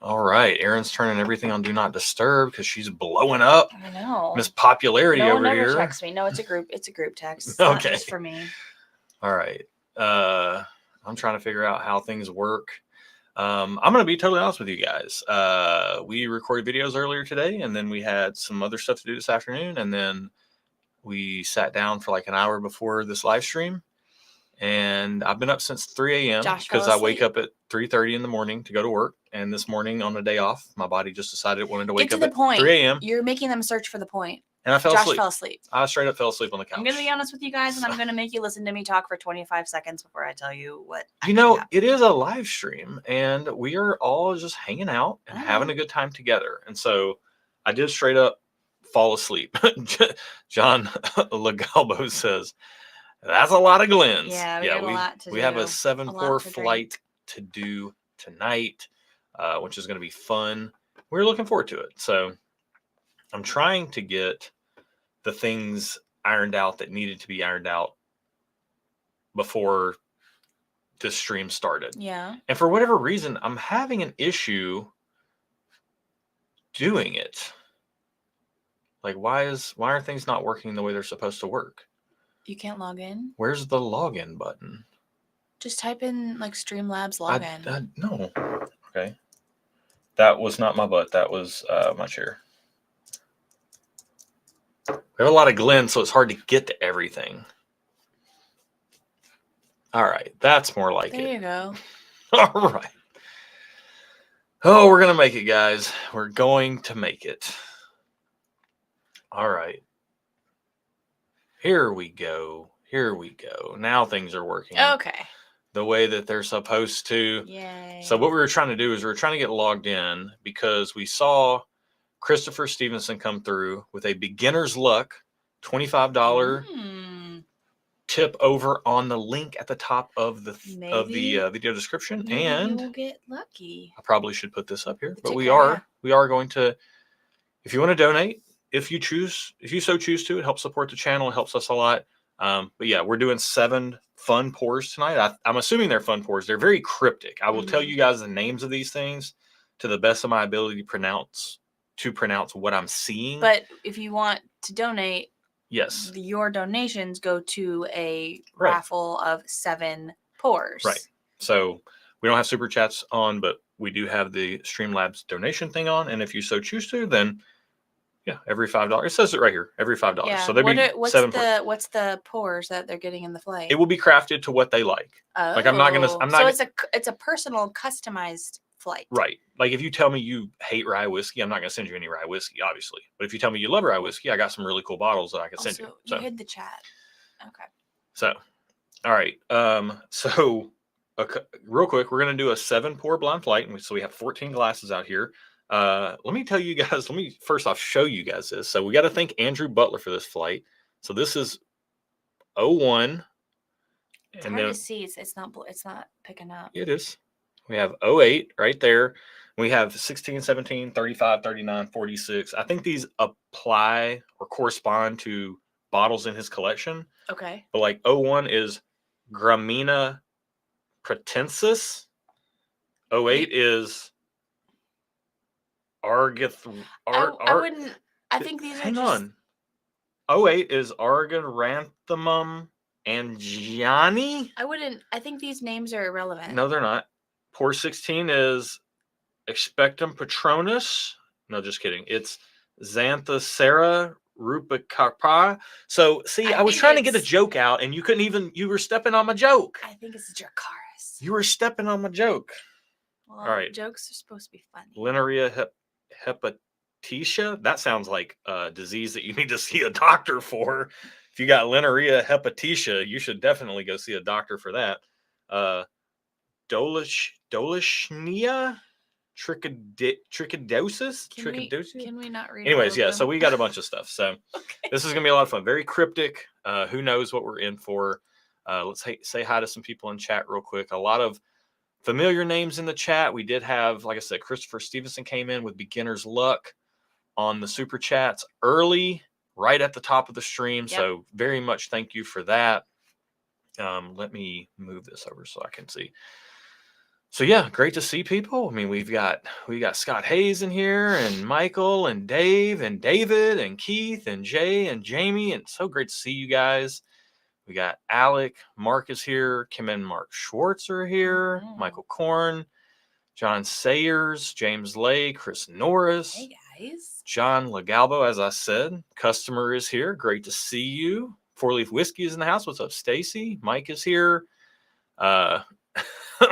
All right. Erin's turning everything on Do Not Disturb because she's blowing up. I know. Miss Popularity no over one here. ever texts me. No, it's a group. It's a group text. It's Okay. not just for me. All right. I'm trying to figure out how things work. I'm going to be totally honest with you guys. We recorded videos earlier today, and then we had some other stuff to do this afternoon, and then we sat down for like an hour before this live stream. And I've been up since 3 a.m. because I wake up at 3:30 in the morning to go to work. And this morning on a day off, my body just decided it wanted to wake up at 3 a.m. You're making them search for the point. And I fell Josh asleep. fell asleep. I straight up fell asleep on the couch. I'm going to be honest with you guys, and I'm going to make you listen to me talk for 25 seconds before I tell you what. You know, it is a live stream, and we are all just hanging out and having a good time together. And so I did straight up fall asleep. John Legalbo says, that's a lot of Glens. Yeah, we have a lot to do. We have a 7-pour flight to do tonight, which is going to be fun. We're looking forward to it. So I'm trying to get the things ironed out that needed to be ironed out before this stream started. Yeah. And for whatever reason, I'm having an issue doing it. Like, why are things not working the way they're supposed to work? You can't log in? Where's the login button? Just type in like Streamlabs login. No. Okay. That was not my butt. That was my chair. We have a lot of Glen, so it's hard to get to everything. All right. That's more like it. There you go. All right. Oh, we're going to make it, guys. We're going to make it. All right. Here we go. Here we go. Now things are working. Okay. The way that they're supposed to. Yay. So what we were trying to do is we were trying to get logged in because we saw Christopher Stevenson come through with a beginner's luck $25 tip over on the link at the top of the video description. Maybe and you'll get lucky. I probably should put this up here, but we are going to, if you want to donate, if you so choose to, it helps support the channel. It helps us a lot. But yeah, we're doing 7 fun pours tonight. I'm assuming they're fun pours. They're very cryptic. I will tell you guys the names of these things to the best of my ability to pronounce what I'm seeing. But if you want to donate, yes, your donations go to a raffle of 7 pours. Right. So we don't have super chats on, but we do have the Streamlabs donation thing on. And if you so choose to, then yeah, every $5. It says it right here. Every $5. Yeah. So there'd be what's 7 what's the pours that they're getting in the flight? It will be crafted to what they like. Oh. Like I'm not. So it's a personal, customized flight. Right. Like if you tell me you hate rye whiskey, I'm not going to send you any rye whiskey, obviously. But if you tell me you love rye whiskey, I got some really cool bottles that I can send you. So you hid the chat. Okay. So, all right. So real quick, we're going to do a 7-pour blind flight. And so we have 14 glasses out here. Let me tell you guys, let me first off show you guys this. So we got to thank Andrew Butler for this flight. So this is 01. It's hard to see. It's not picking up. It is. We have 08 right there. We have 16, 17, 35, 39, 46. I think these apply or correspond to bottles in his collection. Okay. But like 01 is Gramina Pratensis. 08 is Argith. I wouldn't. I think these are Hang on. 08 is Arganthanthemum Angiani. I think these names are irrelevant. No, they're not. Pour 16 is Expectum Patronus. No, just kidding. It's Xanthocera rupicapa. So, see, I was trying to get a joke out, and you were stepping on my joke. I think it's Dracaris. You were stepping on my joke. Well, all right. Jokes are supposed to be funny. Linearia hepatitia. That sounds like a disease that you need to see a doctor for. If you got Linearia hepatitia, you should definitely go see a doctor for that. Dolishnia trichidosis. Can we not read? Anyways, yeah. So we got a bunch of stuff. So this is gonna be a lot of fun. Very cryptic. Who knows what we're in for? Let's say hi to some people in chat real quick. A lot of familiar names in the chat. We did have, like I said, Christopher Stevenson came in with beginner's luck on the super chats early, right at the top of the stream. Yep. So very much thank you for that. Let me move this over so I can see. So yeah, great to see people. I mean, we got Scott Hayes in here, and Michael, and Dave, and David, and Keith, and Jay, and Jamie, and so great to see you guys. We got Alec, Mark is here, Kim and Mark Schwartz are here, Michael Korn, John Sayers, James Lay, Chris Norris. Hey guys. John Legalbo, as I said, customer is here. Great to see you. 4-Leaf Whiskey is in the house. What's up, Stacy? Mike is here.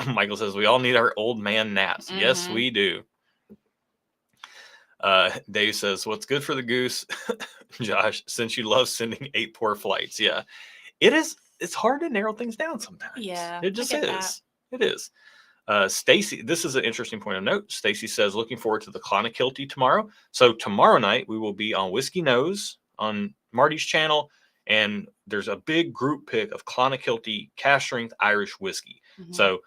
Michael says we all need our old man naps. Yes, we do. Dave says, what's good for the goose? Josh, since you love sending 8 poor flights. Yeah, it is. It's hard to narrow things down sometimes. Yeah, it just is. It is. Stacy, this is an interesting point of note. Stacy says, looking forward to the Clonakilty tomorrow. So tomorrow night, we will be on Whiskey Nose on Marty's channel. And there's a big group pick of Clonakilty cask strength Irish whiskey. So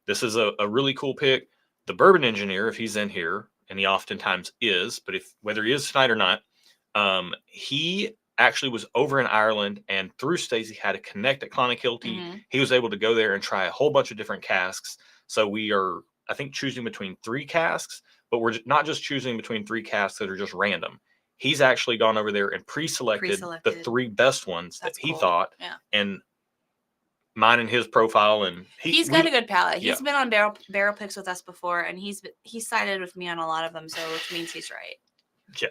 this is a really cool pick. The bourbon engineer, if he's in here, and he oftentimes is, but whether he is tonight or not, he actually was over in Ireland, and through Stacy had to connect at Clonakilty. He was able to go there and try a whole bunch of different casks. So we are, I think, choosing between 3 casks, but we're not just choosing between 3 casks that are just random. He's actually gone over there and pre-selected the 3 best ones that he thought, and mine and his profile. And he's got a good palate. He's been on barrel picks with us before, and he's sided with me on a lot of them, so which means he's right. Yeah.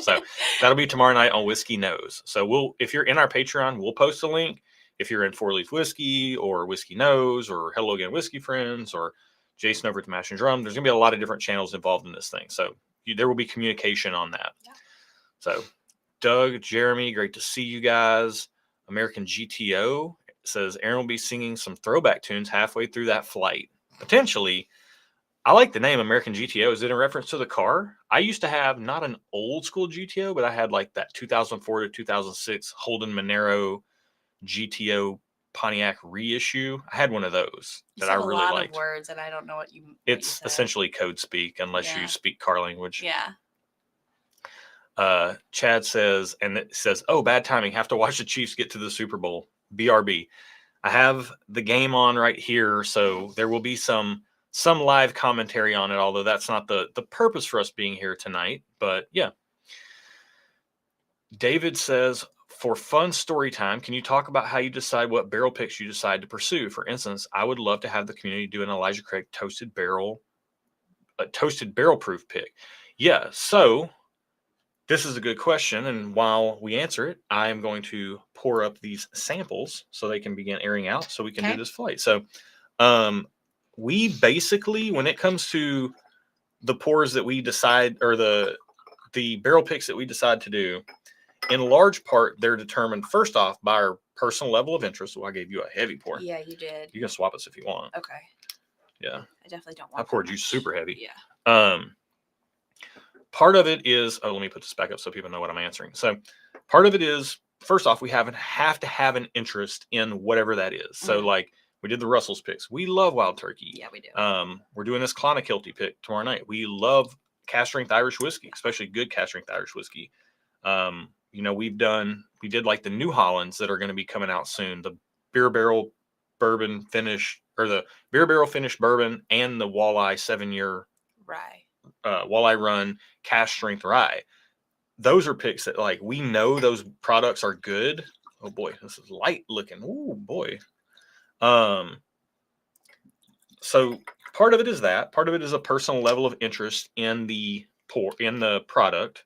So that'll be tomorrow night on Whiskey Nose. So if you're in our Patreon, we'll post a link. If you're in 4-Leaf Whiskey or Whiskey Nose or Hello Again Whiskey Friends or Jason over at the Mash and Drum, there's going to be a lot of different channels involved in this thing. So there will be communication on that. Yeah. So Doug, Jeremy, great to see you guys. American GTO says Aaron will be singing some throwback tunes halfway through that flight. Potentially. I like the name American GTO. Is it in reference to the car? I used to have not an old school GTO, but I had like that 2004 to 2006 Holden Monero GTO Pontiac reissue. I had one of those that I really liked. A lot of words, and I don't know what you. It's essentially code speak unless you speak car language. Yeah. Chad says, and it says, "Oh, bad timing. Have to watch the Chiefs get to the Super Bowl." BRB. I have the game on right here, so there will be some live commentary on it. Although that's not the purpose for us being here tonight. But yeah. David says, for fun story time, can you talk about how you decide what barrel picks you decide to pursue? For instance, I would love to have the community do an Elijah Craig toasted barrel proof pick. Yeah, so this is a good question. And while we answer it, I am going to pour up these samples so they can begin airing out so we can do this flight. So we basically, when it comes to the pours that we decide, or the barrel picks that we decide to do, in large part, they're determined, first off, by our personal level of interest. So I gave you a heavy pour. Yeah, you did. You can swap us if you want. Okay. Yeah. I definitely don't want I poured you super heavy. Yeah. Part of it is, let me put this back up so people know what I'm answering. So part of it is, first off, we have to have an interest in whatever that is. So like we did the Russell's picks. We love Wild Turkey. Yeah, we do. We're doing this Clonakilty pick tomorrow night. We love cask strength Irish whiskey, especially good cask strength Irish whiskey. We did like the New Hollands that are going to be coming out soon. The beer barrel bourbon finish, or the beer barrel finished bourbon, and the walleye 7-year rye, walleye run cask strength rye. Those are picks that like we know those products are good. Oh boy, this is light looking. Oh boy. So part of it is that. Part of it is a personal level of interest in the product.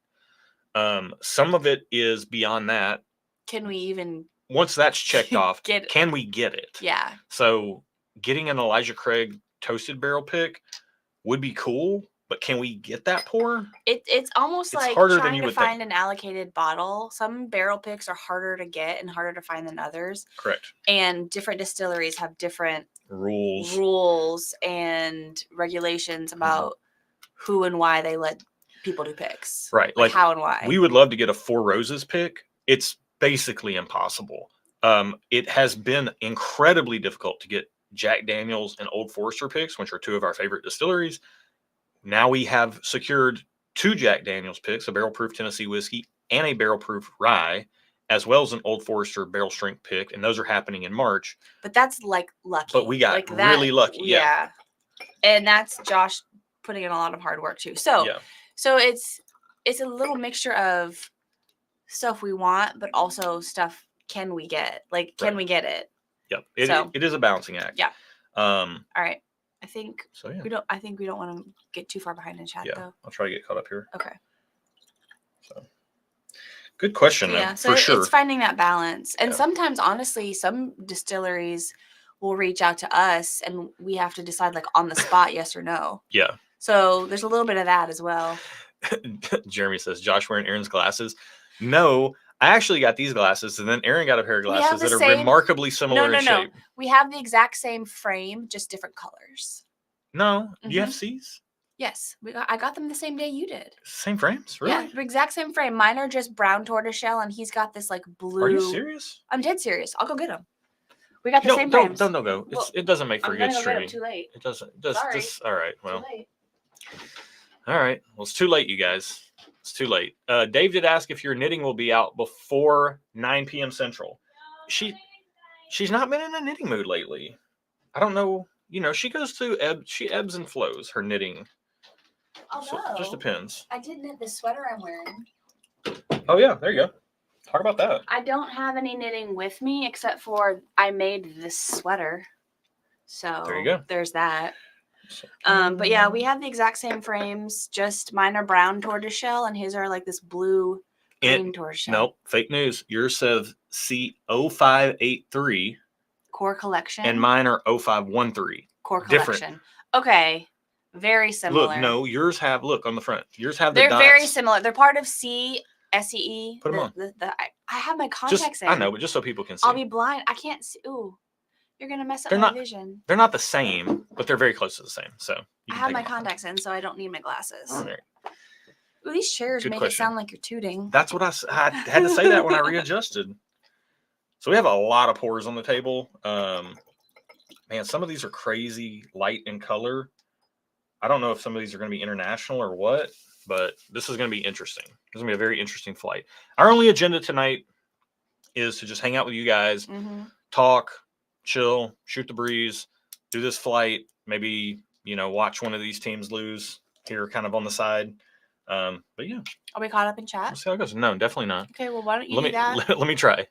Some of it is beyond that. Can we even, once that's checked off, can we get it? Yeah. So getting an Elijah Craig toasted barrel pick would be cool, but can we get that pour? It's almost like trying to find an allocated bottle. Some barrel picks are harder to get and harder to find than others. Correct. And different distilleries have different rules and regulations about who and why they let people do picks. Right. Like how and why. We would love to get a Four Roses pick. It's basically impossible. It has been incredibly difficult to get Jack Daniel's and Old Forester picks, which are 2 of our favorite distilleries. Now we have secured 2 Jack Daniel's picks, a barrel proof Tennessee whiskey and a barrel proof rye, as well as an Old Forester barrel strength pick. And those are happening in March. But that's like lucky. But we got really lucky. Yeah. And that's Josh putting in a lot of hard work too. So, so it's a little mixture of stuff we want, but also stuff can we get? Like, can we get it? Yep. It is a balancing act. Yeah. All right. I think we don't want to get too far behind in chat though. I'll try to get caught up here. Okay. So good question. Yeah. So it's finding that balance. And sometimes honestly, some distilleries will reach out to us and we have to decide like on the spot, yes or no. Yeah. So there's a little bit of that as well. Jeremy says, Josh wearing Aaron's glasses. No, I actually got these glasses, and then Aaron got a pair of glasses that are remarkably similar in shape. No. We have the exact same frame, just different colors. No, you have C's? Yes, I got them the same day you did. Same frames, really? Yeah, the exact same frame. Mine are just brown tortoiseshell, and he's got this like blue. Are you serious? I'm dead serious. I'll go get them. We got the same frames. Don't go. It doesn't make for good streaming. Too late. It doesn't. Sorry. All right. Well. Too late. All right. Well, it's too late, you guys. It's too late. Dave did ask if your knitting will be out before 9 p.m. Central. She's not been in a knitting mood lately. I don't know. You know, she goes through she ebbs and flows, her knitting. So it just depends. I did knit this sweater I'm wearing. Oh, yeah. There you go. Talk about that. I don't have any knitting with me except for I made this sweater. So there you go. There's that. But yeah, we have the exact same frames, just mine are brown tortoiseshell and his are like this blue green tortoiseshell. Nope, fake news. Yours says C0583 core collection and mine are 0513 core collection. Different. Okay, very similar. Look, no, yours have on the front. Yours have They're dots. very similar. They're part of SEE. Put them on. I have my contacts in. I know, but just so people can see. I'll be blind. I can't see. Ooh. You're going to mess up my vision. They're not the same, but they're very close to the same. So I have my contacts in, so I don't need my glasses. Right. Ooh, these chairs make it sound like you're tooting. That's what I had to say that when I readjusted. So we have a lot of pours on the table. Man, some of these are crazy light in color. I don't know if some of these are going to be international or what, but this is going to be interesting. This is going to be a very interesting flight. Our only agenda tonight is to just hang out with you guys, talk, chill, shoot the breeze, do this flight, maybe, watch one of these teams lose here kind of on the side. But yeah. Are we caught up in chat? We'll see how it goes. No, definitely not. Okay, well, why don't you do that? Let me try.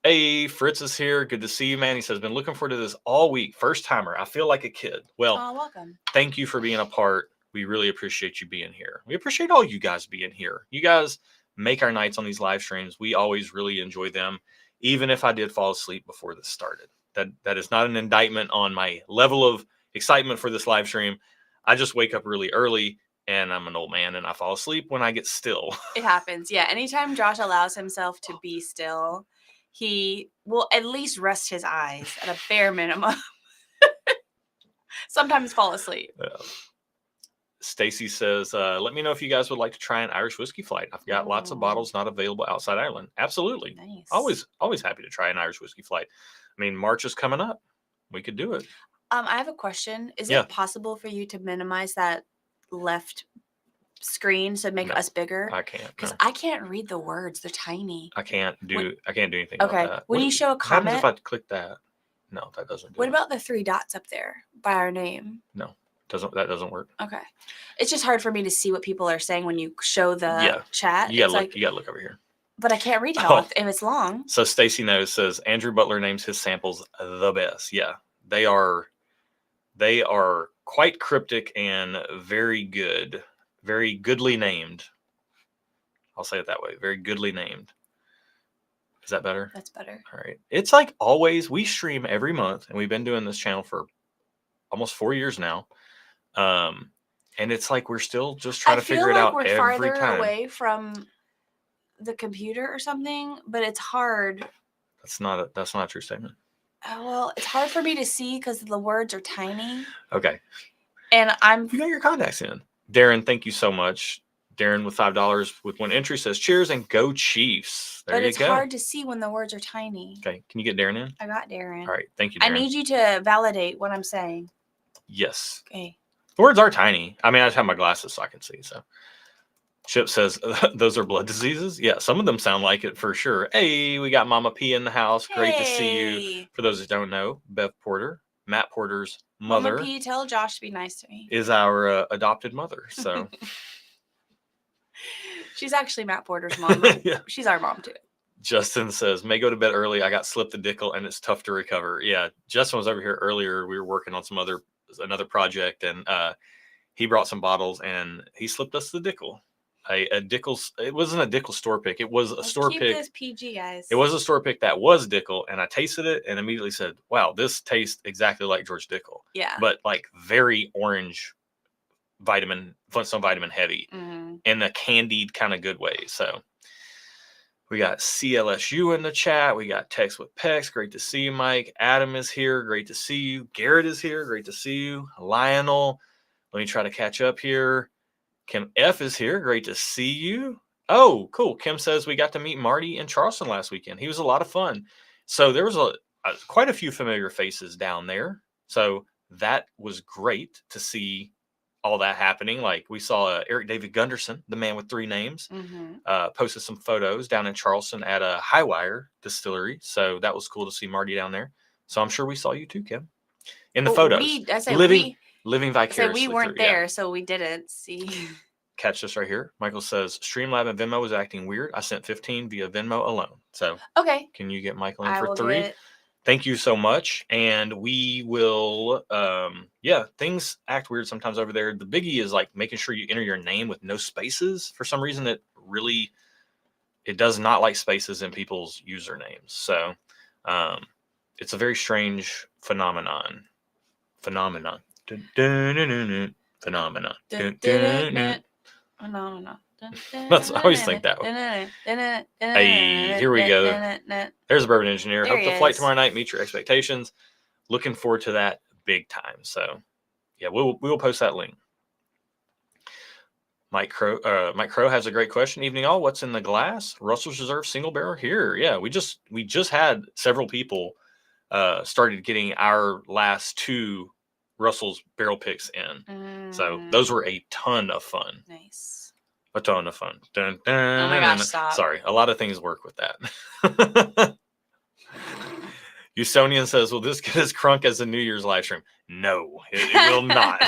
Hey, Fritz is here. Good to see you, man. He says, been looking forward to this all week. First timer. I feel like a kid. Well, welcome. Thank you for being a part. We really appreciate you being here. We appreciate all you guys being here. You guys make our nights on these live streams. We always really enjoy them. Even if I did fall asleep before this started, that is not an indictment on my level of excitement for this live stream. I just wake up really early and I'm an old man and I fall asleep when I get still. It happens. Yeah. Anytime Josh allows himself to be still, he will at least rest his eyes at a bare minimum. Sometimes fall asleep. Stacy says, let me know if you guys would like to try an Irish whiskey flight. I've got lots of bottles not available outside Ireland. Absolutely. Nice. Always happy to try an Irish whiskey flight. I mean, March is coming up. We could do it. I have a question. Is it possible for you to minimize that left screen to make us bigger? I can't. Because I can't read the words. They're tiny. I can't do anything about that. When you show a comment. What happens if I click that? No, that doesn't do it. What about the 3 dots up there by our name? No. That doesn't work. Okay. It's just hard for me to see what people are saying when you show the chat. You gotta look over here. But I can't read it all if it's long. So Stacy says Andrew Butler names his samples the best. Yeah. They are quite cryptic and very good. Very goodly named. I'll say it that way. Very goodly named. Is that better? That's better. All right. It's like always, we stream every month and we've been doing this channel for almost 4 years now. And it's like we're still just trying to figure it out every time. We're farther away from the computer or something, but it's hard. That's not a true statement. Well, it's hard for me to see because the words are tiny. Okay. And you got your contacts in. Darren, thank you so much. Darren with $5 with 1 entry says cheers and go Chiefs. There you go. But it's hard to see when the words are tiny. Okay. Can you get Darren in? I got Darren. All right. Thank you, Darren. I need you to validate what I'm saying. Yes. Okay. The words are tiny. I mean, I just have my glasses so I can see. So Chip says, those are blood diseases. Yeah, some of them sound like it for sure. Hey, we got Mama P in the house. Great to see you. For those that don't know, Bev Porter, Matt Porter's Mama mother. P, tell Josh to be nice to me. Is our adopted mother. So she's actually Matt Porter's mom, but yeah. She's our mom too. Justin says, may go to bed early. I got slipped the dickle and it's tough to recover. Yeah. Justin was over here earlier. We were working on another project, and he brought some bottles and he slipped us the dickle. A Dickle. It wasn't a Dickle store pick. It was a store pick. Keep this PG, guys. It was a store pick that was Dickle, and I tasted it and immediately said, "Wow, this tastes exactly like George Dickle." Yeah. But like very orange, Flintstone vitamin heavy, in a candied kind of good way. So we got CLSU in the chat. We got Text with Pex. Great to see you, Mike. Adam is here. Great to see you. Garrett is here. Great to see you. Lionel. Let me try to catch up here. Kim F is here. Great to see you. Oh, cool. Kim says we got to meet Marty in Charleston last weekend. He was a lot of fun. So there was quite a few familiar faces down there. So that was great to see all that happening. Like we saw Eric David Gunderson, the man with 3 names, posted some photos down in Charleston at a Highwire distillery. So that was cool to see Marty down there. So I'm sure we saw you too, Kim, in the photos. Living vicariously. So we weren't there, so we didn't see. Catch this right here. Michael says, Streamlab and Venmo was acting weird. I sent 15 via Venmo alone. So okay, can you get Michael in for 3? Thank you so much. And we will, things act weird sometimes over there. The biggie is like making sure you enter your name with no spaces. For some reason, it does not like spaces in people's usernames. So it's a very strange phenomenon. Phenomenon. I always think that way. Hey, here we go. There's a bourbon engineer. Hope the flight tomorrow night meets your expectations. Looking forward to that big time. So yeah, we will post that link. Mike Crow has a great question. Evening all. What's in the glass? Russell's Reserve single barrel here. Yeah, we just had several people started getting our last 2 Russell's barrel picks in. So those were a ton of fun. Nice. A ton of fun. Dun, dun, oh my gosh, stop. Sorry, a lot of things work with that. Usonian says, will this get as crunk as the New Year's live stream? No, it will not.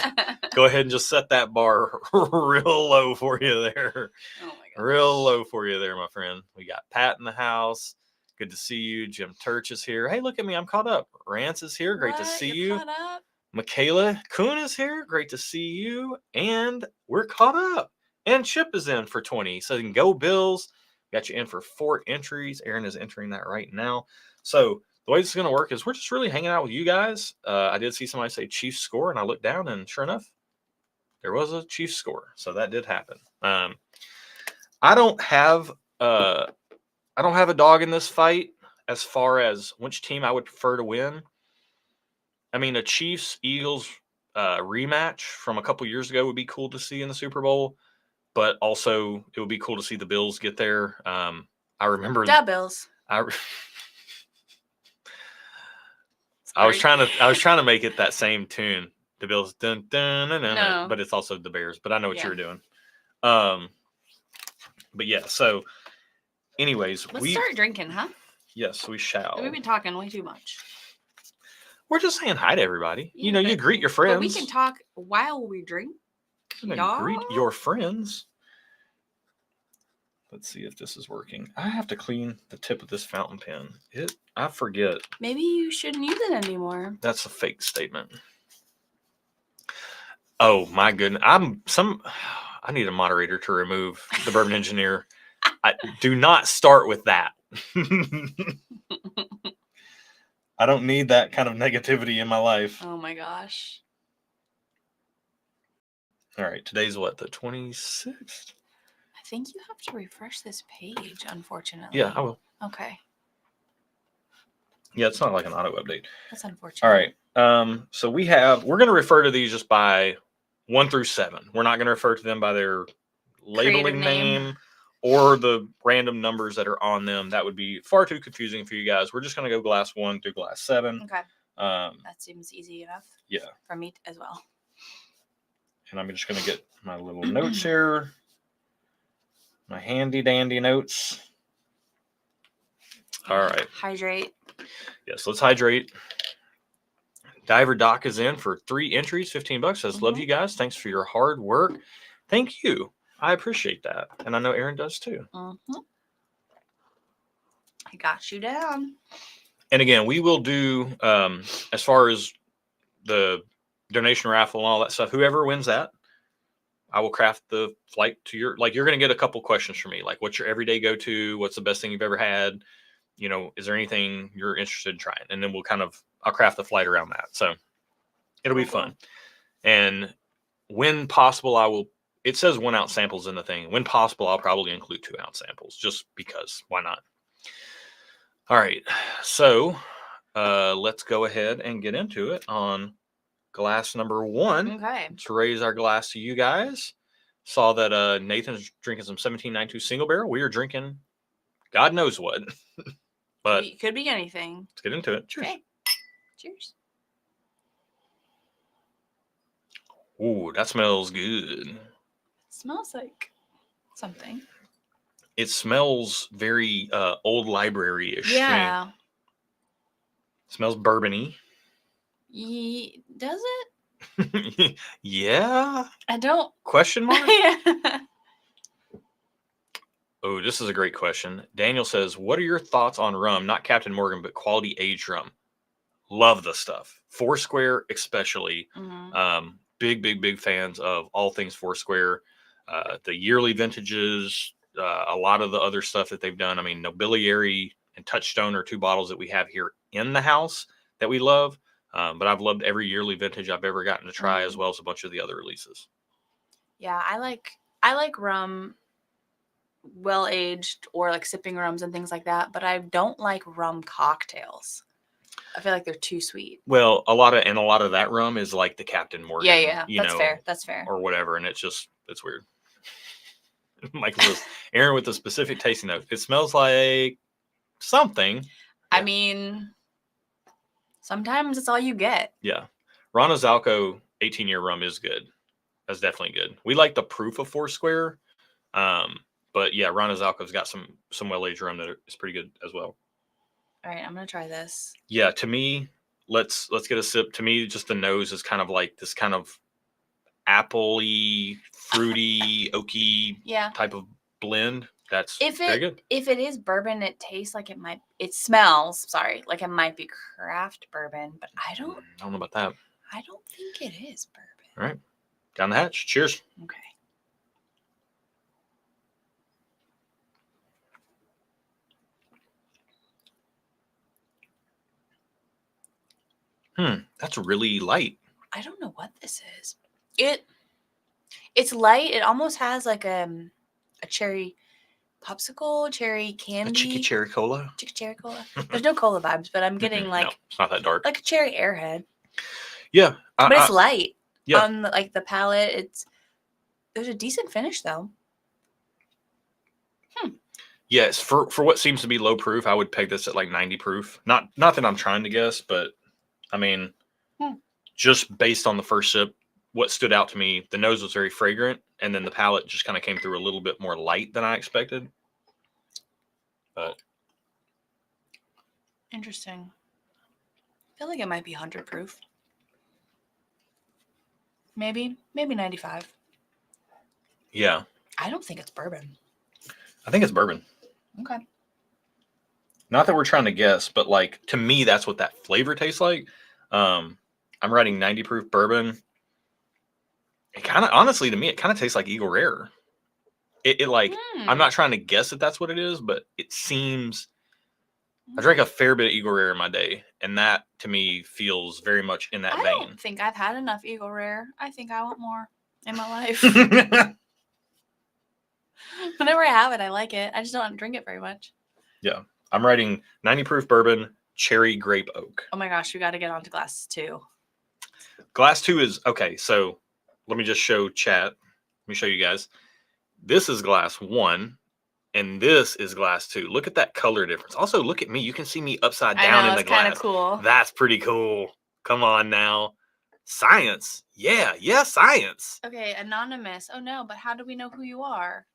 Go ahead and just set that bar real low for you there. Oh my gosh. Real low for you there, my friend. We got Pat in the house. Good to see you. Jim Turch is here. Hey, look at me. I'm caught up. Rance is here. Great to see you. Caught up? Michaela Kuhn is here. Great to see you. And we're caught up. And Chip is in for 20. So you can go Bills. Got you in for 4 entries. Aaron is entering that right now. So the way this is going to work is we're just really hanging out with you guys. I did see somebody say Chiefs score, and I looked down, and sure enough, there was a Chiefs score. So that did happen. I don't have a dog in this fight as far as which team I would prefer to win. I mean, a Chiefs-Eagles rematch from a couple years ago would be cool to see in the Super Bowl, but also it would be cool to see the Bills get there. I remember the Bills. I was trying to make it that same tune, the Bills, dun, dun, dun, dun, no. But it's also the Bears. But I know what you were doing. But yeah, so anyways, let's start drinking, huh? Yes, we shall. We've been talking way too much. We're just saying hi to everybody. Yeah, you greet your friends. But we can talk while we drink. Greet your friends. Let's see if this is working. I have to clean the tip of this fountain pen. I forget. Maybe you shouldn't use it anymore. That's a fake statement. Oh my goodness. I need a moderator to remove the bourbon engineer. Do not start with that. I don't need that kind of negativity in my life. Oh my gosh. All right. Today's what? The 26th? I think you have to refresh this page, unfortunately. Yeah, I will. Okay. Yeah, it's not like an auto update. That's unfortunate. All right. So we're going to refer to these just by 1 through 7. We're not going to refer to them by their labeling name or the random numbers that are on them. That would be far too confusing for you guys. We're just going to go glass 1 through glass 7. Okay. That seems easy enough. Yeah. For me as well. And I'm just going to get my little notes here. My handy dandy notes. All right. Hydrate. Yes, let's hydrate. Diver Doc is in for 3 entries, $15. Says, love you guys. Thanks for your hard work. Thank you. I appreciate that. And I know Aaron does too. I got you down. And again, we will do, as far as the donation raffle and all that stuff, whoever wins that, I will craft the flight to your, like, you're going to get a couple questions from me. Like, what's your everyday go-to? What's the best thing you've ever had? You know, is there anything you're interested in trying? And then I'll craft the flight around that. So it'll be fun. And when possible, it says 1 ounce samples in the thing. When possible, I'll probably include 2 ounce samples just because. Why not? All right. So let's go ahead and get into it on glass number 1. Okay. To raise our glass to you guys. Saw that Nathan's drinking some 1792 single barrel. We are drinking God knows what. But could be anything. Let's get into it. Cheers. Okay. Cheers. Ooh, that smells good. It smells like something. It smells very old library-ish. Yeah. It smells bourbon-y. Does it? Yeah. I don't. Question mark? Yeah. Oh, this is a great question. Daniel says, what are your thoughts on rum? Not Captain Morgan, but quality aged rum. Love the stuff. Foursquare especially. Big fans of all things Foursquare. The yearly vintages, a lot of the other stuff that they've done. I mean, Nobiliary and Touchstone are 2 bottles that we have here in the house that we love. But I've loved every yearly vintage I've ever gotten to try, as well as a bunch of the other releases. Yeah, I like rum well aged, or like sipping rums and things like that, but I don't like rum cocktails. I feel like they're too sweet. Well, a lot of that rum is like the Captain Morgan. Yeah, that's fair. Or whatever, and it's weird. Michael says, Aaron with a specific tasting note. It smells like something. I mean, sometimes it's all you get. Yeah. Rana Zalco 18-year rum is good. That's definitely good. We like the proof of Foursquare. But yeah, Rana Zalco's got some well-aged rum that is pretty good as well. All right, I'm going to try this. Yeah, to me, let's get a sip. To me, just the nose is kind of like this kind of apple-y, fruity, oaky type of blend. That's very good. If it is bourbon, it tastes like it smells like it might be craft bourbon, but I don't know about that. I don't think it is bourbon. All right. Down the hatch. Cheers. Okay. That's really light. I don't know what this is. It's light. It almost has like a cherry popsicle, cherry candy. A Chicky Cherry Cola? Chicky Cherry Cola. There's no cola vibes, but I'm getting like... No, it's not that dark. Like a cherry airhead. Yeah. But it's light. Yeah. On the palate, there's a decent finish though. Yes, for what seems to be low proof, I would peg this at like 90 proof. Not that I'm trying to guess, but I mean, just based on the first sip, what stood out to me, the nose was very fragrant, and then the palate just kind of came through a little bit more light than I expected. But interesting. I feel like it might be 100 proof. Maybe 95. Yeah. I don't think it's bourbon. I think it's bourbon. Okay. Not that we're trying to guess, but like to me, that's what that flavor tastes like. I'm writing 90 proof bourbon. It kind of, honestly, to me, it kind of tastes like Eagle Rare. I'm not trying to guess that that's what it is, but it seems. I drank a fair bit of Eagle Rare in my day, and that to me feels very much in that vein. I don't think I've had enough Eagle Rare. I think I want more in my life. Whenever I have it, I like it. I just don't drink it very much. Yeah. I'm writing 90 proof bourbon, cherry grape oak. Oh my gosh, we got to get on to glass 2. Glass 2 is, okay, so let me just show chat. Let me show you guys. This is glass 1, and this is glass 2. Look at that color difference. Also, look at me. You can see me upside down in the glass. That's kind of cool. That's pretty cool. Come on now. Science. Yeah, science. Okay, anonymous. Oh no, but how do we know who you are?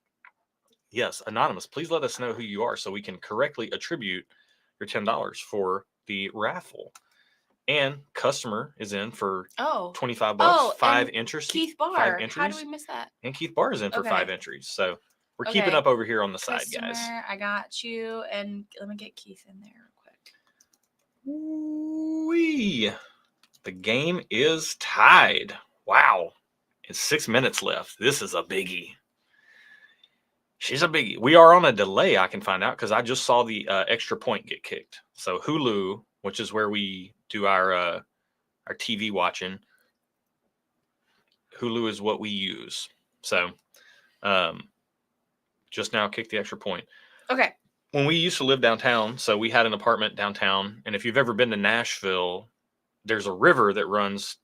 Yes, anonymous. Please let us know who you are so we can correctly attribute your $10 for the raffle. And customer is in for $25. Oh, 5 and entries. Keith 5 Barr. entries. How do we miss that? And Keith Barr is in for 5 entries. So we're keeping up over here on the side, guys. I got you. And let me get Keith in there real quick. Ooh-wee. The game is tied. Wow. It's 6 minutes left. This is a biggie. She's a biggie. We are on a delay, I can find out, because I just saw the extra point get kicked. So Hulu, which is where we do our TV watching, Hulu is what we use. So just now kicked the extra point. Okay. When we used to live downtown, so we had an apartment downtown, and if you've ever been to Nashville, there's a river that runs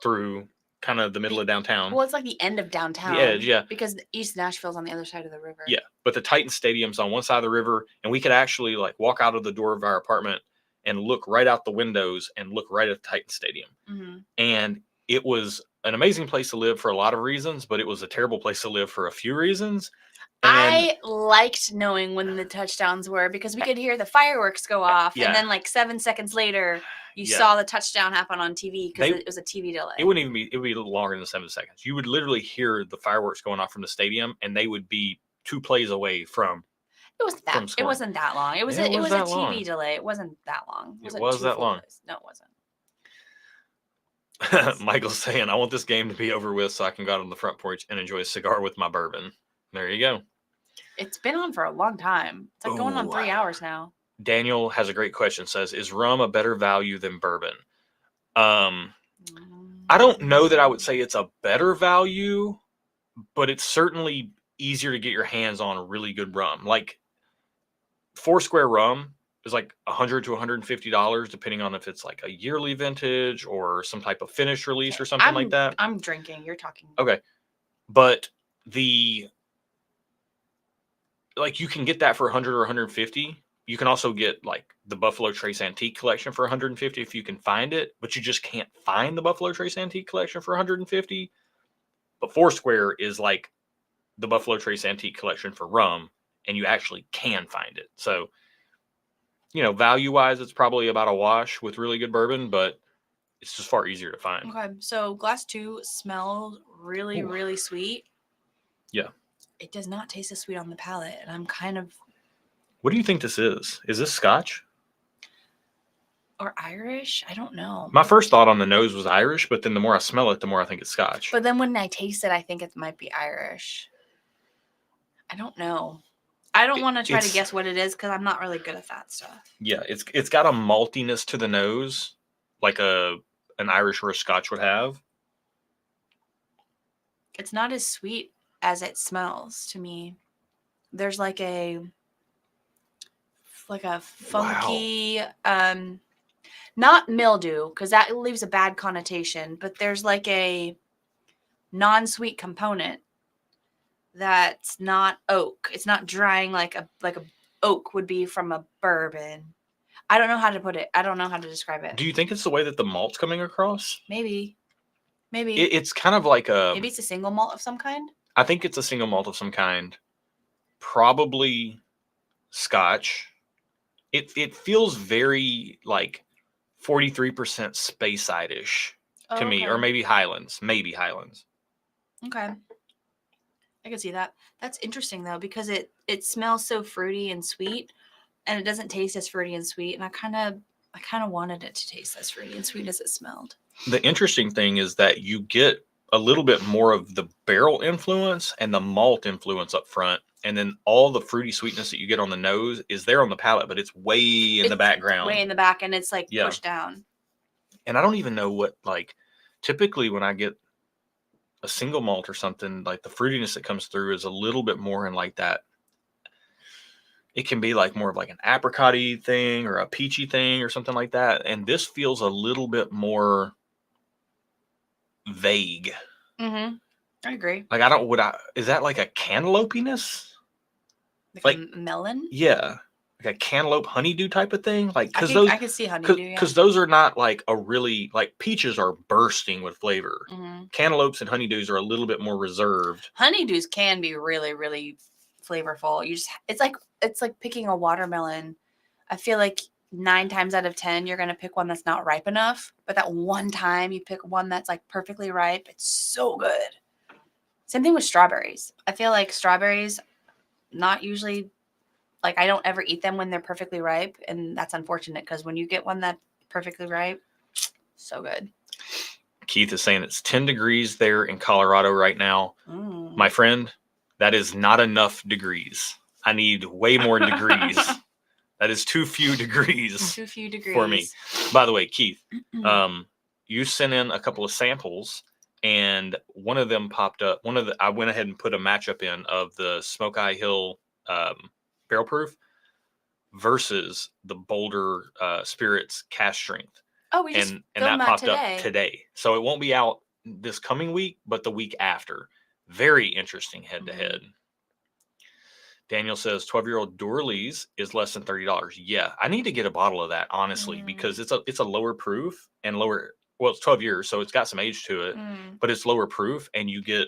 through kind of the middle of downtown. Well, it's like the end of downtown. The edge, yeah. Because East Nashville's on the other side of the river. Yeah, but the Titan Stadium's on one side of the river, and we could actually like walk out of the door of our apartment and look right out the windows and look right at the Titan Stadium. Mm-hmm. And it was an amazing place to live for a lot of reasons, but it was a terrible place to live for a few reasons. And I liked knowing when the touchdowns were because we could hear the fireworks go off, and then like 7 seconds later, you saw the touchdown happen on TV because it was a TV delay. It wouldn't even be. It would be a little longer than 7 seconds. You would literally hear the fireworks going off from the stadium, and they would be 2 plays away from. It wasn't that. It wasn't that long. It was a TV delay. It wasn't that long. It was that long. No, it wasn't. Michael's saying, "I want this game to be over with so I can go out on the front porch and enjoy a cigar with my bourbon." There you go. It's been on for a long time. It's like going on 3 hours now. Daniel has a great question. Says, "Is rum a better value than bourbon?" I don't know that I would say it's a better value, but it's certainly easier to get your hands on a really good rum. Like Foursquare rum is like $100 to $150, depending on if it's like a yearly vintage or some type of finished release or something like that. I'm drinking. You're talking. Okay, but you can get that for $100 or $150. You can also get like the Buffalo Trace Antique Collection for $150 if you can find it, but you just can't find the Buffalo Trace Antique Collection for $150. But Foursquare is like the Buffalo Trace Antique Collection for rum, and you actually can find it. So, value-wise, it's probably about a wash with really good bourbon, but it's just far easier to find. Okay, so glass 2 smells really, really sweet. Yeah. It does not taste as sweet on the palate, and I'm kind of... What do you think this is? Is this Scotch? Or Irish? I don't know. My first thought on the nose was Irish, but then the more I smell it, the more I think it's Scotch. But then when I taste it, I think it might be Irish. I don't know. I don't want to try to guess what it is because I'm not really good at that stuff. Yeah, it's got a maltiness to the nose, like an Irish or a Scotch would have. It's not as sweet as it smells to me. There's like a funky, not mildew because that leaves a bad connotation, but there's like a non-sweet component that's not oak. It's not drying like a oak would be from a bourbon. I don't know how to put it. I don't know how to describe it. Do you think it's the way that the malt's coming across? Maybe. It's kind of like maybe it's a single malt of some kind. I think it's a single malt of some kind. Probably Scotch. It feels very like 43% Speyside-ish to me, or maybe Highlands. Okay. I can see that. That's interesting though, because it smells so fruity and sweet, and it doesn't taste as fruity and sweet. And I kind of wanted it to taste as fruity and sweet as it smelled. The interesting thing is that you get a little bit more of the barrel influence and the malt influence up front, and then all the fruity sweetness that you get on the nose is there on the palate, but it's way in the background. Way in the back, and it's like pushed down. And I don't even know what, like, typically when I get a single malt or something, like the fruitiness that comes through is a little bit more in like that. It can be like more of like an apricot-y thing or a peachy thing or something like that. And this feels a little bit more vague. Mm-hmm. I agree. Like is that like a cantaloupe-iness? Like a melon? Yeah. Like a cantaloupe honeydew type of thing. Like, I can see honeydew. Because those are not like a really, like, peaches are bursting with flavor. Mm-hmm. Cantaloupes and honeydews are a little bit more reserved. Honeydews can be really, really flavorful. It's like picking a watermelon. I feel like 9 times out of 10, you're going to pick one that's not ripe enough. But that one time you pick one that's like perfectly ripe, it's so good. Same thing with strawberries. I feel like strawberries, not usually, like I don't ever eat them when they're perfectly ripe. And that's unfortunate because when you get one that's perfectly ripe, so good. Keith is saying it's 10 degrees there in Colorado right now. My friend, that is not enough degrees. I need way more degrees. That is too few degrees. Too few degrees for me. By the way, Keith, you sent in a couple of samples, and one of them popped up. I went ahead and put a matchup in of the Smoke Eye Hill barrel proof versus the Boulder Spirits Cash Strength. Oh, we just and filmed that popped today. up today. So it won't be out this coming week, but the week after. Very interesting head to head. Daniel says 12-year-old Dorleys is less than $30. Yeah, I need to get a bottle of that, honestly, because it's a lower proof and lower. Well, it's 12 years, so it's got some age to it, but it's lower proof, and you get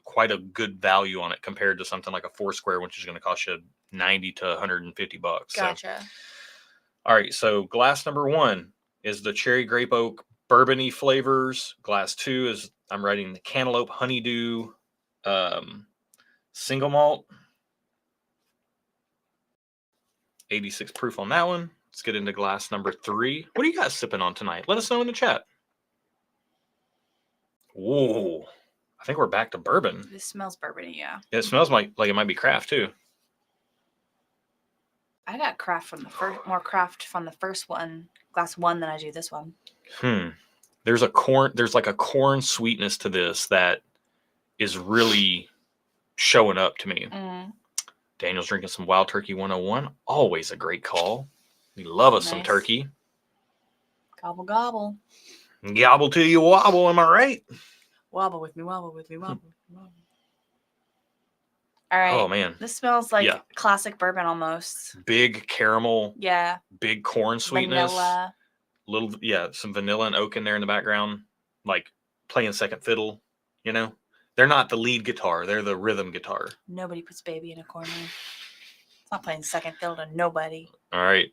quite a good value on it compared to something like a 4 square, which is going to cost you $90 to $150. Gotcha. So, all right, so glass number 1 is the cherry grape oak bourbony flavors. Glass 2 is, I'm writing the cantaloupe honeydew single malt. 86 proof on that one. Let's get into glass number 3. What are you guys sipping on tonight? Let us know in the chat. Whoa. I think we're back to bourbon. This smells bourbony, yeah. It smells like it might be craft too. I got craft from the first, more craft from the first one, glass 1, than I do this one. There's like a corn sweetness to this that is really showing up to me. Daniel's drinking some Wild Turkey 101. Always a great call. We love us some turkey. Gobble, gobble. Gobble till you wobble, am I right? Wobble with me, wobble with me, wobble with me, wobble. All right. Oh, man. This smells like classic bourbon almost. Big caramel. Yeah. Big corn sweetness. Vanilla. Some vanilla and oak in there in the background. Like playing second fiddle, you know? They're not the lead guitar. They're the rhythm guitar. Nobody puts baby in a corner. It's not playing second fiddle to nobody. All right.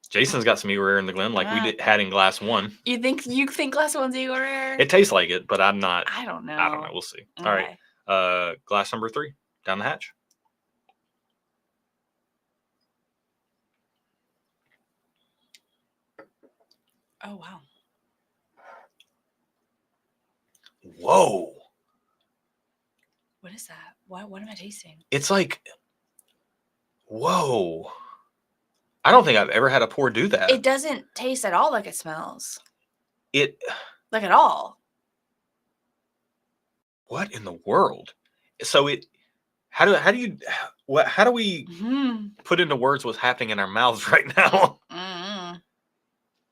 Jason's got some Eagle Rare in the Glen like we had in glass 1. You think glass 1's Eagle Rare? It tastes like it, but I'm not. I don't know. We'll see. Okay. All right. Glass number 3. Down the hatch. Oh, wow. Whoa. What is that? What am I tasting? It's like, whoa. I don't think I've ever had a pour do that. It doesn't taste at all like it smells. Like at all. What in the world? So how do we put into words what's happening in our mouths right now?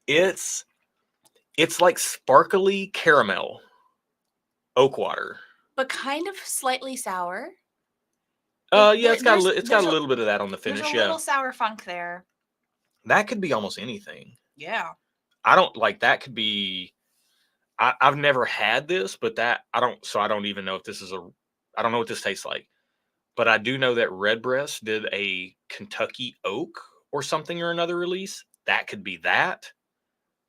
It's like sparkly caramel oak water, but kind of slightly sour. It's got a little bit of that on the finish. There's a little sour funk there. That could be almost anything. Yeah. I don't like that. Could be. I've never had this, but I don't even know if this is I don't know what this tastes like, but I do know that Redbreast did a Kentucky oak or something or another release. That could be that.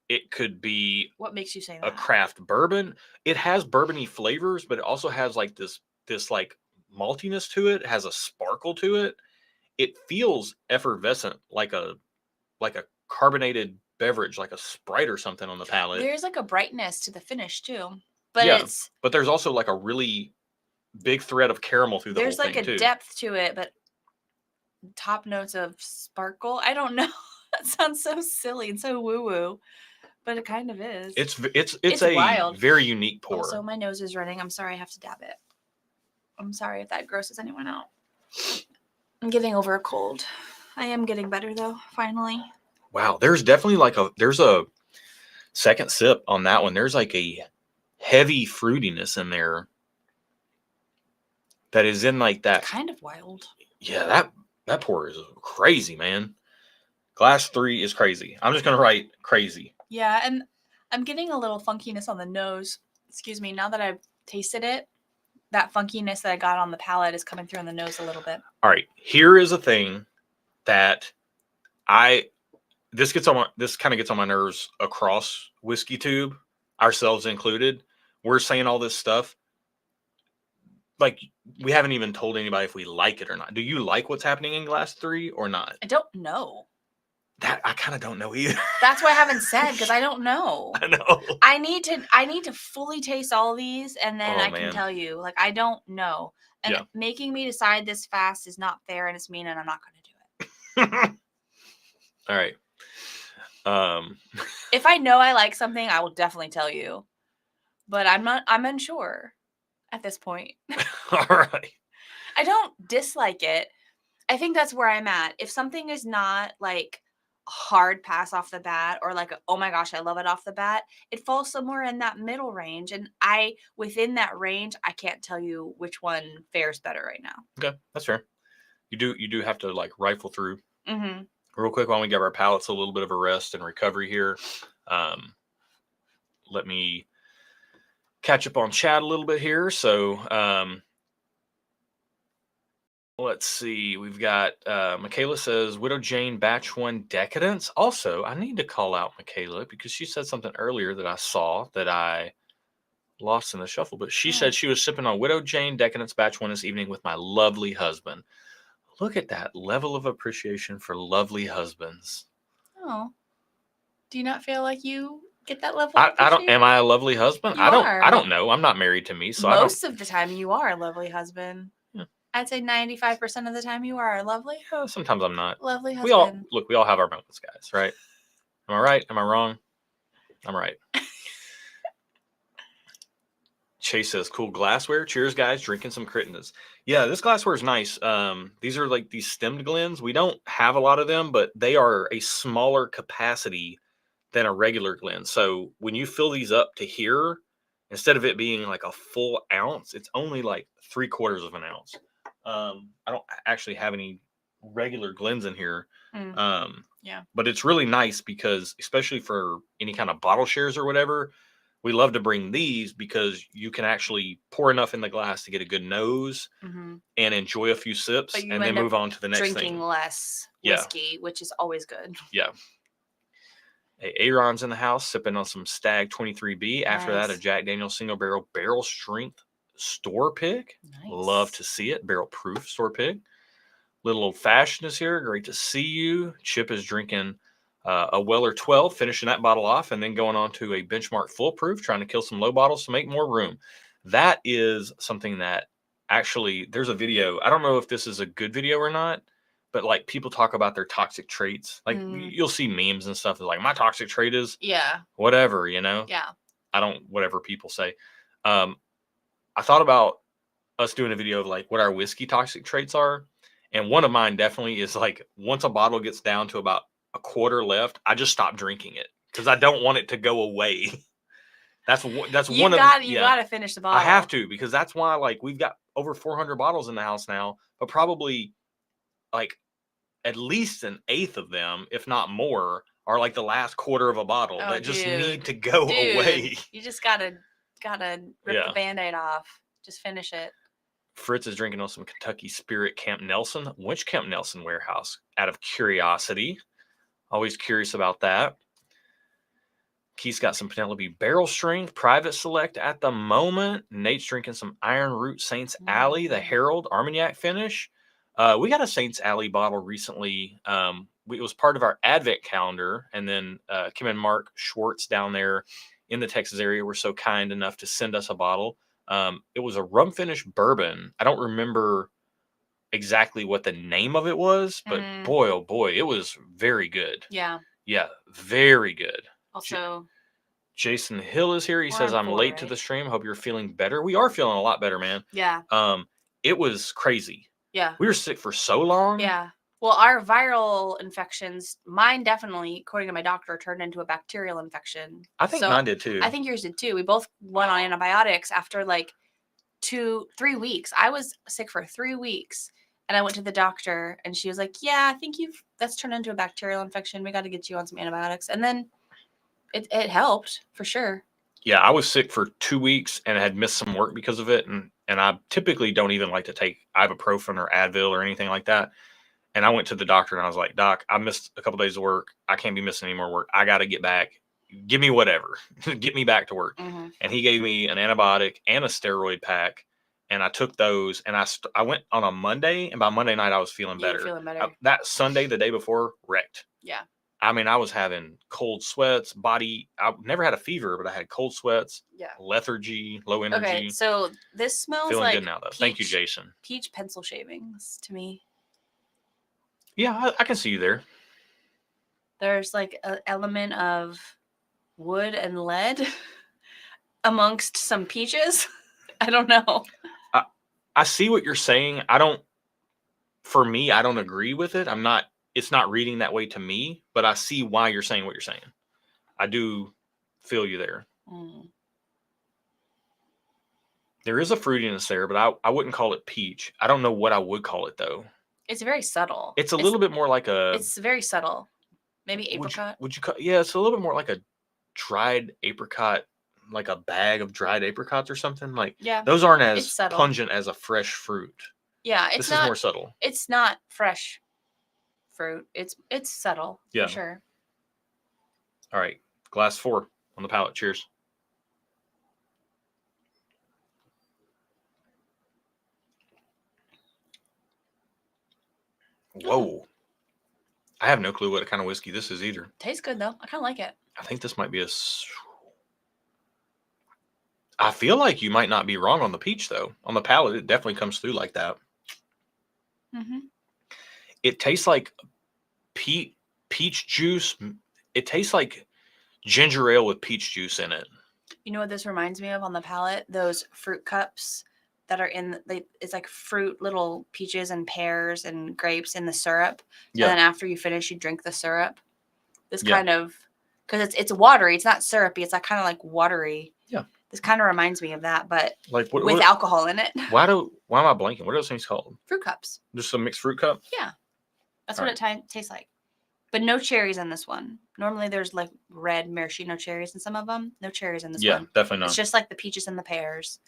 It could be. What makes you say that? A craft bourbon. It has bourbony flavors, but it also has like this like maltiness to it. It has a sparkle to it. It feels effervescent, like a carbonated beverage, like a Sprite or something on the palate. There's like a brightness to the finish too, but but there's also like a really big thread of caramel through the whole thing. There's like a depth to it, but top notes of sparkle. I don't know. That sounds so silly and so woo woo, but it kind of is. It's a wild, very unique pour. Also, my nose is running. I'm sorry, I have to dab it. I'm sorry if that grosses anyone out. I'm getting over a cold. I am getting better though, finally. Wow, there's definitely there's a second sip on that one. There's like a heavy fruitiness in there that is in like that. Kind of wild. Yeah, that pour is crazy, man. Glass 3 is crazy. I'm just going to write crazy. Yeah, and I'm getting a little funkiness on the nose. Excuse me, now that I've tasted it, that funkiness that I got on the palate is coming through on the nose a little bit. All right, here is a thing that this kind of gets on my nerves across Whiskey Tube, ourselves included. We're saying all this stuff. Like, we haven't even told anybody if we like it or not. Do you like what's happening in Glass 3 or not? I don't know. That I kind of don't know either. That's why I haven't said, because I don't know. I know. I need to fully taste all these, and then I can tell you. Like, I don't know. And making me decide this fast is not fair, and it's mean, and I'm not going to do it. All right. If I know I like something, I will definitely tell you. But I'm unsure at this point. All right. I don't dislike it. I think that's where I'm at. If something is not like a hard pass off the bat, or like, oh my gosh, I love it off the bat, it falls somewhere in that middle range. And within that range, I can't tell you which one fares better right now. Okay, that's fair. You do have to like rifle through. Mm-hmm. Real quick, while we give our palates a little bit of a rest and recovery here, let me catch up on chat a little bit here. So let's see. We've got Michaela says Widow Jane Batch 1 Decadence. Also, I need to call out Michaela because she said something earlier that I saw that I lost in the shuffle. But she said she was sipping on Widow Jane Decadence Batch 1 this evening with my lovely husband. Look at that level of appreciation for lovely husbands. Oh, do you not feel like you get that level? I don't. Am I a lovely husband? You I don't know. I'm not married to me, so most of the time you are a lovely husband. Yeah. I'd say 95% of the time you are lovely. Yeah, sometimes I'm not. Lovely husband. We all have our moments, guys. Right? Am I right? Am I wrong? I'm right. Chase says, cool glassware. Cheers, guys. Drinking some Critnas. Yeah, this glassware is nice. These are like these stemmed Glens. We don't have a lot of them, but they are a smaller capacity than a regular Glen. So when you fill these up to here, instead of it being like a full ounce, it's only like 3/4 of an ounce. I don't actually have any regular Glens in here. Yeah. But it's really nice because, especially for any kind of bottle shares or whatever, we love to bring these because you can actually pour enough in the glass to get a good nose and enjoy a few sips and then move on to the next thing. Drinking less whiskey, which is always good. Yeah. Hey, Aaron's in the house sipping on some Stag 23B. After that, a Jack Daniel's single barrel strength store pick. Nice. Love to see it. Barrel proof store pick. Little old fashioned is here. Great to see you. Chip is drinking a Weller 12, finishing that bottle off, and then going on to a Benchmark Full Proof, trying to kill some low bottles to make more room. That is something that actually, there's a video. I don't know if this is a good video or not, but like people talk about their toxic traits. Like you'll see memes and stuff. They're like, my toxic trait is whatever, you know? Yeah. Whatever people say. I thought about us doing a video of like what our whiskey toxic traits are. And one of mine definitely is like, once a bottle gets down to about a quarter left, I just stop drinking it because I don't want it to go away. That's one of you gotta finish the bottle. I have to, because that's why like we've got over 400 bottles in the house now, but probably like at least an eighth of them, if not more, are like the last quarter of a bottle that just need to go away. You just gotta rip the Band-Aid off. Just finish it. Fritz is drinking on some Kentucky Spirit Camp Nelson. Which Camp Nelson warehouse? Out of curiosity. Always curious about that. Keith's got some Penelope Barrel Strength Private Select at the moment. Nate's drinking some Iron Root Saints Alley, the Herald Armagnac finish. We got a Saints Alley bottle recently. It was part of our Advent calendar. And then Kim and Mark Schwartz down there in the Texas area were so kind enough to send us a bottle. It was a rum finish bourbon. I don't remember exactly what the name of it was, but boy, oh boy, it was very good. Yeah, very good. Also, Jason Hill is here. He says, I'm late to the stream. Hope you're feeling better. We are feeling a lot better, man. Yeah. It was crazy. Yeah. We were sick for so long. Yeah. Well, our viral infections, mine definitely, according to my doctor, turned into a bacterial infection. I think mine did too. I think yours did too. We both went on antibiotics after like 3 weeks. I was sick for 3 weeks. And I went to the doctor and she was like, yeah, I think that's turned into a bacterial infection. We got to get you on some antibiotics. And then it helped for sure. Yeah, I was sick for 2 weeks and had missed some work because of it. And I typically don't even like to take ibuprofen or Advil or anything like that. And I went to the doctor and I was like, Doc, I missed a couple days of work. I can't be missing any more work. I got to get back. Give me whatever. Get me back to work. Mm-hmm. And he gave me an antibiotic and a steroid pack. And I took those and I went on a Monday. And by Monday night, I was feeling You were better. feeling better. That Sunday, the day before, wrecked. Yeah. I mean, I was having cold sweats, I never had a fever, but I had cold sweats, Yeah. lethargy, low energy. Okay, so this smells Feeling like good now, though. Thank you, Jason. Peach pencil shavings to me. Yeah, I can see you there. There's like an element of wood and lead amongst some peaches. I don't know. I see what you're saying. For me, I don't agree with it. It's not reading that way to me, but I see why you're saying what you're saying. I do feel you there. Mm. There is a fruitiness there, but I wouldn't call it peach. I don't know what I would call it, though. It's very subtle. It's a little bit more like a... It's very subtle. Maybe apricot? Would you call... Yeah, it's a little bit more like a dried apricot, like a bag of dried apricots or something. Like, yeah, those aren't as pungent as a fresh fruit. Yeah, this is more subtle. It's not fresh fruit. It's subtle, yeah, for sure. All right, glass 4 on the palate. Cheers. Whoa. I have no clue what kind of whiskey this is either. Tastes good, though. I kind of like it. I think this might be I feel like you might not be wrong on the peach, though. On the palate, it definitely comes through like that. Mm-hmm. It tastes like peach juice. It tastes like ginger ale with peach juice in it. You know what this reminds me of on the palate? Those fruit cups that are it's like fruit, little peaches and pears and grapes in the syrup. Yeah. And then after you finish, you drink the syrup. This kind of, because it's watery. It's not syrupy. It's like kind of like watery. Yeah. This kind of reminds me of that, but like with alcohol in it. Why am I blanking? What are those things called? Fruit cups. Just a mixed fruit cup? Yeah. That's what it tastes like. But no cherries in this one. Normally there's like red maraschino cherries in some of them. No cherries in this one. Yeah, definitely not. It's just like the peaches and the pears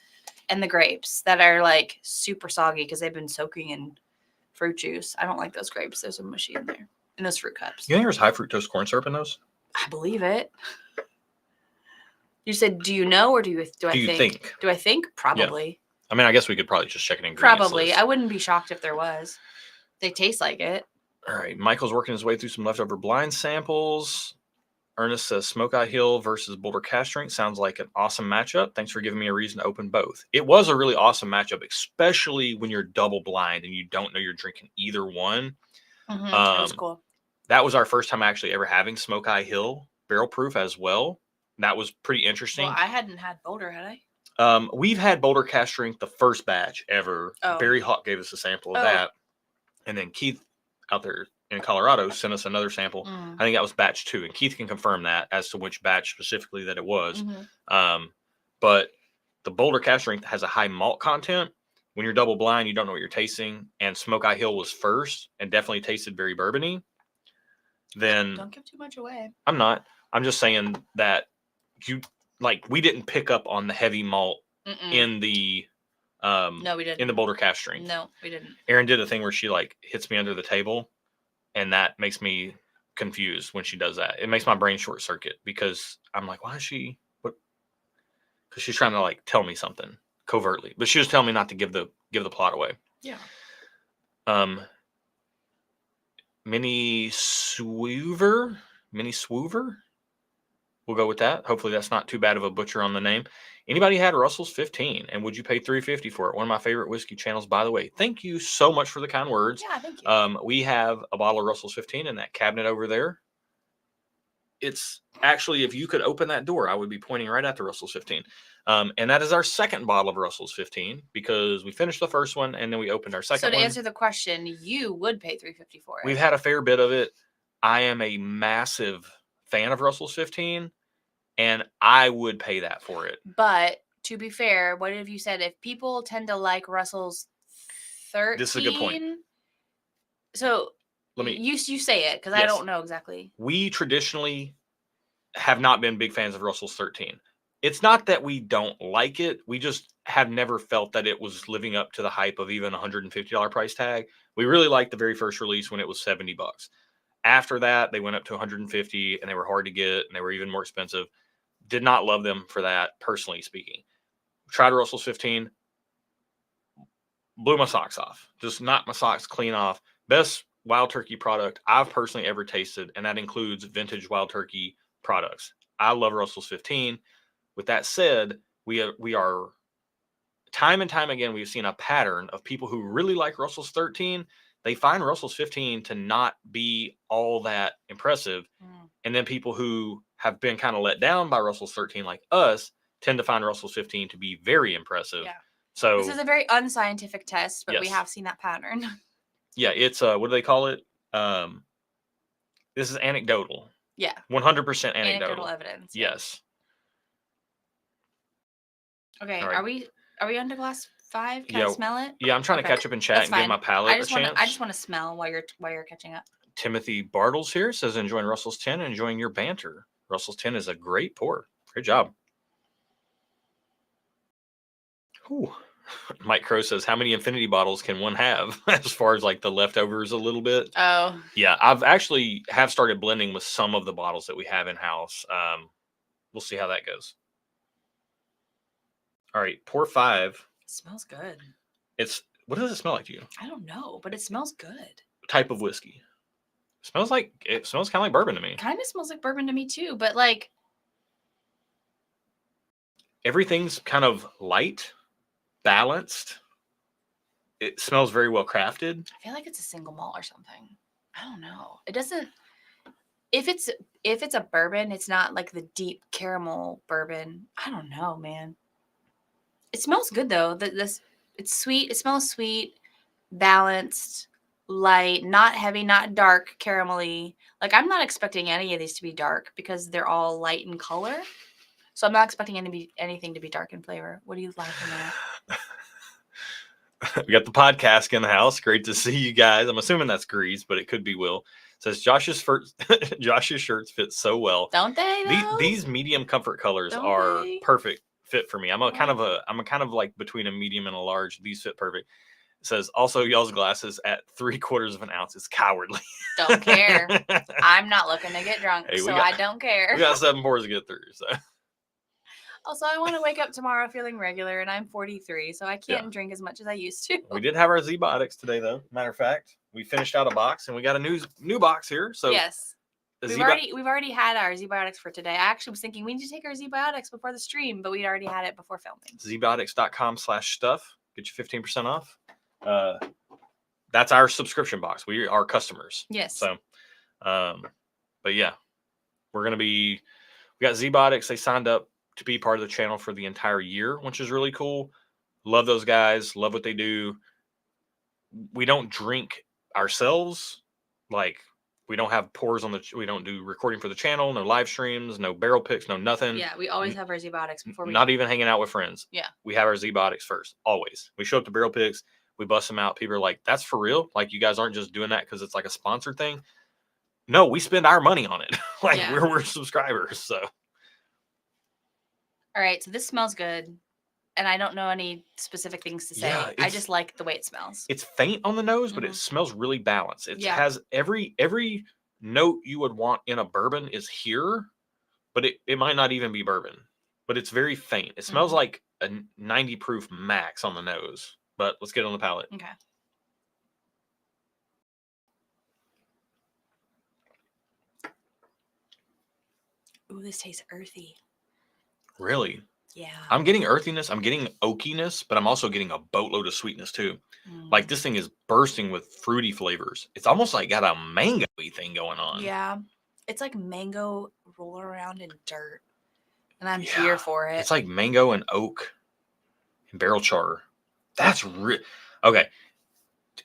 and the grapes that are like super soggy because they've been soaking in fruit juice. I don't like those grapes. There's a mushy in there. In those fruit cups. You think there's high fructose corn syrup in those? I believe it. You said, do you know or do I think? Do I think? Probably. Yeah. I mean, I guess we could probably just check an ingredients Probably. list. I wouldn't be shocked if there was. They taste like it. All right. Michael's working his way through some leftover blind samples. Ernest says Smoke Eye Hill versus Boulder Cask Strength sounds like an awesome matchup. Thanks for giving me a reason to open both. It was a really awesome matchup, especially when you're double blind and you don't know you're drinking either one. Mm-hmm. That was cool. That was our first time actually ever having Smoke Eye Hill barrel proof as well. That was pretty interesting. Well, I hadn't had Boulder, had I? We've had Boulder Cask Strength the first batch ever. Oh. Barry Hawk gave us a sample of that. And then Keith out there in Colorado sent us another sample. I think that was batch 2. And Keith can confirm that as to which batch specifically that it was. Mm-hmm. But the Boulder Cask Strength has a high malt content. When you're double blind, you don't know what you're tasting. And Smoke Eye Hill was first and definitely tasted very bourbony. Then don't give too much away. I'm not. I'm just saying that we didn't pick up on the heavy malt in the no, we didn't. In the Boulder Cask Strength. No, we didn't. Erin did a thing where she hits me under the table, and that makes me confused when she does that. It makes my brain short circuit because I'm like, why is she? What? Because she's trying to tell me something covertly, but she was telling me not to give the plot away. Yeah. Mini Swoover. We'll go with that. Hopefully that's not too bad of a butcher on the name. Anybody had Russell's 15, and would you pay $3.50 for it? One of my favorite whiskey channels, by the way. Thank you so much for the kind words. Yeah, thank you. We have a bottle of Russell's 15 in that cabinet over there. It's actually, if you could open that door, I would be pointing right at the Russell's 15. And that is our second bottle of Russell's 15 because we finished the first one and then we opened our second one. So to answer the question, you would pay $3.50 for it. We've had a fair bit of it. I am a massive fan of Russell's 15, and I would pay that for it. But to be fair, what have you said? If people tend to like Russell's 13, this is a good point. So you say it because I don't know exactly. We traditionally have not been big fans of Russell's 13. It's not that we don't like it. We just have never felt that it was living up to the hype of even $150 price tag. We really liked the very first release when it was $70. After that, they went up to 150 and they were hard to get and they were even more expensive. Did not love them for that, personally speaking. Tried Russell's 15, blew my socks off. Just knocked my socks clean off. Best Wild Turkey product I've personally ever tasted, and that includes vintage Wild Turkey products. I love Russell's 15. With that said, we are time and time again, we've seen a pattern of people who really like Russell's 13. They find Russell's 15 to not be all that impressive. And then people who have been kind of let down by Russell's 13, like us, tend to find Russell's 15 to be very impressive. Yeah. So this is a very unscientific test, but we Yes. have seen that pattern. Yeah, it's what do they call it? This is anecdotal. Yeah. 100% anecdotal. Anecdotal evidence. Yeah. Yes. Okay. All right. Are we on to glass 5? Can I smell it? Yeah, I'm trying to catch up in chat That's and give fine. my palate a chance. I just want to smell while you're catching up. Timothy Bartles here says enjoying Russell's 10 and enjoying your banter. Russell's 10 is a great pour. Great job. Whew. Mike Crow says, how many infinity bottles can one have as far as like the leftovers a little bit? Oh. Yeah, I've actually have started blending with some of the bottles that we have in house. We'll see how that goes. All right, pour 5. It smells good. What does it smell like to you? I don't know, but it smells good. Type of whiskey. It smells kind of like bourbon to me. Kind of smells like bourbon to me too, but like everything's kind of light, balanced. It smells very well crafted. I feel like it's a single malt or something. I don't know. It doesn't. If it's a bourbon, it's not like the deep caramel bourbon. I don't know, man. It smells good though. It's sweet. It smells sweet, balanced, light, not heavy, not dark, caramelly. Like I'm not expecting any of these to be dark because they're all light in color. So I'm not expecting anything to be dark in flavor. What are you laughing at? We got the podcast in the house. Great to see you guys. I'm assuming that's Grease, but it could be Will. Says Josh's shirts fit so well. Don't they? These medium comfort colors are perfect fit for me. I'm a kind of like between a medium and a large. These fit perfect. It says also y'all's glasses at 3/4 of an ounce is cowardly. Don't care. I'm not looking to get drunk, so I don't care. We got 7 pours to get through. So. Also, I want to wake up tomorrow feeling regular, and I'm 43, so I can't drink as much as I used to. We did have our Z-Biotics today, though. Matter of fact, we finished out a box, and we got a new box here. So yes, we've already had our Z-Biotics for today. I actually was thinking we need to take our Z-Biotics before the stream, but we'd already had it before filming. zbiotics.com/stuff. Get you 15% off. That's our subscription box. We are customers. Yes. So, but yeah, we got Z-Biotics. They signed up to be part of the channel for the entire year, which is really cool. Love those guys. Love what they do. We don't drink ourselves. Like we don't have pours we don't do recording for the channel, no live streams, no barrel picks, no nothing. Yeah, we always have our Z-Biotics before not even hanging out with friends. Yeah. We have our Z-Biotics first, always. We show up to barrel picks, we bust them out. People are like, that's for real? Like you guys aren't just doing that because it's like a sponsored thing? No, we spend our money on it. We're subscribers, so. All right, so this smells good, and I don't know any specific things to say. Yeah, I just like the way it smells. It's faint on the nose, but it smells really balanced. It has every note you would want in a bourbon is here, but it might not even be bourbon. But it's very faint. It smells like a 90 proof max on the nose. But let's get on the palate. Okay. Ooh, this tastes earthy. Really? Yeah. I'm getting earthiness. I'm getting oakiness, but I'm also getting a boatload of sweetness too. Like this thing is bursting with fruity flavors. It's almost like got a mango-y thing going on. Yeah. It's like mango roll around in dirt. And I'm here for it. It's like mango and oak and barrel char. That's okay.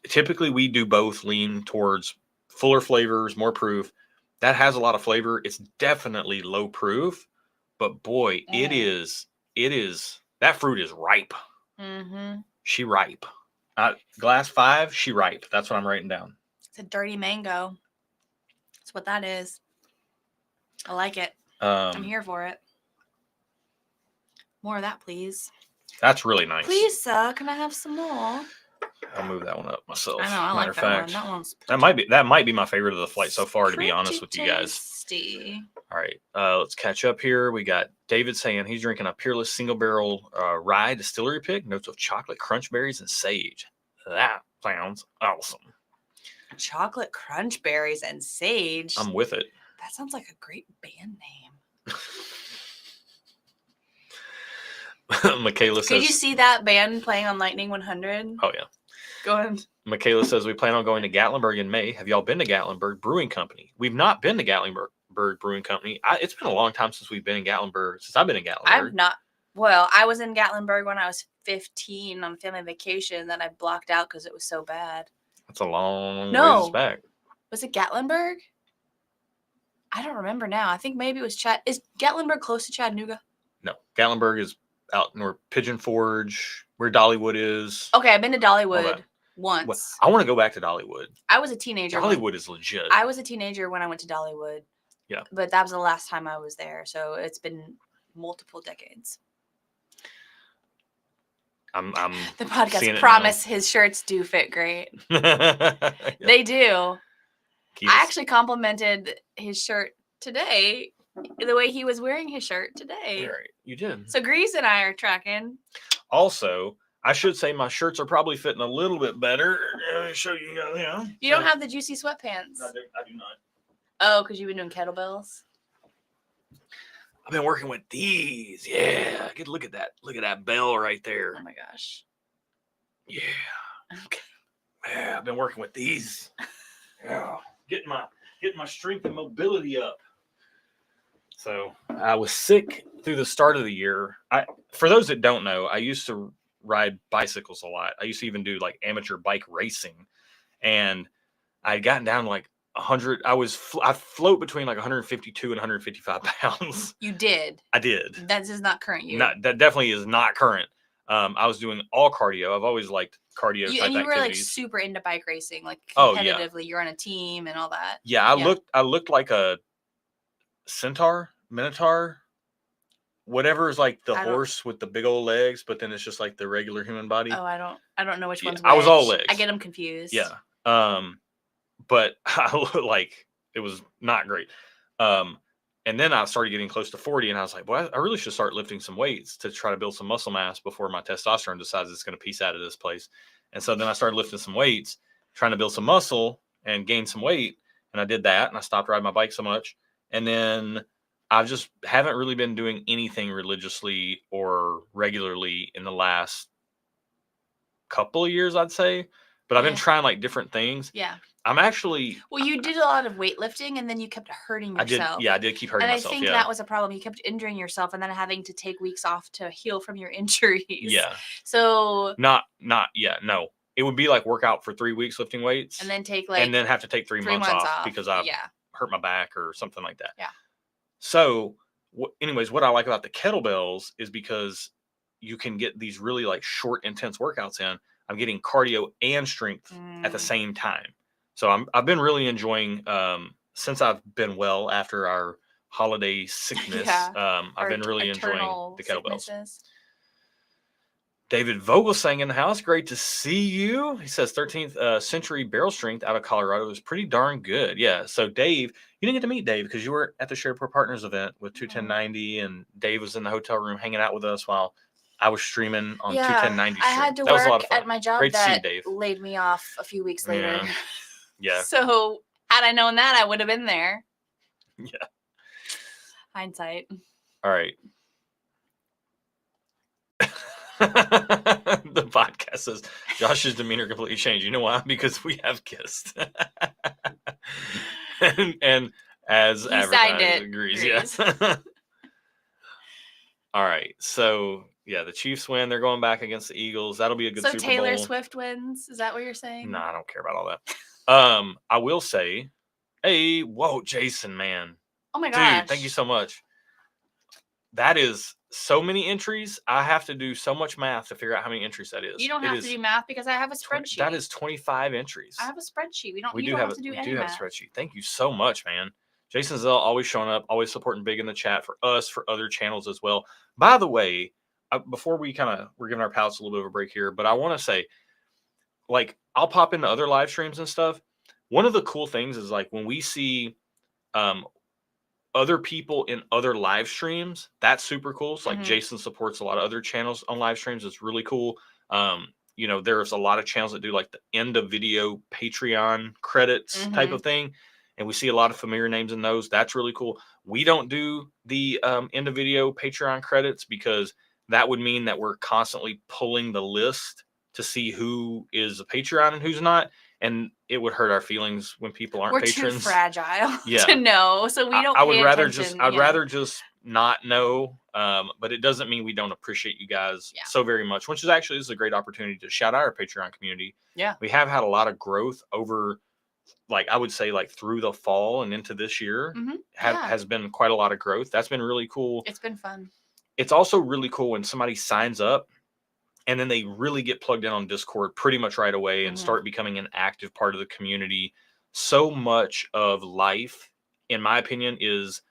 Typically we do both lean towards fuller flavors, more proof. That has a lot of flavor. It's definitely low proof. But boy, it is, that fruit is ripe. Mm-hmm. She ripe. Glass 5, she ripe. That's what I'm writing down. It's a dirty mango. That's what that is. I like it. I'm here for it. More of that, please. That's really nice. Please, sir, can I have some more? I'll move that one up myself. I know, I Matter like of that fact, one. That one's that might be my favorite of the flight so far, to be honest with you guys. tasty. All right, let's catch up here. We got David saying he's drinking a Peerless Single Barrel Rye Distillery Pick, notes of chocolate, crunch berries, and sage. That sounds awesome. Chocolate crunch berries and sage. I'm with it. That sounds like a great band name. Michaela says, could you see that band playing on Lightning 100? Oh, yeah. Go ahead. Michaela says, we plan on going to Gatlinburg in May. Have y'all been to Gatlinburg Brewing Company? We've not been to Gatlinburg Brewing Company. It's been a long time since we've been in Gatlinburg, since I've been in Gatlinburg. I've not. Well, I was in Gatlinburg when I was 15 on family vacation. Then I blocked out because it was so bad. That's a long No. ways back. Was it Gatlinburg? I don't remember now. I think maybe it was Chat. Is Gatlinburg close to Chattanooga? No. Gatlinburg is out north, Pigeon Forge, where Dollywood is. Okay, I've been to Dollywood once. Well, I want to go back to Dollywood. I was a teenager. Dollywood is legit. I was a teenager when I went to Dollywood. Yeah. But that was the last time I was there. So it's been multiple decades. I'm the podcast promise his shirts do fit great. Yeah. They do. I actually complimented his shirt today, the way he was wearing his shirt today. Right, you did. So Grease and I are tracking. Also, I should say my shirts are probably fitting a little bit better. Let me show you. Yeah. You don't have the juicy sweatpants. I do not. Oh, because you've been doing kettlebells. I've been working with these. Yeah. Good. Look at that. Look at that bell right there. Oh my gosh. Yeah. Okay. Yeah. I've been working with these. Yeah. Getting my strength and mobility up. So I was sick through the start of the year. For those that don't know, I used to ride bicycles a lot. I used to even do like amateur bike racing, and I had gotten down to like 100. I float between like 152 and 155 pounds. You did. I did. That is not current. That definitely is not current. I was doing all cardio. I've always liked cardio type and you were activities. Like super into bike racing, like competitively. Oh, yeah. You're on a team and all that. Yeah, I looked like a minotaur, whatever is like the horse with the big old legs, but then it's just like the regular human body. Oh, I don't know which one's which. I was all legs. I get them confused. Yeah. But I looked like it was not great. And then I started getting close to 40, and I was like, well, I really should start lifting some weights to try to build some muscle mass before my testosterone decides it's going to piece out of this place. And so then I started lifting some weights, trying to build some muscle and gain some weight. And I did that, and I stopped riding my bike so much. And then I just haven't really been doing anything religiously or regularly in the last couple of years, I'd say. But I've been trying like different things. Yeah. I'm actually. Well, you did a lot of weightlifting, and then you kept hurting yourself. I did keep hurting myself. And I think that was a problem. You kept injuring yourself, and then having to take weeks off to heal from your injuries. Yeah. So. No. It would be like work out for 3 weeks lifting weights, and then have to take 3 months off because I hurt my back or something like that. Yeah. So, anyways, what I like about the kettlebells is because you can get these really like short, intense workouts in. I'm getting cardio and strength at the same time. So I've been really enjoying, since I've been well after our holiday sickness, I've been really enjoying the kettlebells. Sicknesses. David Vogel saying in the house, great to see you. He says 13th century barrel strength out of Colorado is pretty darn good. Yeah. So Dave, you didn't get to meet Dave because you were at the Shareport Partners event with 21090, and Dave was in the hotel room hanging out with us while I was streaming on 21090. I had to work at my job that laid me off a few weeks later. Yeah. So had I known that, I would have been there. Yeah. Hindsight. All right. The podcast says Josh's demeanor completely changed. You know why? Because we have kissed. and as he advertised, agrees. Yes. All right. So yeah, the Chiefs win. They're going back against the Eagles. That'll be a good Super Bowl. So Taylor Swift wins. Is that what you're saying? No, I don't care about all that. I will say, hey, whoa, Jason, man. Oh my gosh. Dude, thank you so much. That is so many entries. I have to do so much math to figure out how many entries that is. You don't have to do math because I have a spreadsheet. That is 25 entries. I have a spreadsheet. We don't have to do any math. We do have a spreadsheet. Thank you so much, man. Jason Zell always showing up, always supporting big in the chat for us, for other channels as well. By the way, before we're giving our palates a little bit of a break here, but I want to say, like I'll pop into other live streams and stuff. One of the cool things is like when we see other people in other live streams, that's super cool. So like Jason supports a lot of other channels on live streams. It's really cool. There's a lot of channels that do like the end of video Patreon credits type of thing. And we see a lot of familiar names in those. That's really cool. We don't do the end of video Patreon credits because that would mean that we're constantly pulling the list to see who is a Patreon and who's not. And it would hurt our feelings when people aren't patrons. We're too fragile to know, so we don't. I would rather just not know. But it doesn't mean we don't appreciate you guys so very much. Which is actually, this is a great opportunity to shout out our Patreon community. Yeah, we have had a lot of growth over, like I would say, like through the fall and into this year. Has been quite a lot of growth. That's been really cool. It's been fun. It's also really cool when somebody signs up and then they really get plugged in on Discord pretty much right away and start becoming an active part of the community. So much of life, in my opinion, is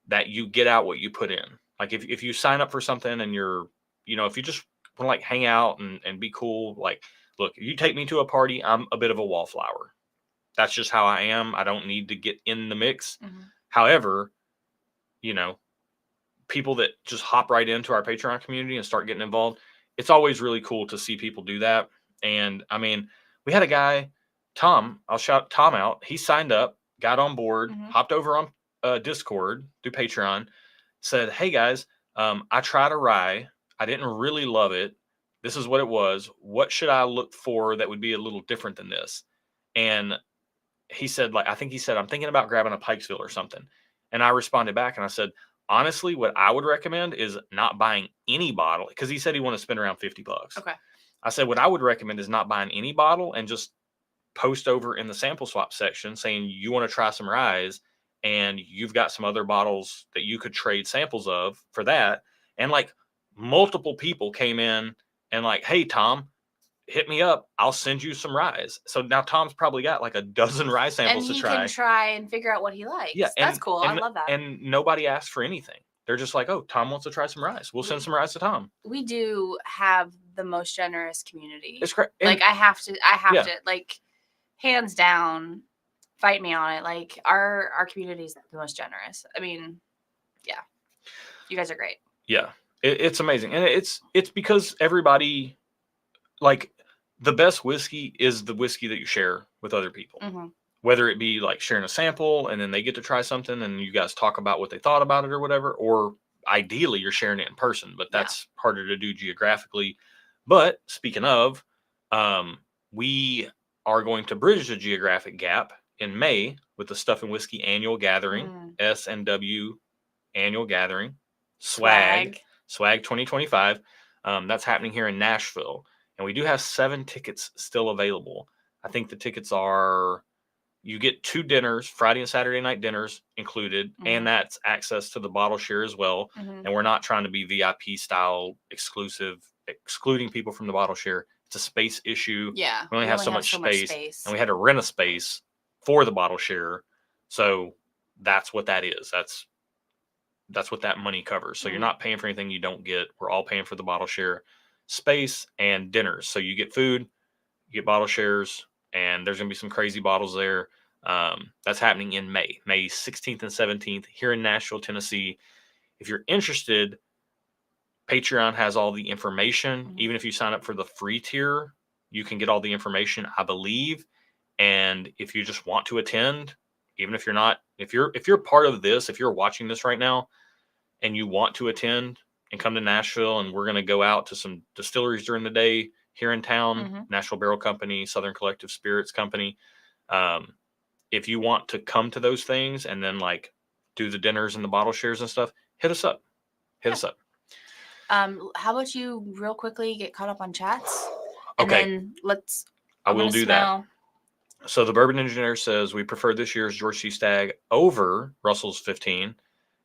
that you get out what you put in. Like if you sign up for something and you're, if you just want to like hang out and be cool, like, look, if you take me to a party, I'm a bit of a wallflower. That's just how I am. I don't need to get in the mix. However, people that just hop right into our Patreon community and start getting involved, it's always really cool to see people do that. And I mean, we had a guy, Tom, I'll shout Tom out. He signed up, got on board, hopped over on Discord through Patreon, said, hey guys, I tried a rye. I didn't really love it. This is what it was. What should I look for that would be a little different than this? And he said, I'm thinking about grabbing a Pikesville or something. And I responded back and I said, honestly, what I would recommend is not buying any bottle, because he said he wanted to spend around $50. Okay. I said, what I would recommend is not buying any bottle and just post over in the sample swap section saying you want to try some ryes and you've got some other bottles that you could trade samples of for that. And like multiple people came in and like, hey, Tom, hit me up. I'll send you some ryes. So now Tom's probably got like a dozen rye samples to try. And he can try and figure out what he likes. Yeah, that's cool. I love that. And nobody asked for anything. They're just like, oh, Tom wants to try some ryes. We'll send some ryes to Tom. We do have the most generous community. It's great. Like I have to, like, hands down, fight me on it. Like our community is the most generous. I mean, yeah, you guys are great. Yeah, it's amazing. And it's because everybody, like, the best whiskey is the whiskey that you share with other people. Whether it be like sharing a sample and then they get to try something and you guys talk about what they thought about it or whatever, or ideally you're sharing it in person, but that's harder to do geographically. But speaking of, we are going to bridge the geographic gap in May with the Stuff and Whiskey annual gathering, S&W annual gathering, Swag 2025. That's happening here in Nashville. And we do have 7 tickets still available. I think the tickets are, you get 2 dinners, Friday and Saturday night dinners included, and that's access to the bottle share as well. And we're not trying to be VIP style exclusive, excluding people from the bottle share. It's a space issue. Yeah. We only have so much space, and we had to rent a space for the bottle share. So that's what that is. That's what that money covers. So you're not paying for anything you don't get. We're all paying for the bottle share, space, and dinners. So you get food, you get bottle shares, and there's going to be some crazy bottles there. That's happening in May 16th and 17th here in Nashville, Tennessee. If you're interested, Patreon has all the information. Even if you sign up for the free tier, you can get all the information, I believe. And if you just want to attend, even if you're not, if you're part of this, if you're watching this right now and you want to attend and come to Nashville, and we're going to go out to some distilleries during the day here in town, Nashville Barrel Company, Southern Collective Spirits Company. If you want to come to those things and then like do the dinners and the bottle shares and stuff, hit us up. Hit us up. How about you real quickly get caught up on chats? And Okay. then I will do that. So the Bourbon Engineer says we prefer this year's George C. Stagg over Russell's 15,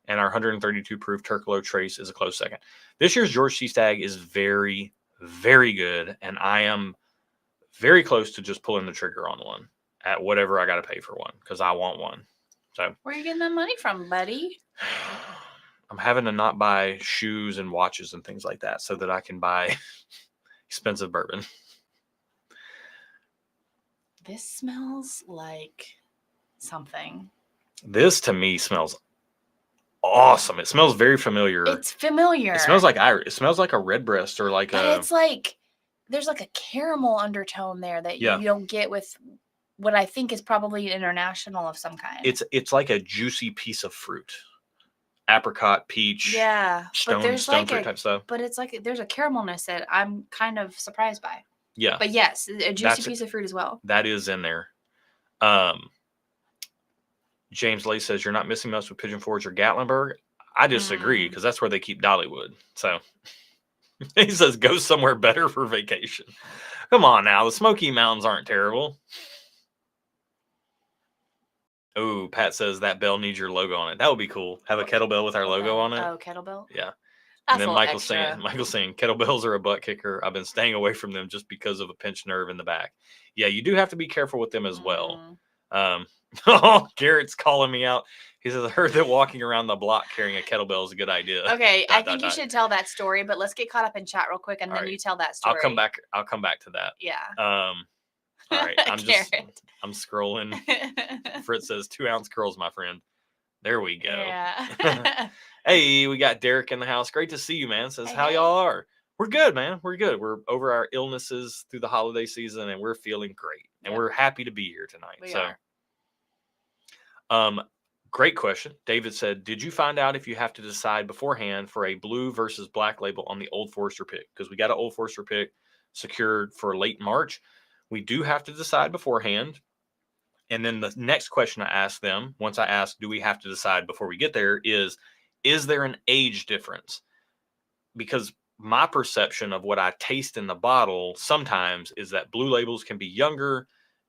and our 132 proof Turkolo Trace is a close second. This year's George C. Stagg is very, very good, and I am very close to just pulling the trigger on one at whatever I got to pay for one, because I want one. So where are you getting that money from, buddy? I'm having to not buy shoes and watches and things like that so that I can buy expensive bourbon. This smells like something. This to me smells awesome. It smells very familiar. It's familiar. It smells like Irish. It smells like a redbreast or like but a. it's like there's like a caramel undertone there that Yeah. you don't get with what I think is probably international of some kind. It's like a juicy piece of fruit. Apricot, peach, yeah, but there's stone like fruit type stuff. But it's like there's a caramelness that I'm kind of surprised by. Yeah. But yes, a juicy piece of fruit as well. That is in there. James Lay says you're not missing much with Pigeon Forge or Gatlinburg. I disagree because that's where they keep Dollywood. So he says go somewhere better for vacation. Come on now, the Smoky Mountains aren't terrible. Oh, Pat says that bell needs your logo on it. That would be cool. Have a kettlebell with our logo on it. Oh, kettlebell. Yeah. That's And then Michael's saying kettlebells are a butt kicker. I've been staying away from them just because of a pinched nerve in the back. Yeah, you do have to be careful with them as well. Oh, Garrett's calling me out. He says, I heard that walking around the block carrying a kettlebell is a good idea. Okay, I think you should tell that story, but let's get caught up in chat real quick and then you tell that story. I'll come back to that. Yeah. All right. I'm scrolling. Fritz says 2 ounce curls, my friend. There we go. Yeah. Hey, we got Derek in the house. Great to see you, man. Says how y'all are. We're good, man. We're good. We're over our illnesses through the holiday season and we're feeling great. And we're happy to be here tonight. We are. Great question. David said, did you find out if you have to decide beforehand for a blue versus black label on the Old Forester pick? Because we got an Old Forester pick secured for late March. We do have to decide beforehand. And then the next question I ask them, once I ask, do we have to decide before we get there, is there an age difference? Because my perception of what I taste in the bottle sometimes is that blue labels can be younger,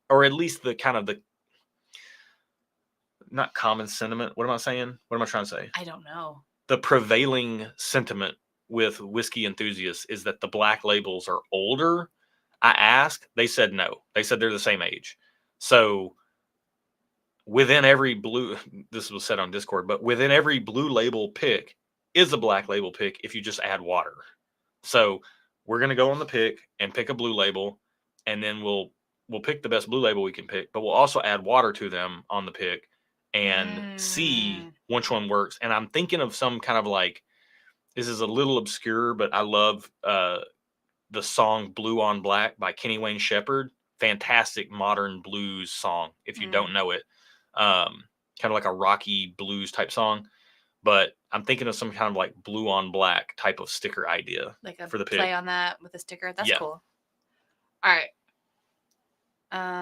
or at least the kind of the, not common sentiment. What am I saying? What am I trying to say? I don't know. The prevailing sentiment with whiskey enthusiasts is that the black labels are older. I asked, they said no. They said they're the same age. So within every blue, this was said on Discord, but within every blue label pick is a black label pick if you just add water. So we're going to go on the pick and pick a blue label, and then we'll pick the best blue label we can pick, but we'll also add water to them on the pick and see which one works. And I'm thinking of some kind of like, this is a little obscure, but I love the song Blue on Black by Kenny Wayne Shepherd. Fantastic modern blues song, if you don't know it. Kind of like a rocky blues type song. But I'm thinking of some kind of like blue on black type of sticker idea like for the pick. Play on that with a sticker. That's cool. All right.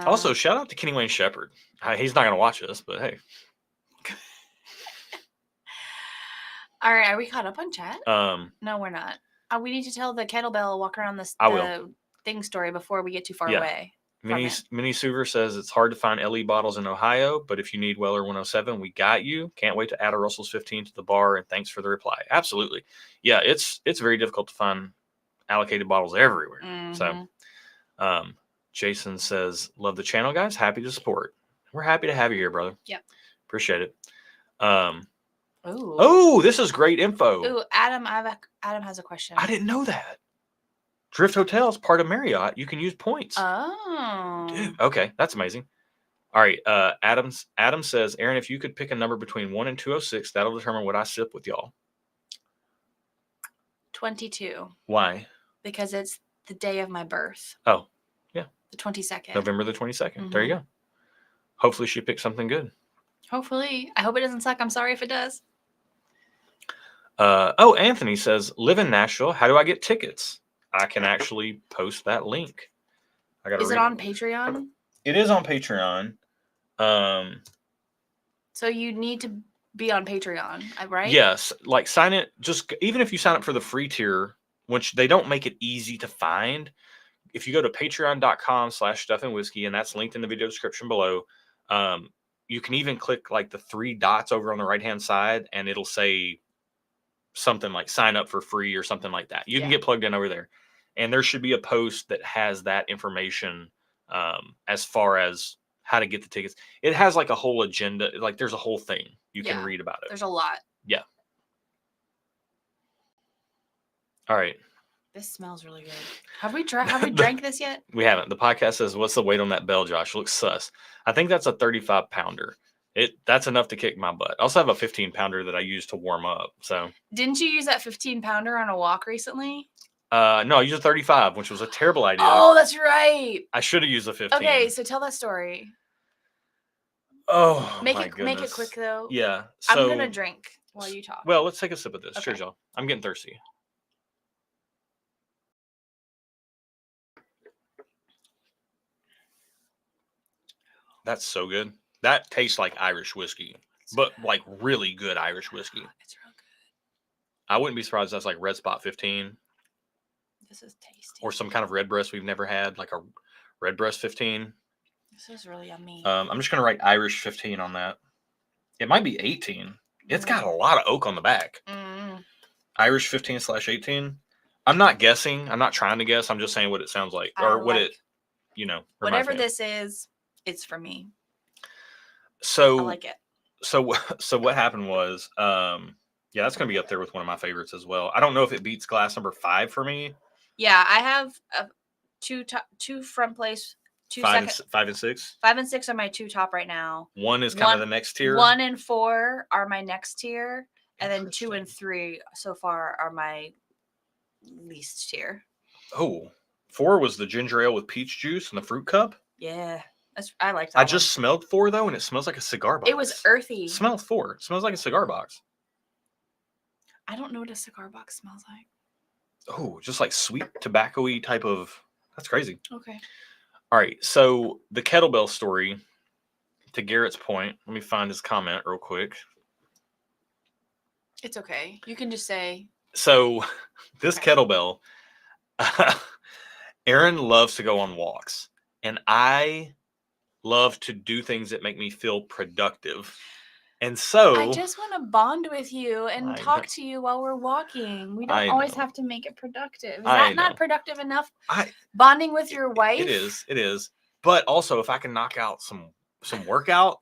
Also, shout out to Kenny Wayne Shepherd. He's not going to watch this, but hey. All right. Are we caught up on chat? No, we're not. We need to tell the kettlebell walk around the thing story before we get too far away. Mini Suver says it's hard to find LE bottles in Ohio, but if you need Weller 107, we got you. Can't wait to add a Russell's 15 to the bar, and thanks for the reply. Absolutely. Yeah, it's very difficult to find allocated bottles everywhere. So Jason says, love the channel, guys. Happy to support. We're happy to have you here, brother. Yep. Appreciate it. Oh, this is great info. Ooh, Adam has a question. I didn't know that. Drift Hotel is part of Marriott. You can use points. Oh. Dude, okay, that's amazing. All right, Adam says, Aaron, if you could pick a number between 1 and 206, that'll determine what I sip with y'all. 22. Why? Because it's the day of my birth. Oh, yeah. The 22nd. November the 22nd. There you go. Hopefully she picked something good. Hopefully. I hope it doesn't suck. I'm sorry if it does. Anthony says, live in Nashville. How do I get tickets? I can actually post that link. Is it on Patreon? It is on Patreon. So you need to be on Patreon, right? Yes. Like sign it. Just even if you sign up for the free tier, which they don't make it easy to find. If you go to patreon.com/stuffandwhiskey, and that's linked in the video description below, you can even click like the 3 dots over on the right-hand side, and it'll say something like sign up for free or something like that. You can get plugged in over there. And there should be a post that has that information as far as how to get the tickets. It has like a whole agenda. Like there's a whole thing you can read about it. There's a lot. Yeah. All right. This smells really good. Have we drank this yet? We haven't. The podcast says, "What's the weight on that bell, Josh? Looks sus." I think that's a 35 pounder. That's enough to kick my butt. I also have a 15 pounder that I use to warm up. So didn't you use that 15 pounder on a walk recently? No, I used a 35, which was a terrible idea. Oh, that's right. I should have used a 15. Okay, so tell that story. Oh, make it quick though. Yeah. So, I'm gonna drink while you talk. Well, let's take a sip of this. Okay. Cheers, y'all. I'm getting thirsty. That's so good. That tastes like Irish whiskey, but like really good Irish whiskey. It's real good. I wouldn't be surprised if that's like Red Spot 15. This is tasty. Or some kind of red breast we've never had, like a red breast 15. This is really yummy. I'm just going to write Irish 15 on that. It might be 18. It's got a lot of oak on the back. Irish 15/18. I'm not guessing. I'm not trying to guess. I'm just saying what it sounds like. Or what it, whatever this is, it's for me. So I like it. So what happened was, yeah, that's going to be up there with one of my favorites as well. I don't know if it beats glass number 5 for me. Yeah, I have two front place, 5 and 6. 5 and 6 are my 2 top right now. 1 is kind of the next tier. 1 and 4 are my next tier, and then 2 and 3 so far are my least tier. Oh, 4 was the ginger ale with peach juice and the fruit cup. Yeah, I like that. I just smelled 4 though, and it smells like a cigar box. It was earthy. It smells 4. It smells like a cigar box. I don't know what a cigar box smells like. Oh, just like sweet tobacco-y type of. That's crazy. Okay. All right, so the kettlebell story. To Garrett's point, let me find his comment real quick. It's okay. You can just say. So, this kettlebell, Aaron loves to go on walks, and I love to do things that make me feel productive. And so I just want to bond with you and talk to you while we're walking. We don't always have to make it productive. Is that not productive enough? Bonding with your wife? It is. But also, if I can knock out some workout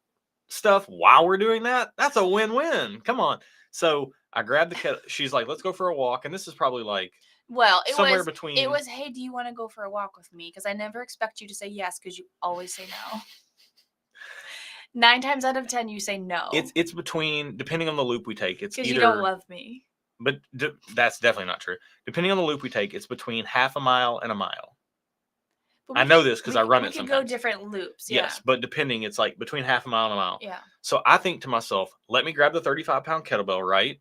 stuff while we're doing that, that's a win-win. Come on. So I grabbed the kettle. She's like, let's go for a walk. And this is probably like between. It was, hey, do you want to go for a walk with me? Because I never expect you to say yes because you always say no. 9 times out of 10, you say no. It's between, depending on the loop we take, it's either. Because you don't love me. But that's definitely not true. Depending on the loop we take, it's between half a mile and a mile. I know this because I run it sometimes. We can go different loops. Yeah. Yes, but depending, it's like between half a mile and a mile. Yeah. So I think to myself, let me grab the 35-pound kettlebell, right?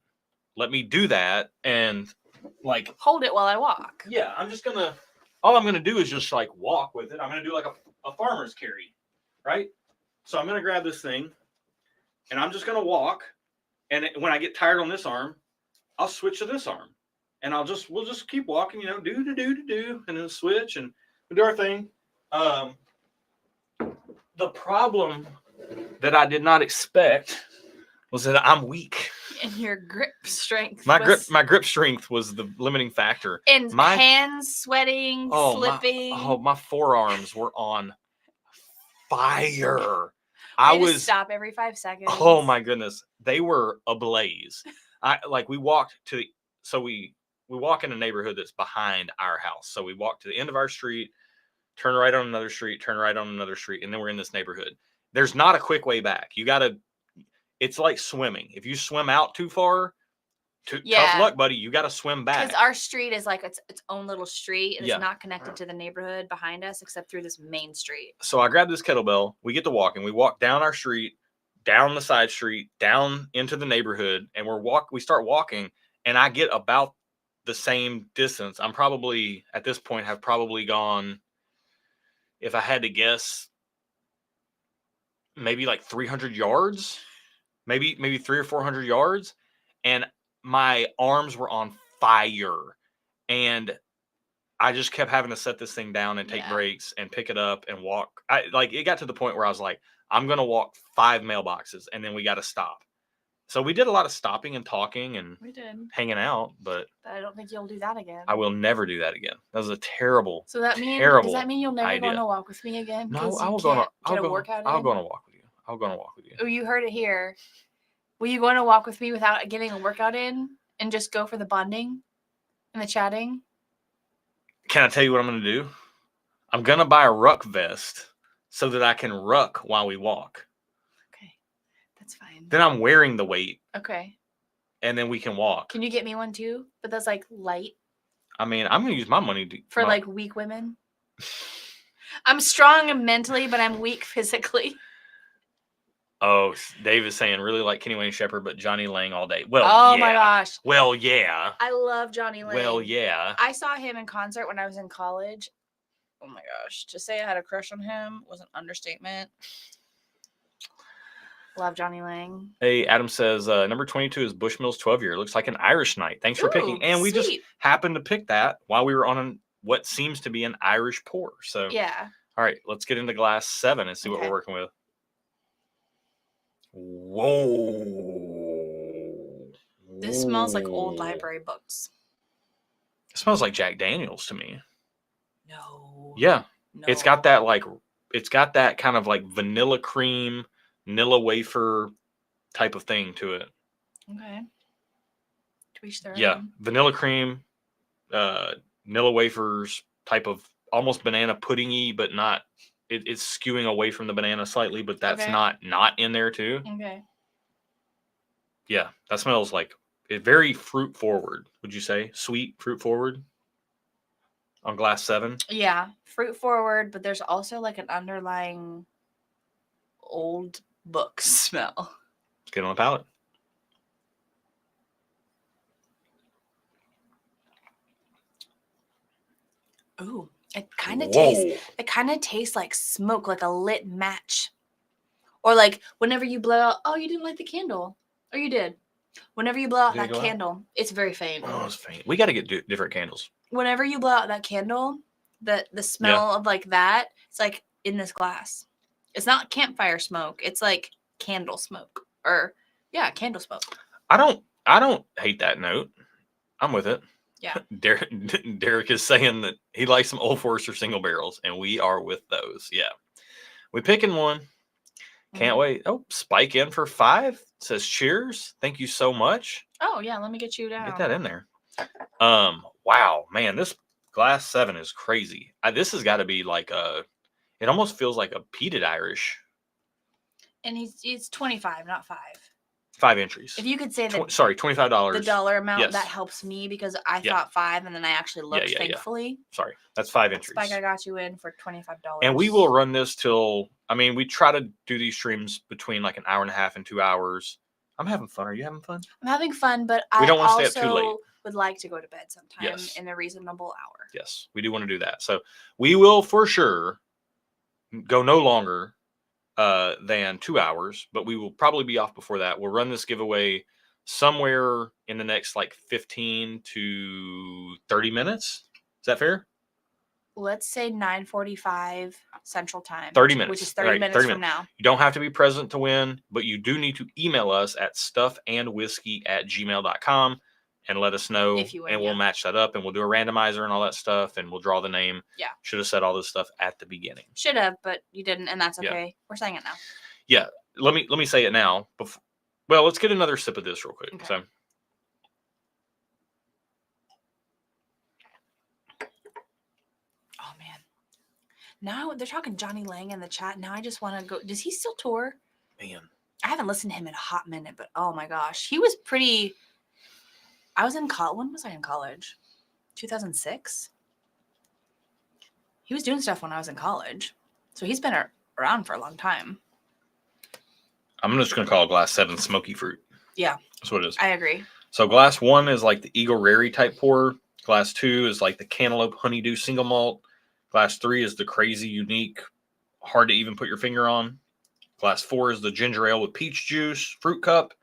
Let me do that and like hold it while I walk. Yeah, all I'm gonna do is just like walk with it. I'm gonna do like a farmer's carry, right? So I'm gonna grab this thing, and I'm just gonna walk. And when I get tired on this arm, I'll switch to this arm, and we'll just keep walking. Do, and then switch, and we'll do our thing. The problem that I did not expect was that I'm weak. And your grip strength. My grip strength was the limiting factor. And my hands sweating, slipping. My forearms were on fire. I was stop every 5 seconds. Oh my goodness, they were ablaze. We walked we walk in a neighborhood that's behind our house. So we walk to the end of our street, turn right on another street, turn right on another street, and then we're in this neighborhood. There's not a quick way back. It's like swimming. If you swim out too far, tough luck, buddy. You got to swim back. Because our street is like its own little street. And it's not connected to the neighborhood behind us except through this main street. So I grabbed this kettlebell. We get to walking. We walk down our street, down the side street, down into the neighborhood, and we start walking, and I get about the same distance. I'm probably, at this point, have probably gone, if I had to guess, maybe like 300 yards. Maybe 300 or 400 yards, and my arms were on fire, and I just kept having to set this thing down and take breaks and pick it up and walk. It got to the point where I was like, I'm gonna walk 5 mailboxes, and then we got to stop. So we did a lot of stopping and talking and hanging out, but I don't think you'll do that again. I will never do that again. That was a terrible. So does that mean you'll never go on a walk with me again? No, I'll go on a walk with you. I'll go on a walk with you. Oh, you heard it here. Will you go on a walk with me without getting a workout in and just go for the bonding and the chatting? Can I tell you what I'm going to do? I'm going to buy a ruck vest so that I can ruck while we walk. Okay. That's fine. Then I'm wearing the weight. Okay. And then we can walk. Can you get me one too? But that's like light. I mean, I'm going to use my money for like weak women. I'm strong mentally, but I'm weak physically. Oh, Dave is saying really like Kenny Wayne Shepherd, but Johnny Lang all day. Well, oh yeah. my gosh. Well, yeah. I love Johnny Lang. Well, yeah. I saw him in concert when I was in college. Oh my gosh. To say I had a crush on him was an understatement. Love Johnny Lang. Hey, Adam says number 22 is Bushmill's 12-year. Looks like an Irish night. Thanks for picking. And we just happened to pick that while we were on what seems to be an Irish pour. So yeah. All right, let's get into glass 7 and see what we're working with. Whoa. This smells like old library books. It smells like Jack Daniels to me. No. Yeah. No. It's got that kind of like vanilla cream, vanilla wafer type of thing to it. Okay. To each their Yeah. own. Vanilla cream, vanilla wafers type of almost banana puddingy, but not. It's skewing away from the banana slightly, but that's not in there too. Okay. Yeah, that smells like very fruit forward. Would you say sweet fruit forward on glass 7? Yeah, fruit forward, but there's also like an underlying old book smell. Let's get on the palate. Ooh. It kind of tastes like smoke, like a lit match. Or like whenever you blow out, oh, you didn't light the candle. Or you did. Whenever you blow out that candle, it's very faint. Oh, it's faint. We got to get different candles. Whenever you blow out that candle, the smell of like that, it's like in this glass. It's not campfire smoke. It's like candle smoke. Or candle smoke. I don't hate that note. I'm with it. Yeah. Derek is saying that he likes some Old Forester single barrels, and we are with those. Yeah. We picking one. Can't wait. Oh, Spike in for 5. Says cheers. Thank you so much. Oh, yeah. Let me get you down. Get that in there. Wow, man, this glass 7 is crazy. This has got to be like it almost feels like a peated Irish. And it's 25, not 5. 5 entries. If you could say that, $25. The dollar amount that helps me because I thought 5, and then I actually looked. Thankfully, sorry, that's 5 entries. Spike, I got you in for $25. And we will run this till. I mean, we try to do these streams between like an hour and a half and 2 hours. I'm having fun. Are you having fun? I'm having fun, but we don't want to stay up too late. Would like to go to bed sometime in a reasonable hour. Yes, we do want to do that. So we will for sure go no longer than 2 hours, but we will probably be off before that. We'll run this giveaway somewhere in the next like 15 to 30 minutes. Is that fair? Let's say 9:45 Central Time. 30 minutes. Which is 30 minutes from now. You don't have to be present to win, but you do need to email us at stuffandwhiskey@gmail.com and let us know. If you win, and we'll match that up, and we'll do a randomizer and all that stuff, and we'll draw the name. Yeah. Should have said all this stuff at the beginning. Should have, but you didn't, and that's okay. Yeah. We're saying it now. Yeah. Let me say it now. Well, let's get another sip of this real quick. Okay. So. Now they're talking Johnny Lang in the chat. Now I just want to go. Does he still tour? Man. I haven't listened to him in a hot minute, but oh my gosh. He was pretty. I was in college. When was I in college? 2006? He was doing stuff when I was in college. So he's been around for a long time. I'm just going to call glass 7 smoky fruit. Yeah. That's what it is. I agree. So glass 1 is like the Eagle Rary type pour. Glass 2 is like the Cantaloupe Honeydew single malt. Glass 3 is the crazy, unique, hard to even put your finger on. Glass 4 is the ginger ale with peach juice, fruit cup.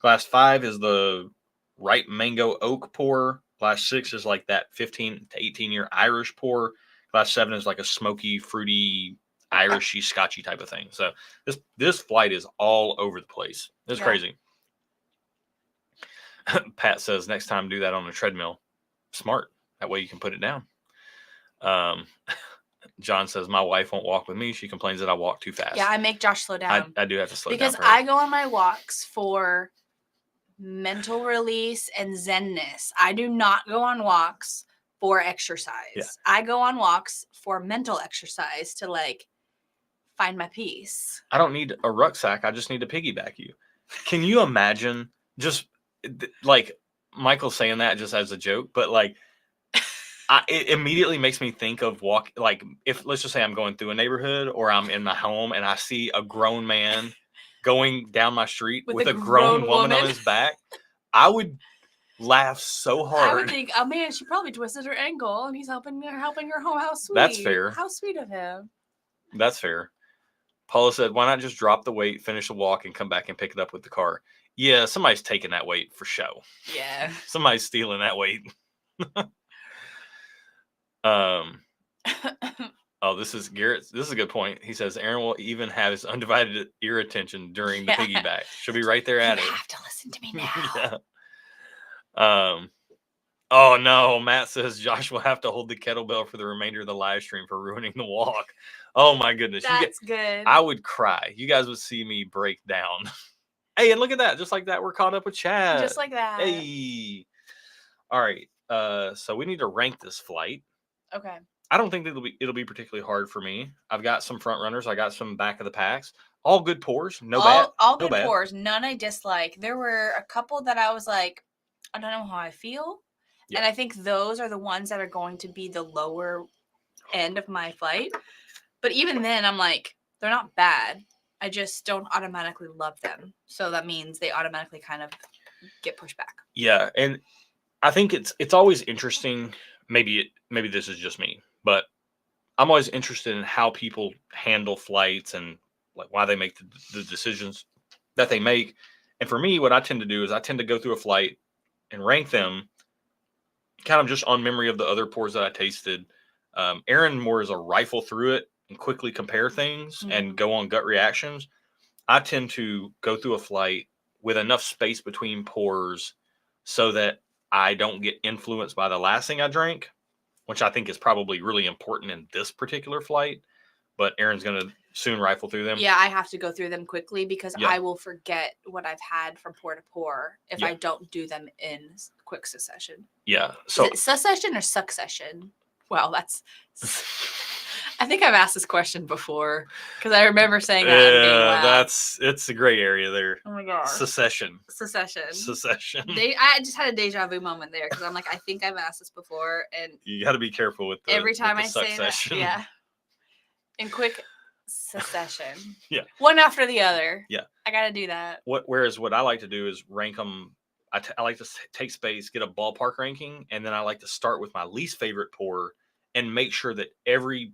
Glass 5 is the ripe mango oak pour. Glass 6 is like that 15 to 18-year Irish pour. Glass 7 is like a smoky, fruity, Irishy, Scotchy type of thing. So this flight is all over the place. It's crazy. Pat says next time do that on a treadmill. Smart. That way you can put it down. John says my wife won't walk with me. She complains that I walk too fast. Yeah, I make Josh slow down. I do have to slow down because I go on my walks for mental release and zenness. I do not go on walks for exercise. Yeah. I go on walks for mental exercise to like find my peace. I don't need a rucksack. I just need to piggyback you. Can you imagine just like Michael saying that just as a joke, but like it immediately makes me think of like if let's just say I'm going through a neighborhood or I'm in my home and I see a grown man going down my street with a grown woman on his back, I would laugh so hard. I would think, oh man, she probably twisted her ankle and he's helping her home. How sweet. That's fair. How sweet of him. That's fair. Paula said, why not just drop the weight, finish the walk, and come back and pick it up with the car? Yeah, somebody's taking that weight for show. Yeah. Somebody's stealing that weight. Oh, this is Garrett. This is a good point. He says Aaron will even have his undivided ear attention during the piggyback. She'll be right there at it. You have to listen to me now. Yeah. Oh no, Matt says Josh will have to hold the kettlebell for the remainder of the live stream for ruining the walk. Oh my goodness. That's good. I would cry. You guys would see me break down. Hey, and look at that. Just like that, we're caught up with Chad. Just like that. Hey. All right. So we need to rank this flight. Okay. I don't think it'll be particularly hard for me. I've got some front runners. I got some back of the packs. All good pours. All good pours. None I dislike. There were a couple that I was like, I don't know how I feel. Yeah. And I think those are the ones that are going to be the lower end of my flight. But even then, I'm like, they're not bad. I just don't automatically love them. So that means they automatically kind of get pushed back. Yeah. And I think it's always interesting. Maybe this is just me, but I'm always interested in how people handle flights and like why they make the decisions that they make. And for me, what I tend to do is I tend to go through a flight and rank them kind of just on memory of the other pours that I tasted. Aaron more is a rifle through it and quickly compare things and go on gut reactions. I tend to go through a flight with enough space between pours so that I don't get influenced by the last thing I drank, which I think is probably really important in this particular flight. But Aaron's going to soon rifle through them. Yeah, I have to go through them quickly because I will forget what I've had from pour to pour if I don't do them in quick succession. Yeah. So is it succession or succession? Well, that's... I think I've asked this question before because I remember saying that. It's a gray area there. Oh my god. Secession. I just had a deja vu moment there because I'm like, I think I've asked this before, and you got to be careful with every time I say that. Yeah. In quick succession. Yeah. One after the other. Yeah. I got to do that. Whereas what I like to do is rank them. I like to take space, get a ballpark ranking, and then I like to start with my least favorite pour and make sure that every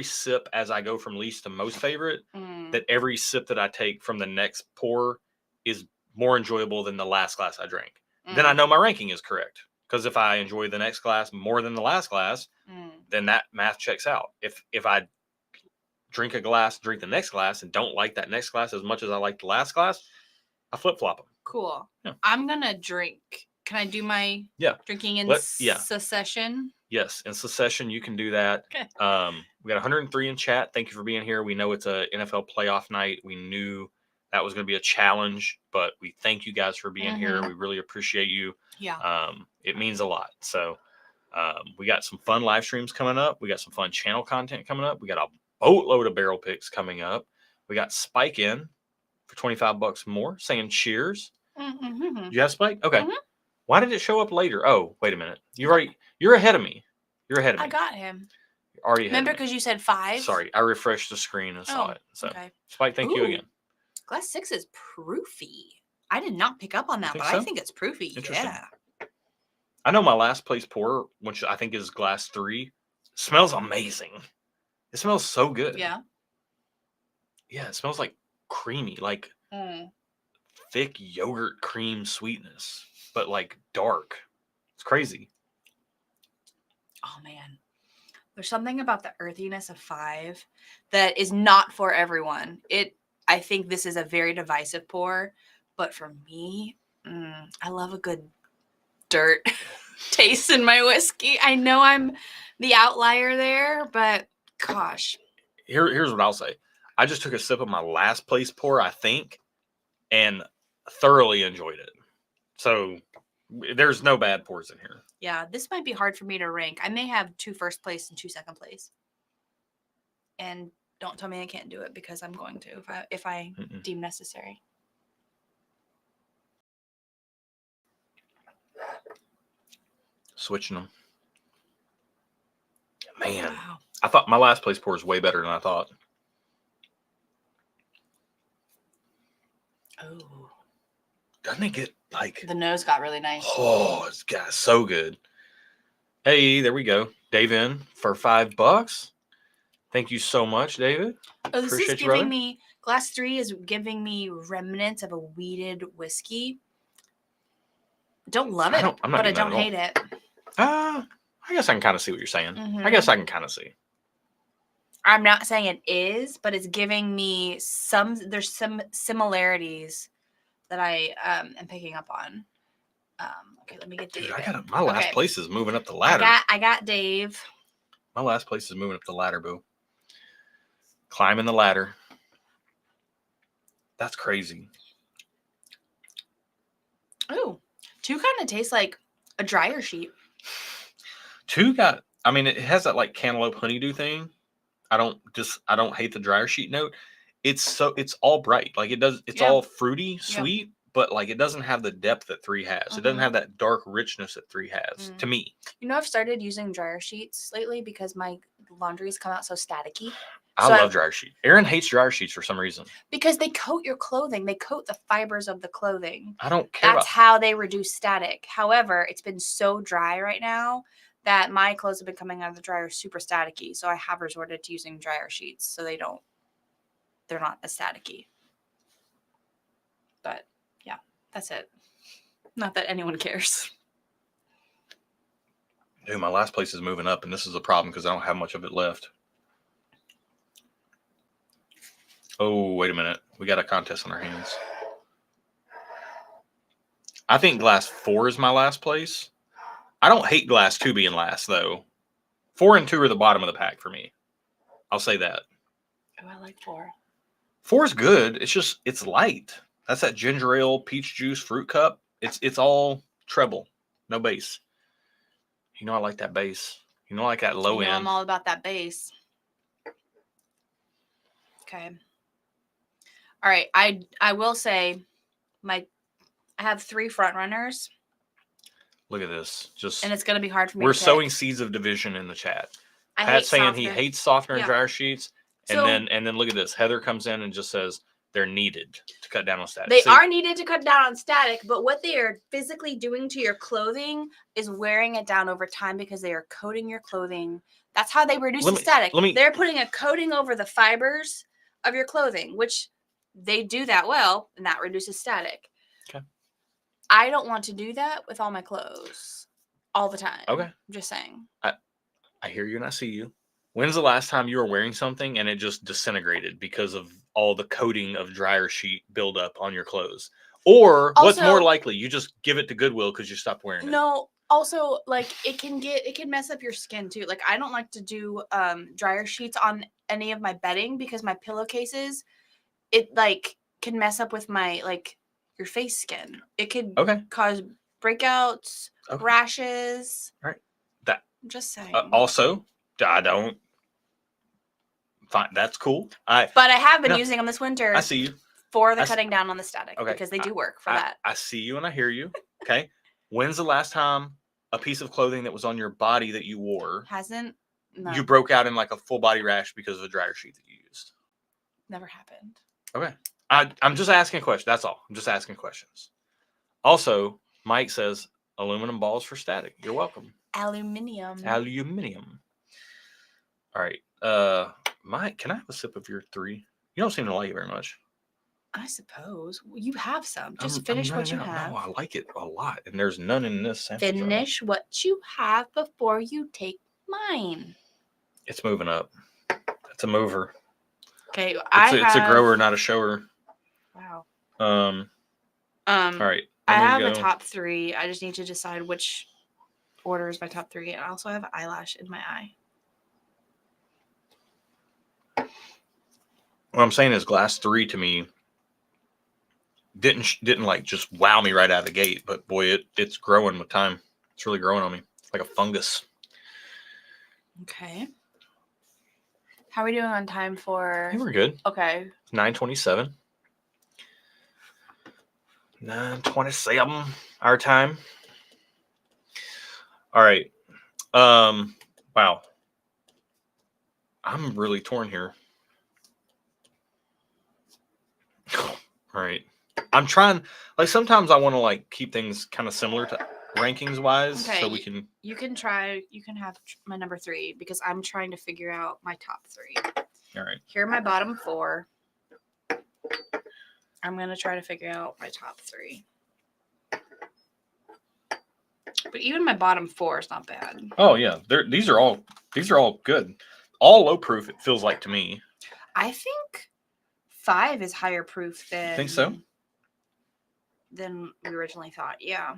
sip as I go from least to most favorite, that every sip that I take from the next pour is more enjoyable than the last glass I drank. Then I know my ranking is correct. Because if I enjoy the next glass more than the last glass, then that math checks out. If I drink the next glass and don't like that next glass as much as I like the last glass, I flip-flop them. Cool. Yeah. I'm going to drink. Can I do my drinking in succession? Yes, in succession, you can do that. Okay. We got 103 in chat. Thank you for being here. We know it's a NFL playoff night. We knew that was going to be a challenge, but we thank you guys for being here. We really appreciate you. Yeah. It means a lot. So we got some fun live streams coming up. We got some fun channel content coming up. We got a boatload of barrel picks coming up. We got Spike in for $25 more saying cheers. Do you have Spike? Okay. Why did it show up later? Oh, wait a minute. You're ahead of me. I got him. You're already ahead. Remember because you said 5? Sorry, I refreshed the screen and saw it. So, okay. Spike, thank you again. Glass 6 is proofy. I did not pick up on that, but I think it's proofy. Yeah. I know my last place pour, which I think is glass 3, smells amazing. It smells so good. Yeah. Yeah, it smells like creamy, like thick yogurt cream sweetness, but like dark. It's crazy. Oh man. There's something about the earthiness of 5 that is not for everyone. I think this is a very divisive pour, but for me, I love a good dirt taste in my whiskey. I know I'm the outlier there, but gosh. Here's what I'll say. I just took a sip of my last place pour, I think, and thoroughly enjoyed it. So There's no bad pours in here. Yeah, this might be hard for me to rank. I may have 2 first place and 2 second place. And don't tell me I can't do it because I'm going to if I deem necessary. Switching them. Man, Wow. I thought my last place pour is way better than I thought. Oh. Doesn't it get like... The nose got really nice. Oh, it's got so good. Hey, there we go. Dave in for $5. Thank you so much, David. Oh, this Appreciate is you, brother. giving me... Glass 3 is giving me remnants of a wheated whiskey. Don't love it, but I don't hate it. I guess I can kind of see what you're saying. I guess I can kind of see. I'm not saying it is, but it's giving me there's some similarities that I am picking up on. Okay, let me get Dave. Dude, my last place is moving up the ladder. I got Dave. My last place is moving up the ladder, boo. Climbing the ladder. That's crazy. Oh, 2 kind of tastes like a dryer sheet. 2 it has that like cantaloupe honeydew thing. I don't hate the dryer sheet note. It's all bright. Like it's all fruity, sweet, but like it doesn't have the depth that 3 has. It doesn't have that dark richness that 3 has to me. You know, I've started using dryer sheets lately because my laundry's come out so staticky. I love dryer sheets. Aaron hates dryer sheets for some reason. Because they coat your clothing. They coat the fibers of the clothing. I don't care. That's how they reduce static. However, it's been so dry right now that my clothes have been coming out of the dryer super staticky. So I have resorted to using dryer sheets so they're not as staticky. But yeah, that's it. Not that anyone cares. Dude, my last place is moving up, and this is a problem because I don't have much of it left. Oh, wait a minute. We got a contest on our hands. I think glass 4 is my last place. I don't hate glass 2 being last, though. 4 and 2 are the bottom of the pack for me. I'll say that. Oh, I like 4. 4 is good. It's light. That's that ginger ale, peach juice, fruit cup. It's all treble, no bass. You know I like that bass. You know I like that low end. I'm all about that bass. Okay. All right. I will say I have 3 front runners. Look at this. And it's going to be hard for me We're to sowing seeds of division in the chat. Pat's saying he hates softener and dryer sheets. So, and then look at this. Heather comes in and just says they're needed to cut down on static. They are needed to cut down on static, but what they are physically doing to your clothing is wearing it down over time because they are coating your clothing. That's how they reduce the static. They're putting a coating over the fibers of your clothing, which they do that well, and that reduces static. Okay. I don't want to do that with all my clothes all the time. Okay. I'm just saying. I hear you and I see you. When's the last time you were wearing something and it just disintegrated because of all the coating of dryer sheet buildup on your clothes? Or what's more likely, you just give it to Goodwill because you stopped wearing it? No. Also, like it can mess up your skin too. Like I don't like to do dryer sheets on any of my bedding because my pillowcases, it like can mess up with my your face skin. It could cause breakouts, rashes. All right. I'm just saying. Also, I don't. Fine, that's cool. But I have been using them this winter. I see you. For the cutting down on the static because they do work for that. I see you and I hear you. Okay. When's the last time a piece of clothing that was on your body that you wore No. you broke out in like a full body rash because of the dryer sheet that you used? Never happened. Okay. I'm just asking a question. That's all. I'm just asking questions. Also, Mike says aluminum balls for static. You're welcome. Aluminium. All right. Mike, can I have a sip of your 3? You don't seem to like it very much. I suppose. You have some. Just finish what you have. No, I like it a lot. And there's none in this sample Finish what you have before you take mine. It's moving up. It's a mover. Okay. It's a grower, not a shower. Wow. All right. I have a top 3. I just need to decide which order is my top 3. And I also have eyelash in my eye. What I'm saying is glass 3 to me didn't like just wow me right out of the gate, but boy, it's growing with time. It's really growing on me. It's like a fungus. Okay. How are we doing on time for? I think we're good. Okay. 9:27. 9:27 our time. All right. Wow. I'm really torn here. All right. I'm trying, like, sometimes I want to like keep things kind of similar to rankings wise, Okay, so we can. You can try. You can have my number 3 because I'm trying to figure out my top 3. All right. Here are my bottom 4. I'm gonna try to figure out my top 3. But even my bottom 4 is not bad. Oh yeah, these are all good. All low proof. It feels like to me. I think 5 is higher proof than. Think so? Than we originally thought. Yeah.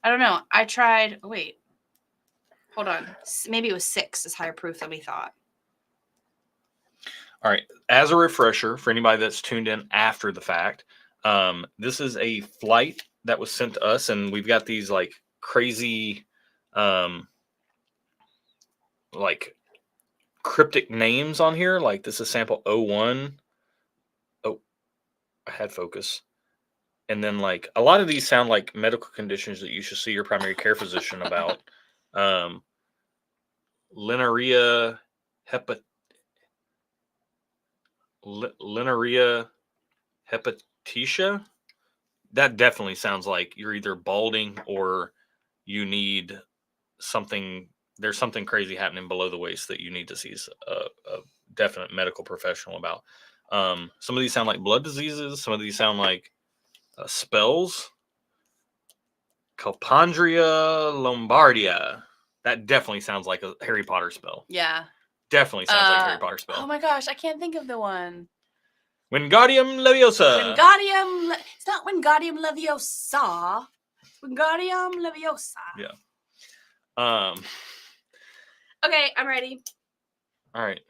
I don't know. I tried. Wait. Hold on. Maybe it was 6 is higher proof than we thought. All right. As a refresher for anybody that's tuned in after the fact, this is a flight that was sent to us, and we've got these like crazy, like cryptic names on here. Like this is sample 01. Oh, I had focus. And then like a lot of these sound like medical conditions that you should see your primary care physician about. Linearia hepatica. That definitely sounds like you're either balding or you need something. There's something crazy happening below the waist that you need to see a definite medical professional about. Some of these sound like blood diseases. Some of these sound like spells. Calpandria lombardia. That definitely sounds like a Harry Potter spell. Yeah. Definitely sounds like a Harry Potter spell. Oh my gosh, I can't think of the one. Wingardium Leviosa. It's not Wingardium Leviosa. It's Wingardium Leviosa. Yeah. Okay, I'm ready. All right.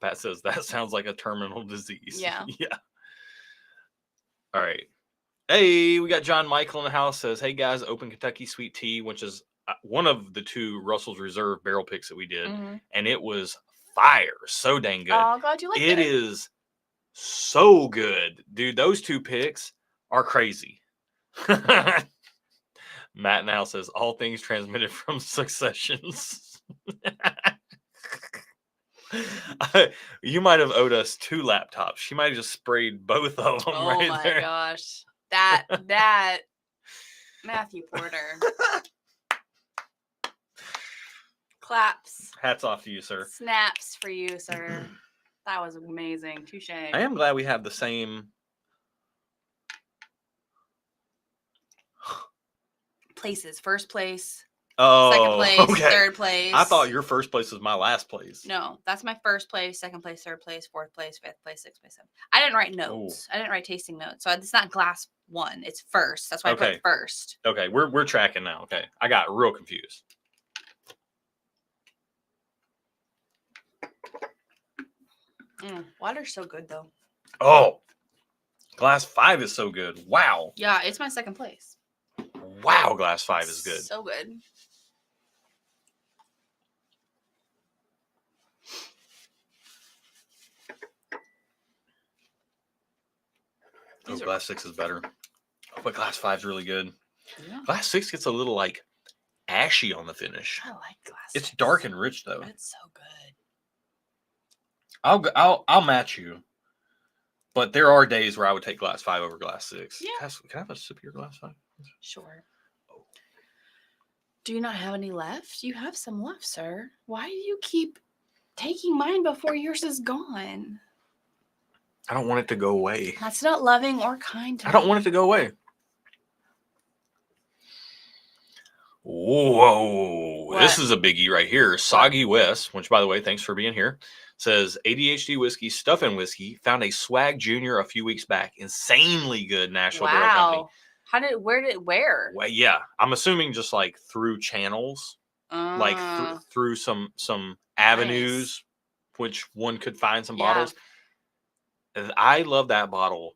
Pat says that sounds like a terminal disease. Yeah. Yeah. All right. Hey, we got John Michael in the house. Says, hey guys, Open Kentucky Sweet Tea, which is one of the 2 Russell's Reserve barrel picks that we did, and it was fire. So dang good. Oh, glad you like it. It is so good, dude. Those 2 picks are crazy. Matt now says all things transmitted from Successions. You might have owed us 2 laptops. She might have just sprayed both of them. Oh my gosh, that Matthew Porter. Claps. Hats off to you, sir. Snaps for you, sir. That was amazing. Touche. I am glad we have the same places. First place, Oh, second place, okay. third place. I thought your first place was my last place. No, that's my first place, second place, third place, fourth place, fifth place, sixth place, seventh. I didn't write notes. I didn't write tasting notes. So it's not glass 1. It's first. That's why I put first. Okay, we're tracking now. Okay. I got real confused. Water's so good though. Oh. Glass 5 is so good. Wow. Yeah, it's my second place. Wow, glass 5 is good. So good. Oh, glass 6 is better. But glass 5 is really good. Yeah. Glass 6 gets a little like ashy on the finish. I like glass 6. It's dark and rich though. It's so good. I'll match you. But there are days where I would take glass 5 over glass 6. Yeah. Can I have a sip of your glass 5? Sure. Do you not have any left? You have some left, sir. Why do you keep taking mine before yours is gone? I don't want it to go away. That's not loving or kind to me. I don't want it to go away. Whoa. What? This is a biggie right here. Soggy West, which, by the way, thanks for being here, says ADHD Whiskey, Stuff and Whiskey, found a Swag Junior a few weeks back. Insanely good national barrel company. Where? Well, yeah. I'm assuming just like through channels, like through some avenues, which one could find some bottles. I love that bottle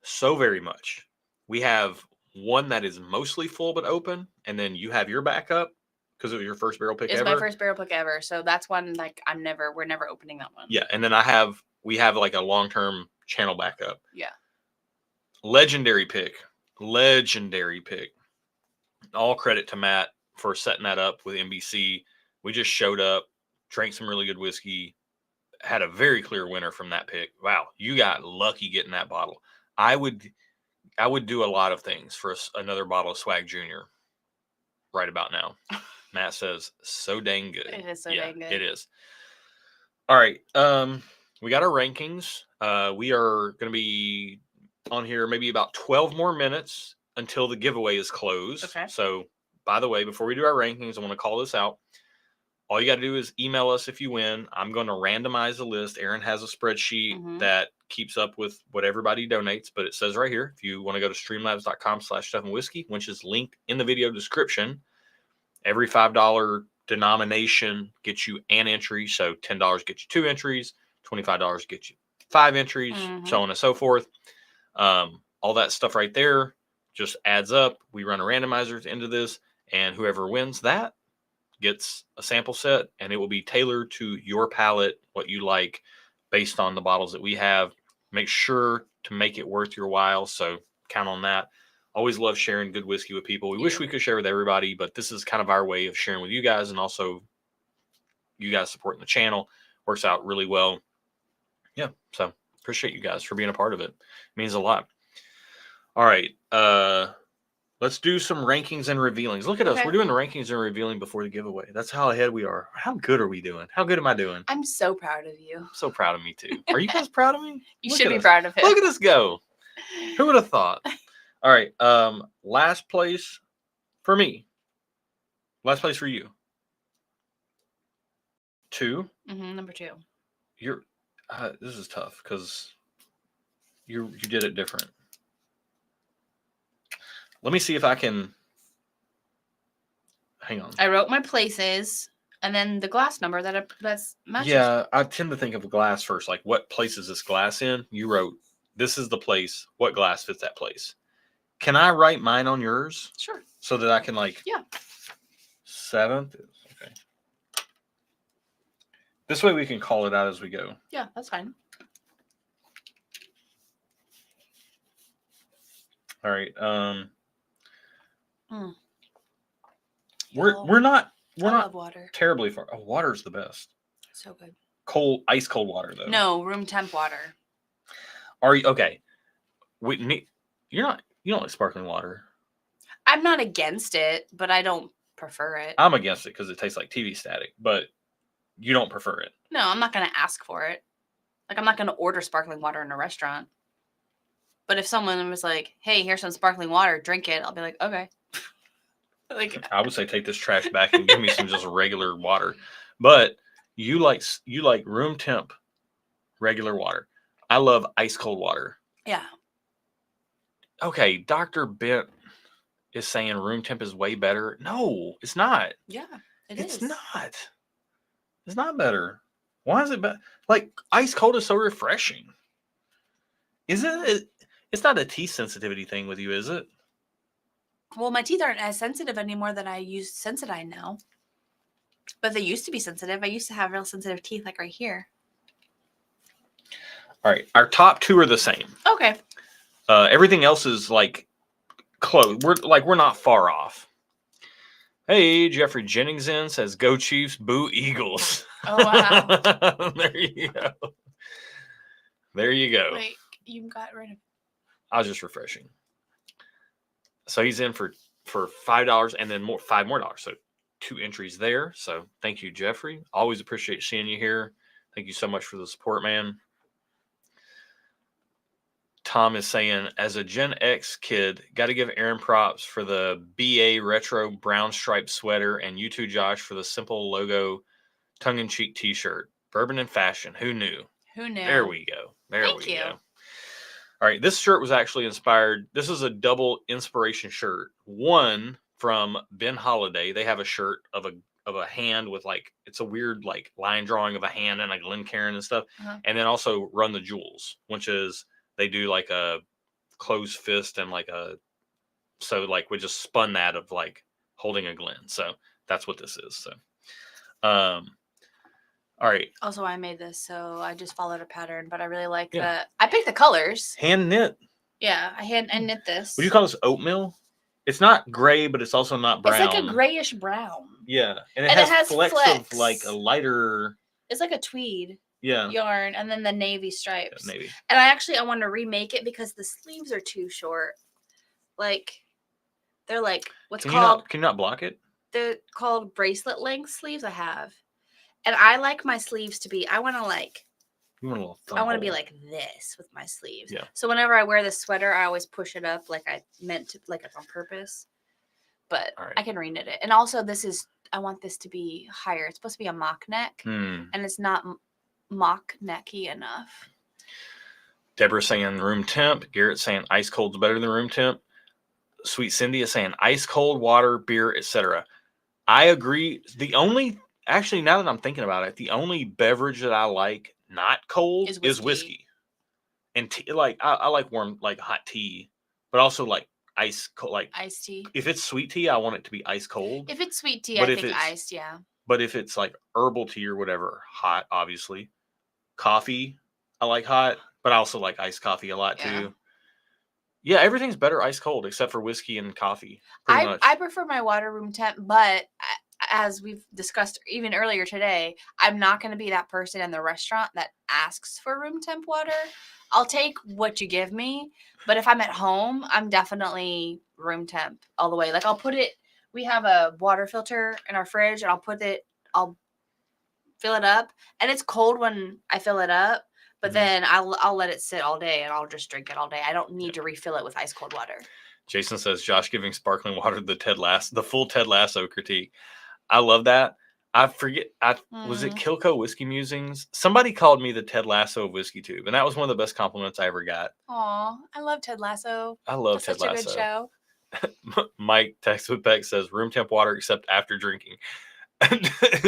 so very much. We have one that is mostly full but open, and then you have your backup because it was your first barrel pick It's ever. my first barrel pick ever, so that's one like we're never opening that one. Yeah, and then we have like a long-term channel backup. Yeah. Legendary pick. All credit to Matt for setting that up with NBC. We just showed up, drank some really good whiskey, had a very clear winner from that pick. Wow, you got lucky getting that bottle. I would do a lot of things for another bottle of Swag Junior right about now. Matt says, so dang good. It is so dang good. It is. All right. We got our rankings. We are going to be on here maybe about 12 more minutes until the giveaway is closed. Okay. So, by the way, before we do our rankings, I want to call this out. All you got to do is email us if you win. I'm going to randomize the list. Aaron has a spreadsheet that keeps up with what everybody donates, but it says right here, if you want to go to streamlabs.com/stuffandwhiskey, which is linked in the video description, every $5 denomination gets you an entry. So $10 gets you 2 entries, $25 gets you 5 entries, so on and so forth. All that stuff right there just adds up. We run a randomizer into this, and whoever wins that gets a sample set, and it will be tailored to your palate, what you like, based on the bottles that we have. Make sure to make it worth your while, so count on that. Always love sharing good whiskey with people. We wish we could share with everybody, but this is kind of our way of sharing with you guys, and also you guys supporting the channel. Works out really well. Yeah, so appreciate you guys for being a part of it. It means a lot. All right, let's do some rankings and revealings. Look at us. We're doing the rankings and revealing before the giveaway. That's how ahead we are. How good are we doing? How good am I doing? I'm so proud of you. I'm so proud of me too. Are you guys proud of me? You should be proud of him. Look at us go. Who would have thought? All right. Last place for me. Last place for you. 2. Number 2. You're. This is tough because you did it different. Let me see if I can. Hang on. I wrote my places and then the glass number that's matches. Yeah, I tend to think of a glass first. Like, what place is this glass in? You wrote, this is the place. What glass fits that place? Can I write mine on yours? Sure. So that I can, like, 7th? Okay. This way we can call it out as we go. Yeah, that's fine. All right. We're not love water. Terribly far. Oh, water's the best. So good. Ice cold water though. No, room temp water. Are you okay? You don't like sparkling water. I'm not against it, but I don't prefer it. I'm against it because it tastes like TV static, but you don't prefer it. No, I'm not gonna ask for it. Like, I'm not gonna order sparkling water in a restaurant. But if someone was like, "Hey, here's some sparkling water, drink it," I'll be like, "Okay." Like, I would say take this trash back and give me some just regular water. But you like room temp regular water. I love ice cold water. Yeah. Okay, Dr. Bent is saying room temp is way better. No, it's not. Yeah, It's not. It's not better. Why is it better? Like, ice cold is so refreshing. Isn't it? It's not a teeth sensitivity thing with you, is it? Well, my teeth aren't as sensitive anymore that I use Sensodyne now. But they used to be sensitive. I used to have real sensitive teeth, like right here. All right. Our top 2 are the same. Okay. Everything else is like close. We're not far off. Hey, Jeffrey Jennings says, "Go Chiefs, boo Eagles." Oh, wow. There you go. There you go. Wait, you got rid of. I was just refreshing. So he's in for $5 and then $5 more. So 2 entries there. So thank you, Jeffrey. Always appreciate seeing you here. Thank you so much for the support, man. Tom is saying, as a Gen X kid, got to give Aaron props for the BA retro brown striped sweater, and you too, Josh, for the simple logo tongue-in-cheek t-shirt. Bourbon and fashion. Who knew? Who knew? There we go. Thank you. Go. All right, this shirt was actually inspired. This is a double inspiration shirt. One from Ben Holiday. They have a shirt of a hand with, like, it's a weird, like, line drawing of a hand and a Glencairn and stuff. And then also Run the Jewels, which is they do like a closed fist and like we just spun that of like holding a Glen. So that's what this is. So, all right. Also, I made this, so I just followed a pattern, but I really like Yeah. that. I picked the colors. Hand knit. Yeah, I knit this. Would you call this oatmeal? It's not gray, but it's also not brown. It's like a grayish brown. Yeah, and it has flecks of like a lighter. It's like a tweed. Yeah. Yarn, and then the navy stripes. Yeah, navy. And I want to remake it because the sleeves are too short. Like, they're like Can you not block it? They're called bracelet length sleeves. I have, and I like my sleeves to be. I want to be like this with my sleeves. Yeah. So whenever I wear the sweater, I always push it up like I meant to, like it's on purpose. But I can reknit it. And also, I want this to be higher. It's supposed to be a mock neck, and it's not mock necky enough. Deborah saying room temp. Garrett saying ice cold's better than room temp. Sweet Cindy is saying ice cold water, beer, etc. I agree. Actually, now that I'm thinking about it, the only beverage that I like not cold is whiskey. And tea, like I like warm, like hot tea, but also like ice cold, like iced tea. If it's sweet tea, I want it to be ice cold. If it's sweet tea, I think iced, yeah. But if it's like herbal tea or whatever, hot, obviously. Coffee, I like hot, but I also like iced coffee a lot too. Yeah, everything's better ice cold except for whiskey and coffee. I prefer my water room temp, but as we've discussed even earlier today, I'm not going to be that person in the restaurant that asks for room temp water. I'll take what you give me, but if I'm at home, I'm definitely room temp all the way. Like we have a water filter in our fridge, and I'll fill it up, and it's cold when I fill it up, but then I'll let it sit all day, and I'll just drink it all day. I don't need to refill it with ice cold water. Jason says Josh giving sparkling water the full Ted Lasso critique. I love that. I forget. Was it Kilco Whiskey Musings? Somebody called me the Ted Lasso of Whiskey Tube, and that was one of the best compliments I ever got. Aw, I love Ted Lasso. I love Ted Lasso. Such a good show. Mike text with Beck says room temp water except after drinking.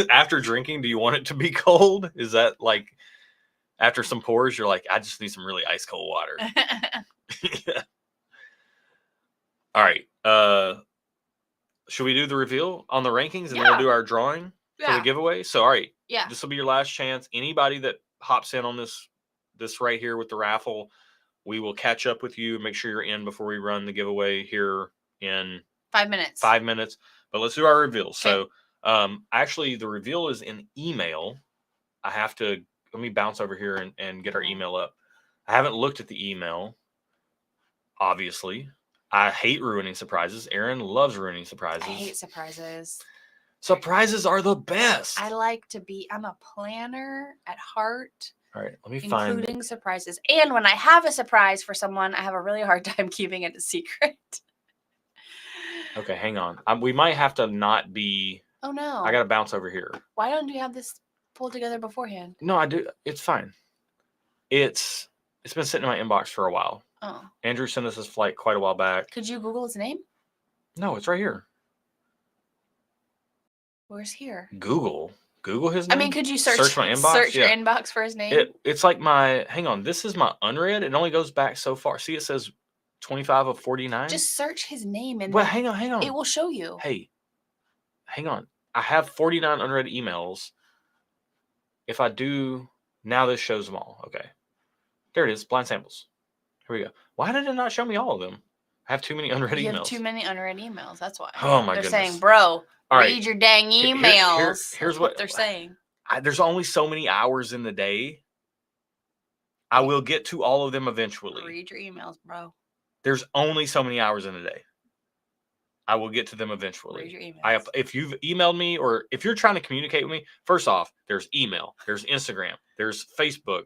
After drinking, do you want it to be cold? Is that like after some pours, you're like, I just need some really ice cold water. Yeah. All right. Should we do the reveal on the rankings and then we'll do our drawing for the giveaway? So, all right. Yeah. This will be your last chance. Anybody that hops in on this right here with the raffle, we will catch up with you and make sure you're in before we run the giveaway here in 5 minutes. 5 minutes. But let's do our reveal. Okay. So, actually, the reveal is in email. Let me bounce over here and get our email up. I haven't looked at the email, obviously. I hate ruining surprises. Erin loves ruining surprises. I hate surprises. Surprises are the best. I'm a planner at heart. All right, let me including surprises. And when I have a surprise for someone, I have a really hard time keeping it a secret. Okay, hang on. We might have to not be. Oh, no. I got to bounce over here. Why don't you have this pulled together beforehand? No, I do. It's fine. It's been sitting in my inbox for a while. Oh. Andrew sent us his flight quite a while back. Could you Google his name? No, it's right here. Where's here? Google his name? I mean, could you search my inbox? Search your inbox for his name? It's like hang on, this is my unread. It only goes back so far. See, it says 25 of 49. Just search his name and hang on. It will show you. Hey, hang on. I have 49 unread emails. If I do, now this shows them all. Okay. There it is, blind samples. Here we go. Why did it not show me all of them? I have too many unread emails. You have too many unread emails. That's why. Oh my goodness. They're saying, bro, read your dang emails. Here's what they're saying. There's only so many hours in the day. I will get to all of them eventually. Read your emails, bro. There's only so many hours in a day. I will get to them eventually. Read your emails. If you've emailed me or if you're trying to communicate with me, first off, there's email, there's Instagram, there's Facebook,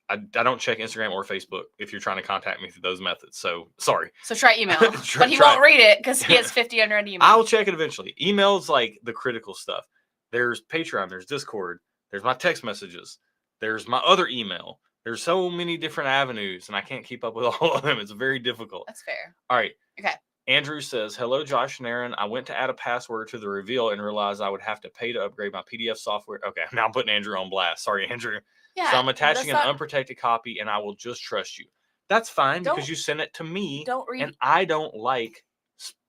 I don't check Instagram or Facebook if you're trying to contact me through those methods. So, sorry. So try email. But he won't read it because he has 50 unread emails. I'll check it eventually. Email's like the critical stuff. There's Patreon. There's Discord. There's my text messages. There's my other email. There's so many different avenues, and I can't keep up with all of them. It's very difficult. That's fair. All right. Okay. Andrew says, hello, Josh and Erin. I went to add a password to the reveal and realized I would have to pay to upgrade my PDF software. Okay, now I'm putting Andrew on blast. Sorry, Andrew. Yeah, so I'm attaching an unprotected copy, and I will just trust you. That's fine because Don't- you sent it to me, Don't read. and I don't like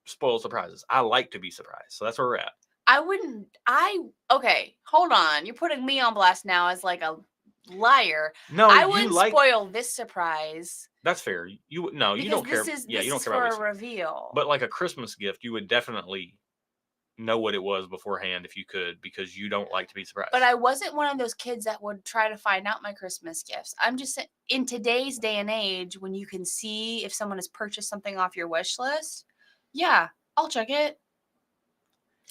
spoiled surprises. I like to be surprised. So that's where we're at. I wouldn't. Okay. Hold on. You're putting me on blast now as like a liar. No, I you wouldn't like. spoil this surprise That's fair. You don't care. this Yeah, you don't is care for about a whiskey. reveal. But like a Christmas gift, you would definitely know what it was beforehand if you could, because you don't like to be surprised. But I wasn't one of those kids that would try to find out my Christmas gifts. I'm just saying, in today's day and age, when you can see if someone has purchased something off your wish list, yeah, I'll check it.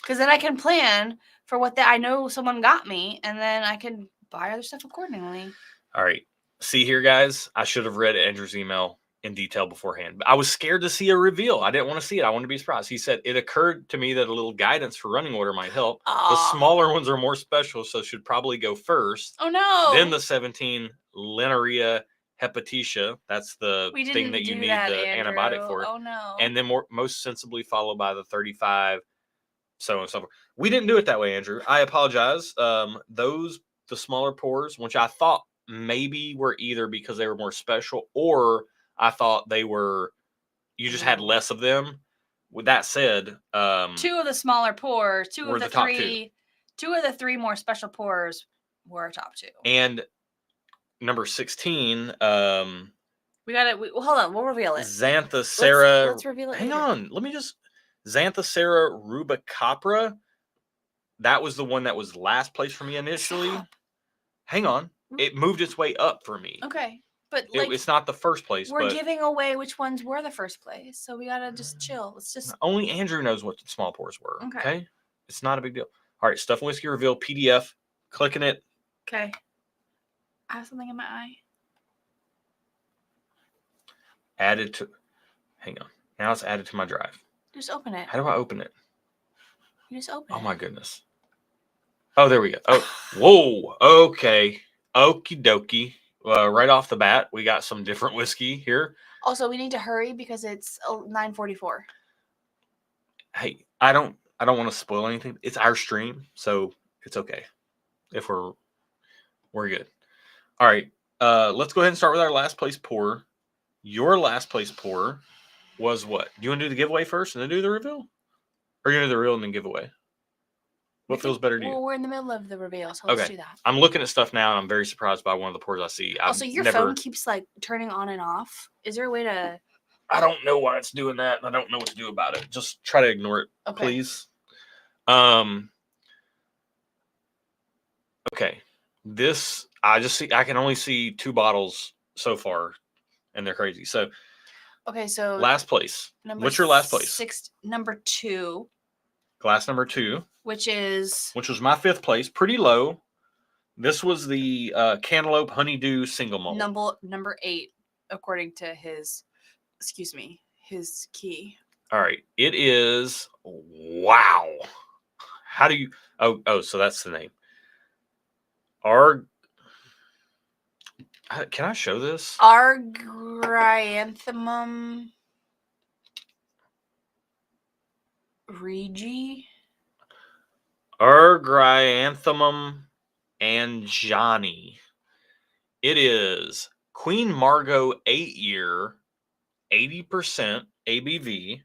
Because then I can plan for what I know someone got me, and then I can buy other stuff accordingly. All right. See here, guys. I should have read Andrew's email in detail beforehand. But I was scared to see a reveal. I didn't want to see it. I wanted to be surprised. He said, it occurred to me that a little guidance for running order might help. The smaller ones are more special, so should probably go first. Oh, no. Then the 17 Linearia Hepatica. That's the thing that you need the antibiotic for. Oh, no. And then most sensibly followed by the 35, so on and so forth. We didn't do it that way, Andrew. I apologize. The smaller pours, which I thought maybe were either because they were more special, or I thought they were, you just had less of them. With that said, two of the smaller pours, two of the top three more special pours were our top two. And number 16, we got it. Hold on, we'll reveal it. Xanthocera. Let's reveal it. Hang on, let me just. Xanthocera rubicapra. That was the one that was last place for me initially. Stop. Hang on, it moved its way up for me. Okay, but it's not the first place. We're giving away which ones were the first place, so we gotta just chill. Let's just. Only Andrew knows what the small pours were. Okay. It's not a big deal. All right, Stuff and Whiskey reveal PDF. Clicking it. Okay. I have something in my eye. Added to. Hang on. Now it's added to my drive. Just open it. How do I open it? You just open it. Oh my goodness. Oh, there we go. Oh, whoa. Okay. Okie dokie. Right off the bat, we got some different whiskey here. Also, we need to hurry because it's 9:44. Hey, I don't want to spoil anything. It's our stream, so it's okay. If we're good. All right. Let's go ahead and start with our last place pour. Your last place pour was what? Do you want to do the giveaway first and then do the reveal? Or are you going to do the reveal and then giveaway? What feels better to you? Well, we're in the middle of the reveal, so let's do that. I'm looking at stuff now, and I'm very surprised by one of the pours I see. Also, your phone keeps like turning on and off. Is there a way to? I don't know why it's doing that, and I don't know what to do about it. Just try to ignore it, please. Okay. This I can only see 2 bottles so far, and they're crazy. So. Okay, so last place. What's your last place? Number 2. Glass number 2. Which was my 5th place. Pretty low. This was the Cantaloupe Honeydew Single Malt. Number 8, according to his key. All right. It is, wow. How do you, so that's the name. Can I show this? Argyanthemum Regi. Argyanthemum Anjani. It is Queen Margot 8-year, 80% ABV.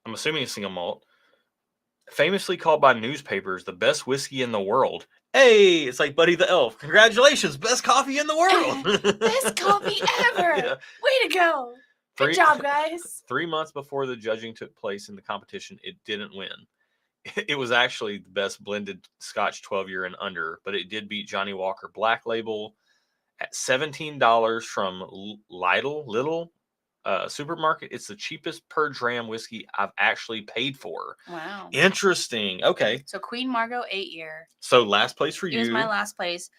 I'm assuming it's single malt. Famously called by newspapers the best whiskey in the world. Hey, it's like Buddy the Elf. Congratulations, best coffee in the world. Best coffee ever. Yeah. Way to go. Good job, guys. 3 months before the judging took place in the competition, it didn't win. It was actually the best blended Scotch 12-year and under, but it did beat Johnny Walker Black Label at $17 from Lidl supermarket. It's the cheapest per dram whiskey I've actually paid for. Wow. Interesting. Okay. So Queen Margot 8-year. So last place for you. It was my last place.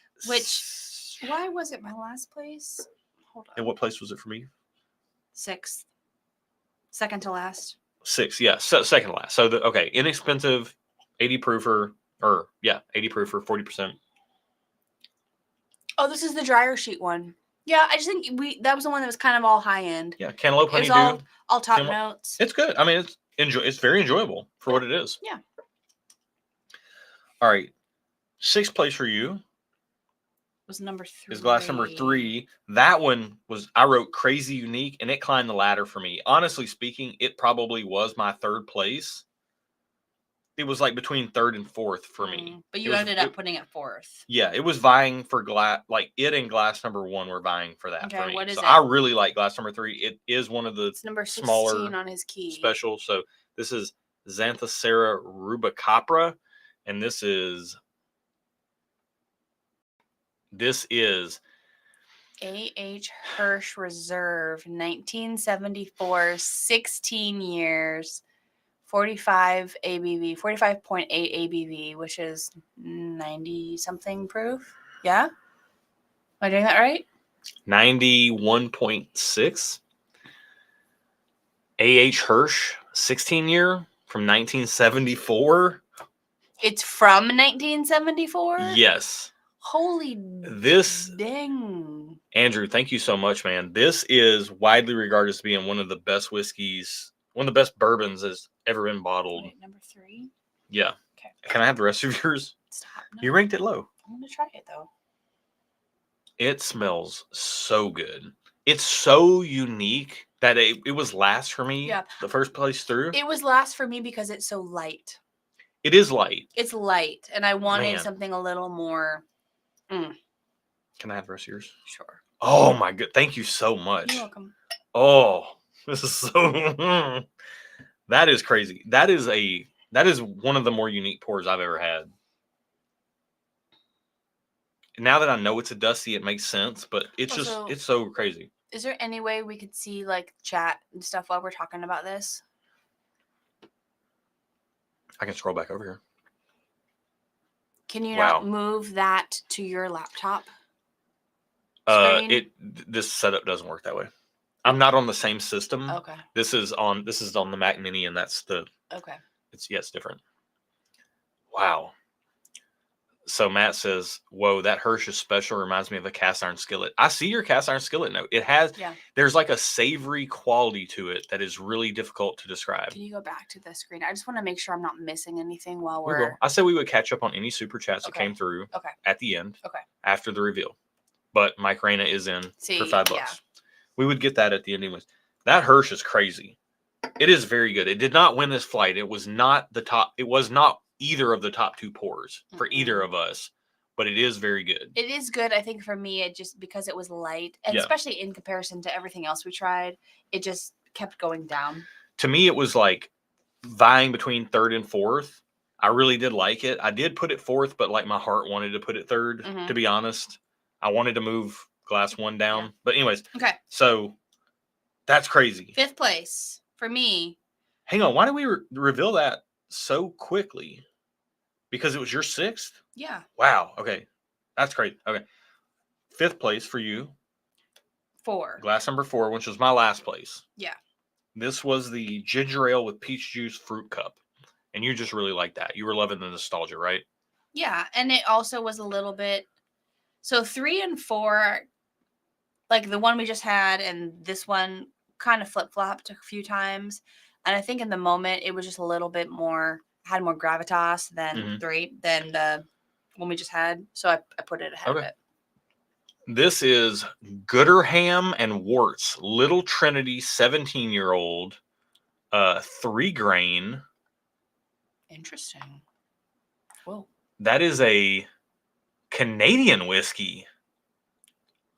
Why was it my last place? Hold on. And what place was it for me? 6th. Second to last. 6th, yeah. So second to last. So inexpensive, 80 proofer, 40%. Oh, this is the dryer sheet one. Yeah, I just think that was the one that was kind of all high end. Yeah, Cantaloupe Honeydew. It was all top notes. It's good. I mean, it's very enjoyable for what it is. Yeah. All right. 6th place for you Was number 3. Is glass number 3. That one was, I wrote crazy unique, and it climbed the ladder for me. Honestly speaking, it probably was my 3rd place. It was like between 3rd and 4th for me. But you ended up putting it 4th. Yeah, it was vying for glass. Like it and glass number 1 were vying for that for me. What is so it? I really like glass number 3. It is one of the It's number 16 smaller on his key. specials. So this is Xanthocera rubicapra, and this is A.H. Hirsch Reserve, 1974, 16 years, 45 ABV, 45.8 ABV, which is 90 something proof. Yeah? Am I doing that right? 91.6. A.H. Hirsch, 16 year from 1974. It's from 1974? Yes. Holy this dang. Andrew, thank you so much, man. This is widely regarded as being one of the best whiskeys, one of the best bourbons that's ever been bottled. Wait, number 3? Yeah. Okay. Can I have the rest of yours? Stop. No. You ranked it low. I'm going to try it, though. It smells so good. It's so unique that it was last for me the first place through. It was last for me because it's so light. It is light. It's light, and I wanted something a little more. Can I have the rest of yours? Sure. Oh, my God. Thank you so much. You're welcome. Oh, this is so... That is crazy. That is one of the more unique pours I've ever had. Now that I know it's a dusty, it makes sense, but it's so crazy. Is there any way we could see like chat and stuff while we're talking about this? I can scroll back over here. Can you not move that to your laptop? This setup doesn't work that way. I'm not on the same system. Okay. This is on the Mac Mini, and that's the. Okay. It's different. Wow. So Matt says, "Whoa, that Hirsch is special. Reminds me of a cast iron skillet." I see your cast iron skillet note. It has. Yeah. There's like a savory quality to it that is really difficult to describe. Can you go back to the screen? I just want to make sure I'm not missing anything while I said we would catch up on any super chats that came through. At the end. After the reveal, but Mike Reyna is in for $5. Yeah. We would get that at the end anyways. That Hirsch is crazy. It is very good. It did not win this flight. It was not the top. It was not either of the top 2 pours for either of us, but it is very good. It is good. I think for me, it just because it was light, and especially in comparison to everything else we tried, it just kept going down. To me, it was like vying between 3rd and 4th. I really did like it. I did put it 4th, but like my heart wanted to put it 3rd, to be honest. I wanted to move glass 1 down. Yeah. But anyways. Okay. So that's crazy. 5th place for me. Hang on. Why did we reveal that so quickly? Because it was your 6th? Yeah. Wow. Okay. That's crazy. Okay. 5th place for you. 4. Glass number 4, which was my last place. Yeah. This was the ginger ale with peach juice fruit cup. And you just really liked that. You were loving the nostalgia, right? Yeah. And it also was a little bit. So 3 and 4, like the one we just had and this one kind of flip-flopped a few times. And I think in the moment it was just a little bit more, had more gravitas than 3, than the one we just had. So I put it ahead of it. This is Gooderham and Worts, Little Trinity 17-year-old, 3 grain. Interesting. Whoa. That is a Canadian whiskey.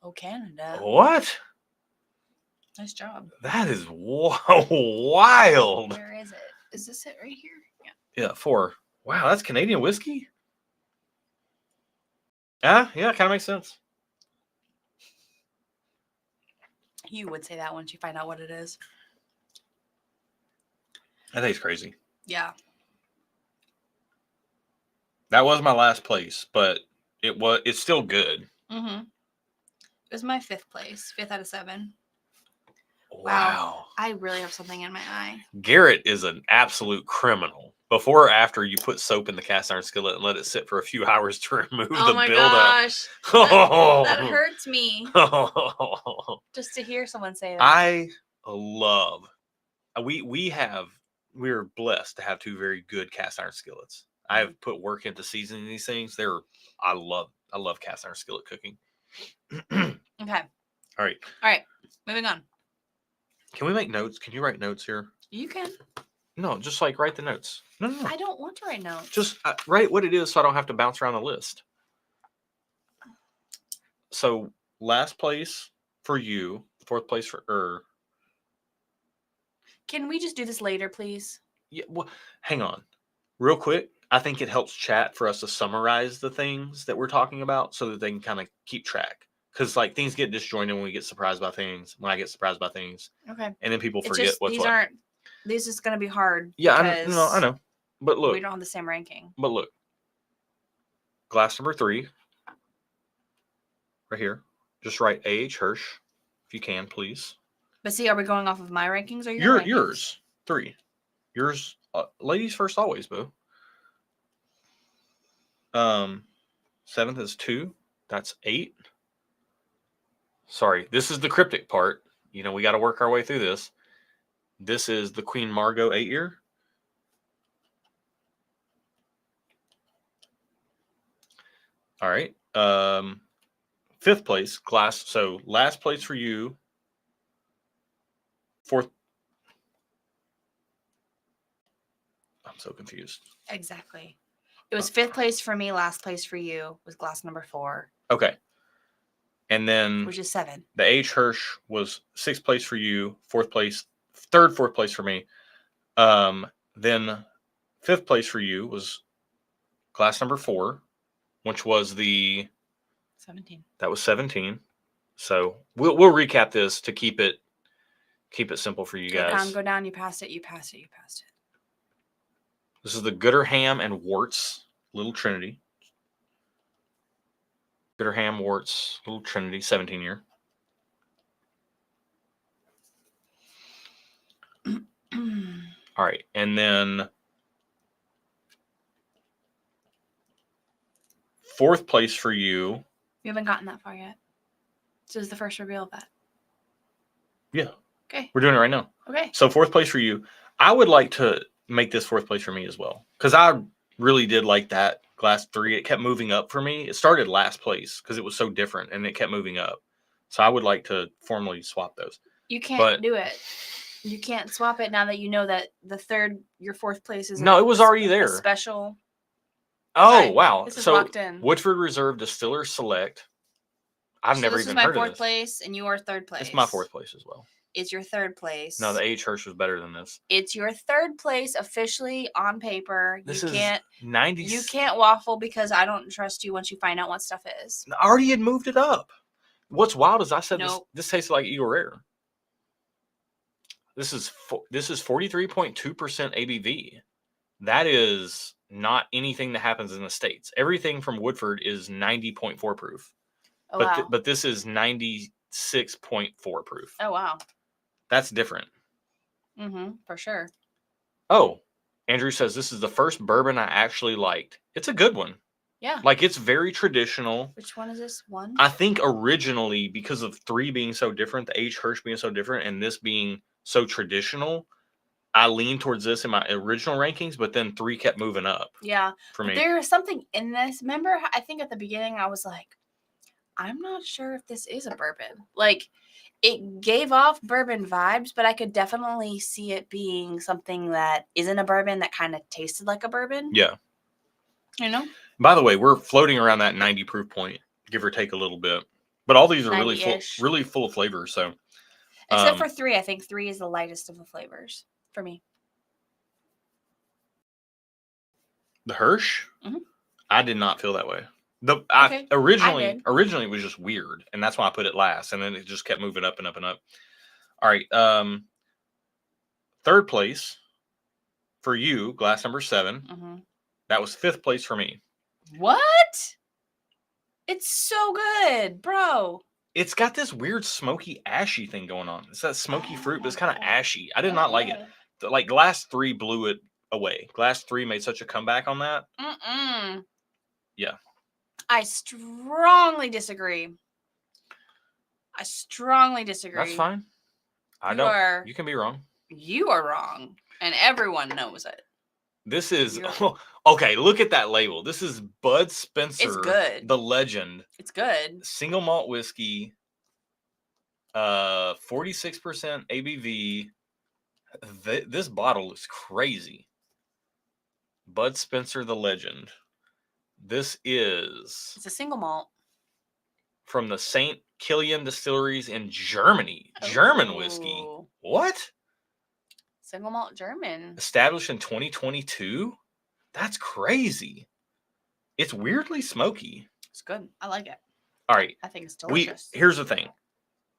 Oh, Canada. What? Nice job. That is wild. Where is it? Is this it right here? Yeah. Yeah, 4. Wow, that's Canadian whiskey? Yeah, kind of makes sense. You would say that once you find out what it is. I think it's crazy. Yeah. That was my last place, but it's still good. Mm-hmm. It was my 5th place, 5th out of 7. Wow. I really have something in my eye. Garrett is an absolute criminal. Before or after you put soap in the cast iron skillet and let it sit for a few hours to remove the buildup. Oh my gosh. That hurts me. Just to hear someone say that. I love. We're blessed to have 2 very good cast iron skillets. I have put work into seasoning these things. I love cast iron skillet cooking. Okay. All right. All right. Moving on. Can we make notes? Can you write notes here? You can. No, just like write the notes. No. I don't want to write notes. Just write what it is so I don't have to bounce around the list. So last place for you, fourth place for Can we just do this later, please? Yeah, well, hang on. Real quick, I think it helps chat for us to summarize the things that we're talking about so that they can kind of keep track. Because like things get disjointed when we get surprised by things, when I get surprised by things. Okay. And then people It's forget just, what's what. This is going to be hard. Yeah, I know. But look. We don't have the same ranking. But look. Glass number 3. Right here. Just write A.H. Hirsch. If you can, please. But see, are we going off of my rankings or your rankings? Yours. 3. Yours. Ladies first always, boo. 7th is 2. That's 8. Sorry, this is the cryptic part. You know, we got to work our way through this. This is the Queen Margot 8-year. All right. 5th place, glass. So last place for you. 4th. I'm so confused. Exactly. It was 5th place for me. Last place for you was glass number 4. Okay. And then which is 7. The H. Hirsch was 6th place for you, 4th place, 4th place for me. Then 5th place for you was glass number 4, which was the 17. That was 17. So we'll recap this to keep it simple for you guys. Go down. You passed it. This is the Gooderham and Warts Little Trinity. Gooderham Warts Little Trinity 17-year. All right, and then 4th place for you. We haven't gotten that far yet. This is the first reveal of that. Yeah. Okay. We're doing it right now. Okay. So 4th place for you. I would like to make this 4th place for me as well, because I really did like that glass 3. It kept moving up for me. It started last place because it was so different, and it kept moving up. So I would like to formally swap those. You can't do it. You can't swap it now that you know that your 4th place is no, it was already there. Special. Oh, wow. This is so locked in. Woodford Reserve Distiller Select. I've never even heard of this. This is my 4th place, and your 3rd place. It's my 4th place as well. It's your 3rd place. No, the H. Hirsch was better than this. It's your 3rd place officially on paper. This you is can't 90. You can't waffle because I don't trust you once you find out what stuff is. I already had moved it up. What's wild is I said this tasted like Eagle Rare. This is 43.2% ABV. That is not anything that happens in the States. Everything from Woodford is 90.4 proof. Oh, wow. But this is 96.4 proof. Oh, wow. That's different. Mm-hmm, for sure. Oh, Andrew says this is the first bourbon I actually liked. It's a good one. Yeah. Like, it's very traditional. Which one is this one? I think originally, because of 3 being so different, the H. Hirsch being so different, and this being so traditional, I leaned towards this in my original rankings, but then 3 kept moving up. Yeah. For me. There is something in this. Remember, I think at the beginning I was like, I'm not sure if this is a bourbon. Like, it gave off bourbon vibes, but I could definitely see it being something that isn't a bourbon that kind of tasted like a bourbon. Yeah. You know? By the way, we're floating around that 90 proof point, give or take a little bit. But all these are really full of flavor. So, except for 3, I think 3 is the lightest of the flavors for me. The Hirsch, I did not feel that way. Originally it was just weird, and that's why I put it last, and then it just kept moving up and up and up. All right, 3rd place for you, glass number 7. That was 5th place for me. What? It's so good, bro. It's got this weird smoky, ashy thing going on. It's that smoky fruit, but it's kind of ashy. I did not like it. Like, glass 3 blew it away. Glass 3 made such a comeback on that. Yeah. I strongly disagree. That's fine. You can be wrong. You are wrong, and everyone knows it. This is Beautiful. okay. Look at that label. This is Bud Spencer, good. the legend, It's good. single malt whiskey, 46% ABV. This bottle is crazy. Bud Spencer, the legend. This is It's a single malt. from the St. Kilian distilleries in Germany. German whiskey. Ooh. What? Single malt German. Established in 2022? That's crazy. It's weirdly smoky. It's good. I like it. All right. I think it's delicious. Here's the thing.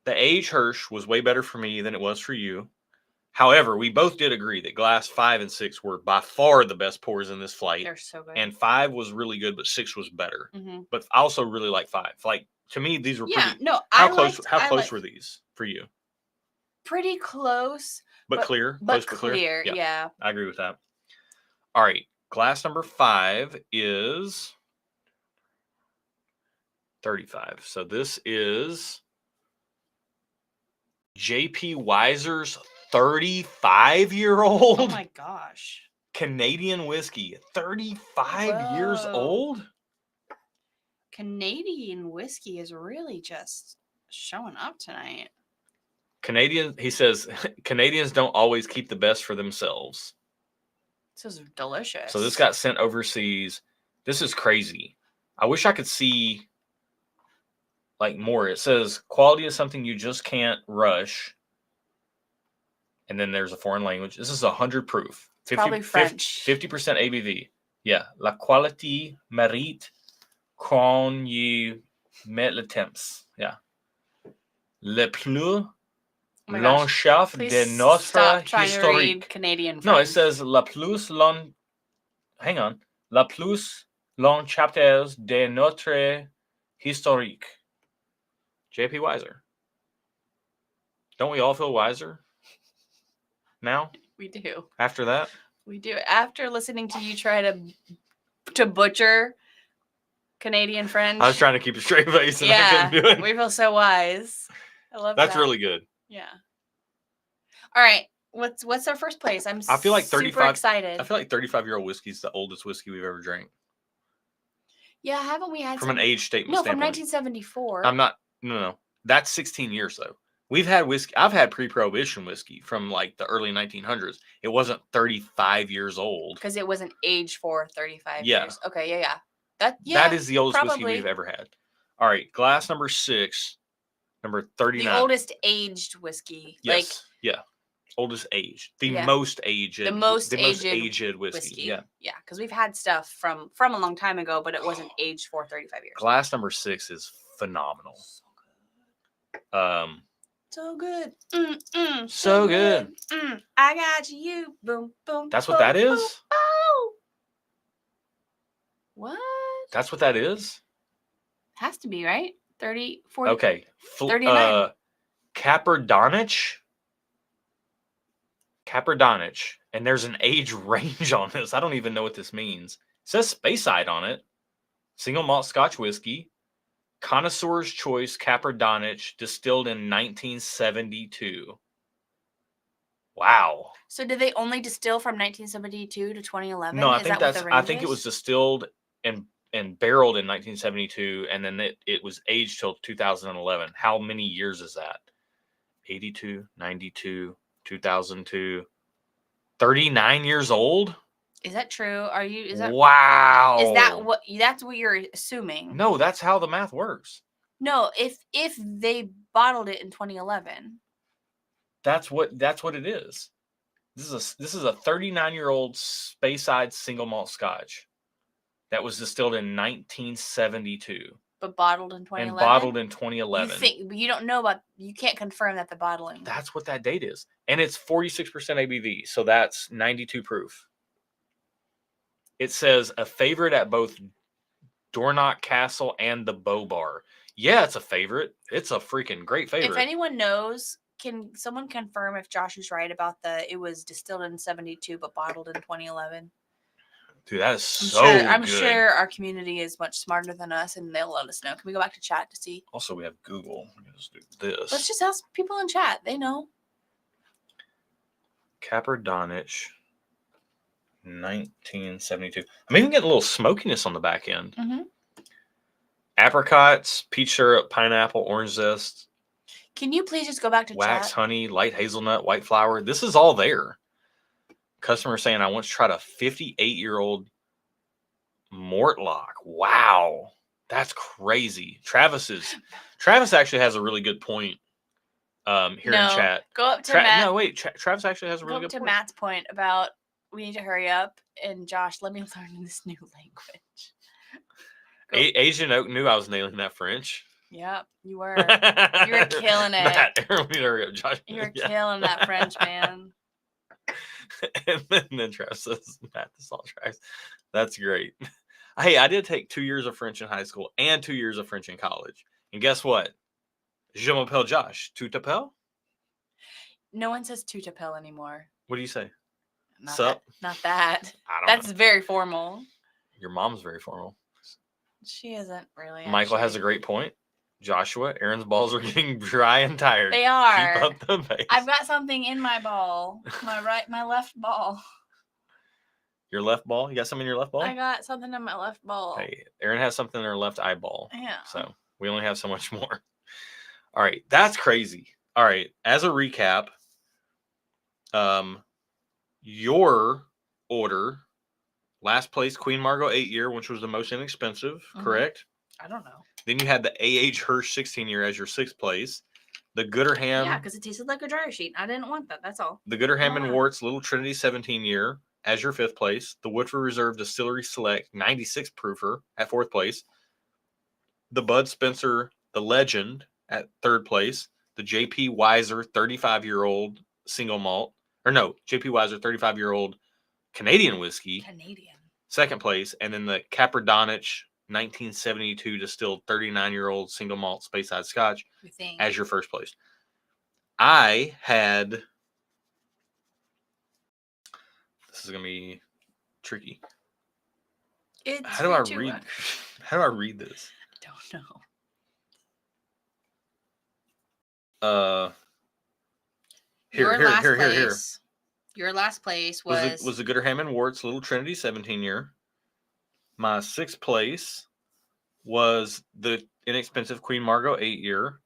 The age Hirsch was way better for me than it was for you. However, we both did agree that glass 5 and 6 were by far the best pours in this flight. They're so good. And 5 was really good, but 6 was better. Mm-hmm. But I also really like 5. Like, to me, these were pretty. No, how close were these for you? Pretty close. But clear? But clear, yeah. I agree with that. All right. Glass number 5 is 35. So this is J.P. Weiser's 35-year-old. Oh my gosh. Canadian whiskey. 35 years old? Canadian whiskey is really just showing up tonight. He says, Canadians don't always keep the best for themselves. This is delicious. So this got sent overseas. This is crazy. I wish I could see like more. It says quality is something you just can't rush. And then there's a foreign language. This is 100 proof. Probably French. 50% ABV. Yeah. La qualité mérite qu'on y mette le temps. Yeah. Le plus long chef de notre stop trying historique. to read Canadian French. No, it says la plus long. Hang on. La plus long chapters de notre historique. J.P. Weiser. Don't we all feel wiser now? We do. After that? We do. After listening to you try to butcher Canadian French. I was trying to keep a straight face and I couldn't do it. We feel so wise. I love That's that. really good. Yeah. All right. What's our first place? I feel like 35, super excited. I feel like 35-year-old whiskey is the oldest whiskey we've ever drank. Yeah, haven't we had from an age statement No, standpoint. from 1974. I'm not. No. That's 16 years though. We've had whiskey. I've had pre-prohibition whiskey from like the early 1900s. It wasn't 35 years old because it wasn't aged for 35 Yeah. years. Okay, yeah. That is the oldest probably. whiskey we've ever had. All right, glass number 6, number 39. The oldest aged whiskey. Yes. Yeah. Oldest aged. The Yeah. most aged. The most aged whiskey. Yeah. Yeah, because we've had stuff from a long time ago, but it wasn't aged for 35 years. Glass number 6 is phenomenal. So good. So good. I got you. Boom, boom. That's boom, what that is? boom, boom. What? That's what that is? Has to be, right? 30, 40. Okay. 39. Caperdonich. And there's an age range on this. I don't even know what this means. It says Speyside on it. Single malt Scotch whiskey. Connoisseur's Choice Caperdonich, distilled in 1972. Wow. So did they only distill from 1972 to 2011? No, I I think it was distilled and barreled in 1972, and then it was aged till 2011. How many years is that? 82, 92, 2002, 39 years old? Is that true? Wow. That's what you're assuming? No, that's how the math works. No, if they bottled it in 2011. That's what it is. This is a 39-year-old Speyside single malt Scotch that was distilled in 1972. But bottled in 2011. And bottled in 2011. You don't know you can't confirm that the bottling. That's what that date is. And it's 46% ABV, so that's 92 proof. It says a favorite at both Dornoch Castle and the Bow Bar. Yeah, it's a favorite. It's a freaking great favorite. If anyone knows, can someone confirm if Josh is right about it was distilled in 72 but bottled in 2011? Dude, that is I'm good. sure our community is much smarter than us and they'll let us know. Can we go back to chat to see? Also, we have Google. Let's do this. Let's just ask people in chat. They know. Caperdonich 1972. I'm even getting a little smokiness on the back end. Mm-hmm. Apricots, peach syrup, pineapple, orange zest, Can you please just go back to wax, chat? honey, light hazelnut, white flour. This is all there. Customer saying, I once tried a 58-year-old Mortlock. Wow. That's crazy. Travis actually has a really good point here in chat. Go up to Matt. No, wait. Travis actually has a really go up good to point. Matt's point about we need to hurry up. And Josh, let me learn this new language. Asian Oak knew I was nailing that French. Yep, you were. You were killing it. Matt, we need to hurry up, Josh. You were killing that French, man. and then Travis says, Matt, this all tracks. That's great. Hey, I did take 2 years of French in high school and 2 years of French in college. And guess what? Je m'appelle Josh. Tu t'appelles? No one says tu t'appelles anymore. What do you say? Not that. I don't That's know. very formal. Your mom's very formal. She isn't really. Michael has a great point. Joshua, Aaron's balls are getting dry and tired. They are. Keep up the pace. I've got something in my ball. My left ball. Your left ball? You got something in your left ball? I got something in my left ball. Hey, Aaron has something in her left eyeball. Yeah. So we only have so much more. All right. That's crazy. All right. As a recap, your order, last place, Queen Margot 8-year, which was the most inexpensive, correct? I don't know. Then you had the A.H. Hirsch 16-year as your 6th place. The Gooderham. Yeah, because it tasted like a dryer sheet. I didn't want that. That's all. The Gooderham and Warts Little Trinity 17-year as your 5th place. The Woodford Reserve Distillery Select 96 proofer at 4th place. The Bud Spencer The Legend at 3rd place. The J.P. Weiser 35-year-old single malt. Or no, J.P. Weiser 35-year-old Canadian whiskey. 2nd place. And then the Capradonich 1972 distilled 39-year-old single malt Speyside Scotch as your 1st place. I had, this is gonna be tricky. How do I read this? I don't know. Here. Your last place was the Gooderham and Warts Little Trinity 17-year. My 6th place was the inexpensive Queen Margot 8-year.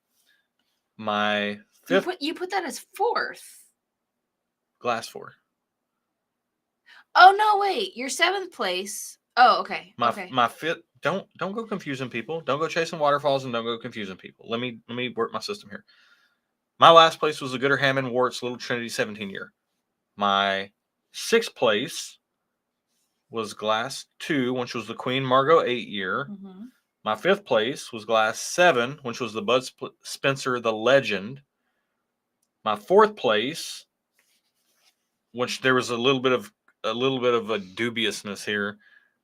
My 5th. You put that as 4th. Glass 4. Oh no! Wait, your 7th place. Oh, okay. My 5th. Don't go confusing people. Don't go chasing waterfalls and don't go confusing people. Let me work my system here. My last place was the Gooderham and Warts Little Trinity 17-year. My 6th place was Glass 2, which was the Queen Margot 8-year. Mm-hmm. My 5th place was Glass 7, which was the Bud Spencer The Legend. My 4th place, which there was a little bit of a dubiousness here.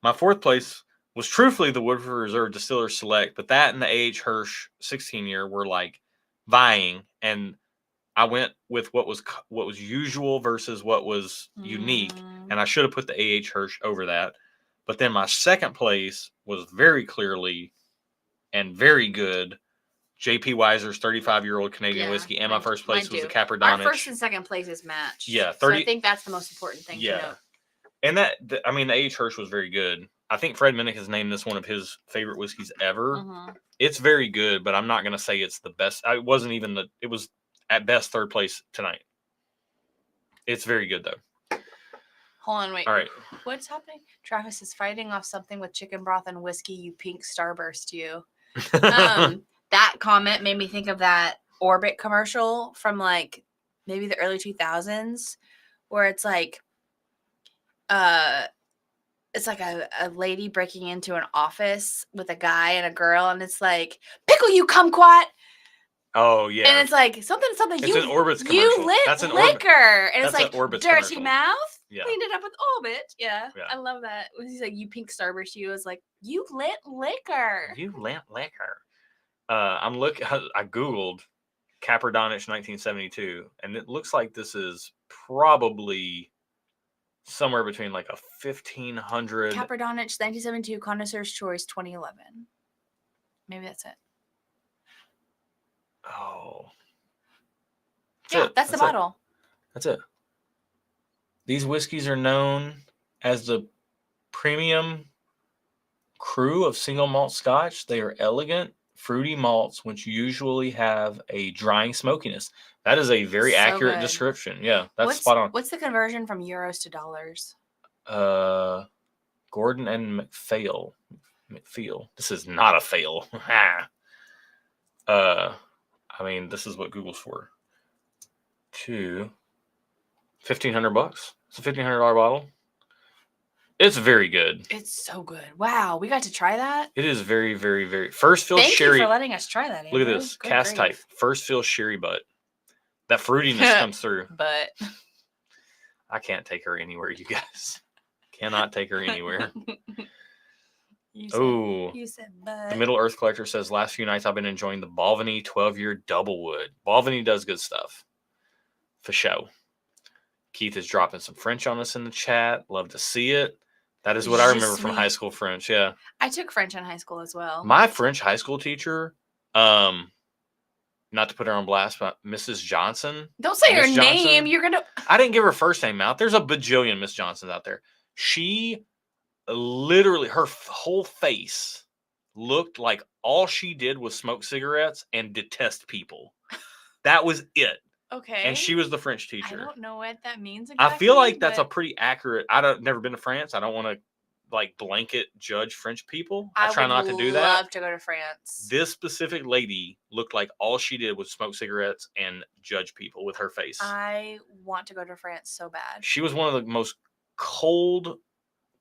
My 4th place was truthfully the Woodford Reserve Distiller Select, but that and the A.H. Hirsch 16-year were like vying, and I went with what was usual versus what was unique, and I should have put the A.H. Hirsch over that. But then my 2nd place was very clearly and very good J.P. Weiser's 35-year-old Canadian whiskey, and my 1st place was the Capradonich. Our 1st and 2nd places matched. Yeah, 30. So I think that's the most important thing to note. And the A.H. Hirsch was very good. I think Fred Minnick has named this one of his favorite whiskeys ever. Mm-hmm. It's very good, but I'm not going to say it's the best. It was at best 3rd place tonight. It's very good, though. Hold on, wait. All right. What's happening? Travis is fighting off something with chicken broth and whiskey, you pink starburst, you. That comment made me think of that Orbit commercial from like maybe the early 2000s where it's like a lady breaking into an office with a guy and a girl, and it's like, pickle you kumquat. Oh yeah. And it's like something. It's an Orbit's commercial. You lit That's an liquor. And that's it's like an Orbit's dirty commercial. mouth. Yeah. Cleaned it up with Orbit. Yeah. I love that. He's like, you pink starburst. You was like, you lit liquor. You lit liquor. I Googled Capradonich 1972, and it looks like this is probably somewhere between like a 1500. Capradonich 1972 Connoisseur's Choice 2011. Maybe that's it. Oh. That's the bottle. That's it. These whiskeys are known As the premium crew of single malt Scotch, they are elegant, fruity malts which usually have a drying smokiness. That is a very So accurate good. description. Yeah, that's spot on. What's the conversion from euros to dollars? Gordon and McPhail. This is not a fail. I mean, this is what Google's for. $1,500. It's a $1,500 bottle. It's very good. It's so good. Wow, we got to try that. It is very, very, very. First fill Thank sherry. you for letting us try that. Look at Andrew. this Good cast grief. type. First fill sherry butt. That fruitiness comes through. But I can't take her anywhere, you guys. Cannot take her anywhere. Oh, you said but. the Middle Earth Collector says, last few nights I've been enjoying the Balvenie 12-year Doublewood. Balvenie does good stuff. For show. Keith is dropping some French on us in the chat. Love to see it. That is what I remember from high school French. Yeah. I took French in high school as well. My French high school teacher, not to put her on blast, but Mrs. Johnson. Don't say her Miss Johnson, name. You're going to. I didn't give her first name out. There's a bajillion Miss Johnsons out there. She literally, her whole face looked like all she did was smoke cigarettes and detest people. That was it. Okay. And she was the French teacher. I don't know what that means exactly. I feel like that's a pretty accurate. Never been to France. I don't want to like blanket judge French people. I try not to do that. I would love to go to France. This specific lady looked like all she did was smoke cigarettes and judge people with her face. I want to go to France so bad. She was one of the most cold,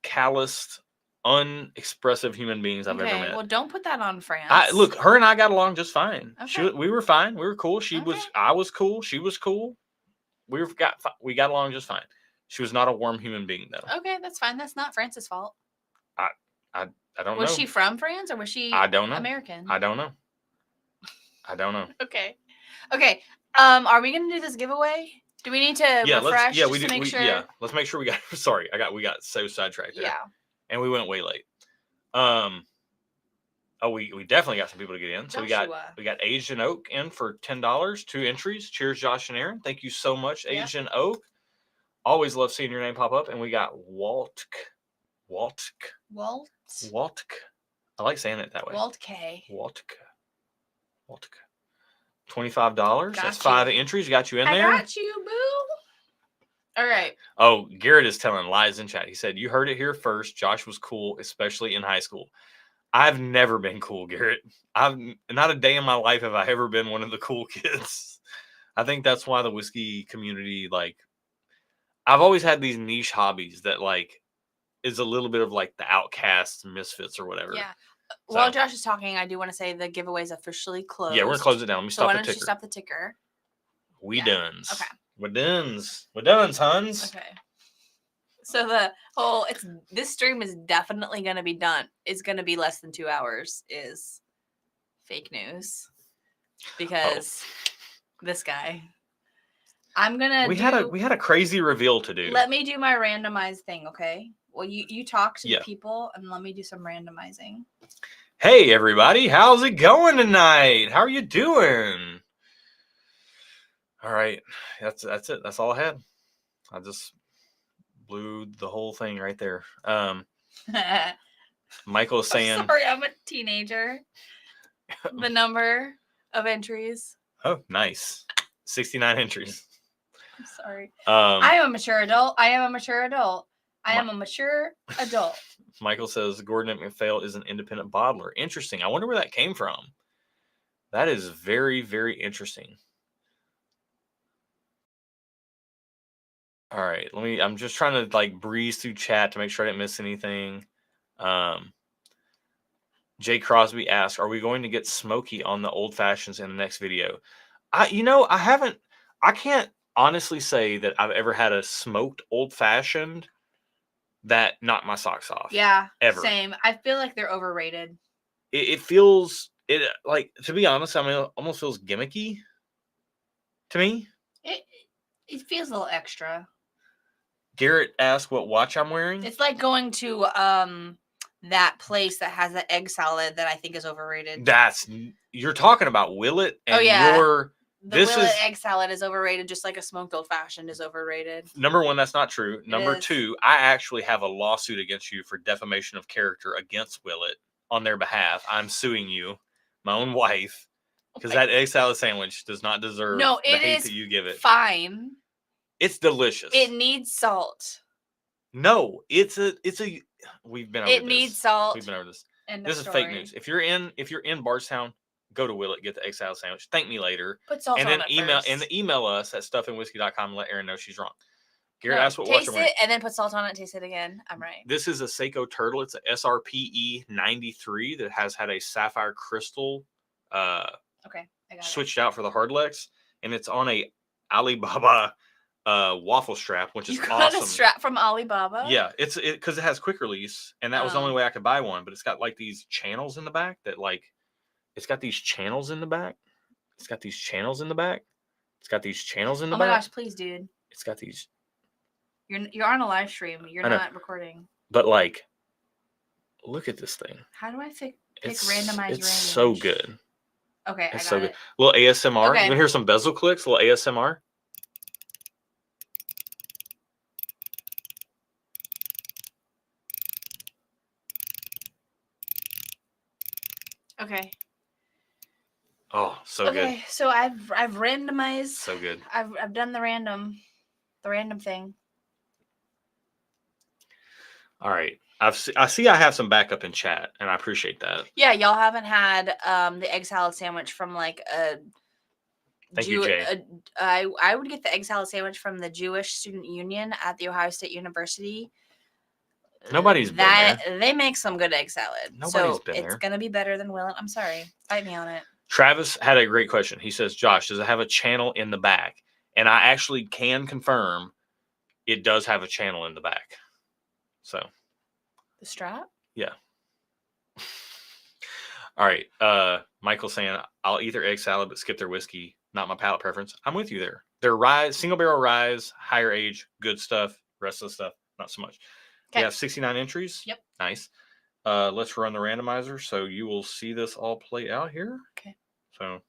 calloused, unexpressive human beings I've ever met. Well, don't put that on France. Look, her and I got along just fine. Okay. We were fine. We were cool. I was cool. She was cool. We got along just fine. She was not a warm human being, though. Okay, that's fine. That's not France's fault. I don't know. Was she from France or was she? I don't know. American. I don't know. Okay. Are we gonna do this giveaway? Do we need to refresh? Make sure? Yeah, let's make sure we got. Sorry, we got so sidetracked there. Yeah. And we went way late. We definitely got some people to get in. So we got Aged in Oak in for $10, 2 entries. Cheers, Josh and Aaron. Thank you so much, Aged in Oak. Always love seeing your name pop up. And we got Waltk. I like saying it that way. Waltk. $25. That's 5 entries. Got you in there. I got you, boo. All right. Oh, Garrett is telling lies in chat. He said, you heard it here first. Josh was cool, especially in high school. I've never been cool, Garrett. Not a day in my life have I ever been one of the cool kids. I think that's why the whiskey community, like, I've always had these niche hobbies that, like, is a little bit of, like, the outcasts, misfits, or whatever. Yeah. While Josh is talking, I do want to say the giveaway is officially closed. Yeah, we're going to close it down. Let me stop the ticker. Why don't you stop the ticker? We dones. Okay. We're dones, huns. Okay. So this stream is definitely going to be done. It's going to be less than 2 hours is fake news because this guy. We had a crazy reveal to do. Let me do my randomized thing, okay? Well, you talk to the people and let me do some randomizing. Hey everybody, how's it going tonight? How are you doing? All right, that's it. That's all I had. I just blew the whole thing right there. Michael is saying, sorry, I'm a teenager. The number of entries. Oh, nice. 69 entries. I'm sorry. I am a mature adult. Michael says Gordon McPhail is an independent bottler. Interesting. I wonder where that came from. That is very, very interesting. All right, I'm just trying to like breeze through chat to make sure I didn't miss anything. Jay Crosby asked, are we going to get smoky on the old fashions in the next video? I can't honestly say that I've ever had a smoked old fashioned that knocked my socks off. Yeah, ever. Same. I feel like they're overrated. It feels like, to be honest, I mean, it almost feels gimmicky to me. It feels a little extra. Garrett asked what watch I'm wearing. It's like going to that place that has that egg salad that I think is overrated. You're talking about Willet, and The Willet egg salad is overrated, just like a smoked old fashioned is overrated. Number one, that's not true. Number is. two, I actually have a lawsuit against you for defamation of character against Willet on their behalf. I'm suing you, my own wife, because that egg salad sandwich does not deserve the hate that you give it. Fine. It's delicious. It needs salt. No, it's a. We've been over this. It needs salt. We've been over this. This is fake news. If you're in Bardstown, go to Willet, get the egg salad sandwich. Thank me later. Put salt and on then it email first. and email us at stuffandwhiskey.com and let Erin know she's wrong. Garrett asked what watch taste it and then put salt on it. Taste it again. I'm right. This is a Seiko Turtle. It's a SRPE 93 that has had a sapphire crystal. Okay, I got switched out for the Hardlex, and it's on a Alibaba waffle strap, which is awesome. You got a strap from Alibaba? Yeah, it's because it has quick release, and that was the only way I could buy one. But it's got like these channels in the back that it's got these channels in the back. It's got these channels in the back. It's got these channels in the back. Oh my gosh, please, dude. It's got these. You're on a live stream. You're not recording. But look at this thing. How do I pick randomize range? It's so good. Okay, it's so good. A little ASMR. Okay. You want to hear some bezel clicks? A little ASMR. Okay. Oh, so good. Okay, so I've randomized. So good. I've done the random thing. All right. I see I have some backup in chat, and I appreciate that. Yeah, y'all haven't had the egg salad sandwich from like a Thank you, Jay. I would get the egg salad sandwich from the Jewish Student Union at the Ohio State University. Nobody's been there. They make some good egg salad. Nobody's been there. It's gonna be better than Willet. I'm sorry. Fight me on it. Travis had a great question. He says, Josh, does it have a channel in the back? And I actually can confirm it does have a channel in the back. So the strap? Yeah. All right. Michael saying, I'll eat their egg salad, but skip their whiskey. Not my palate preference. I'm with you there. Their single barrel rye, higher age, good stuff. Rest of the stuff, not so much. Okay. We have 69 entries. Yep. Nice. Let's run the randomizer so you will see this all play out here. Okay. So.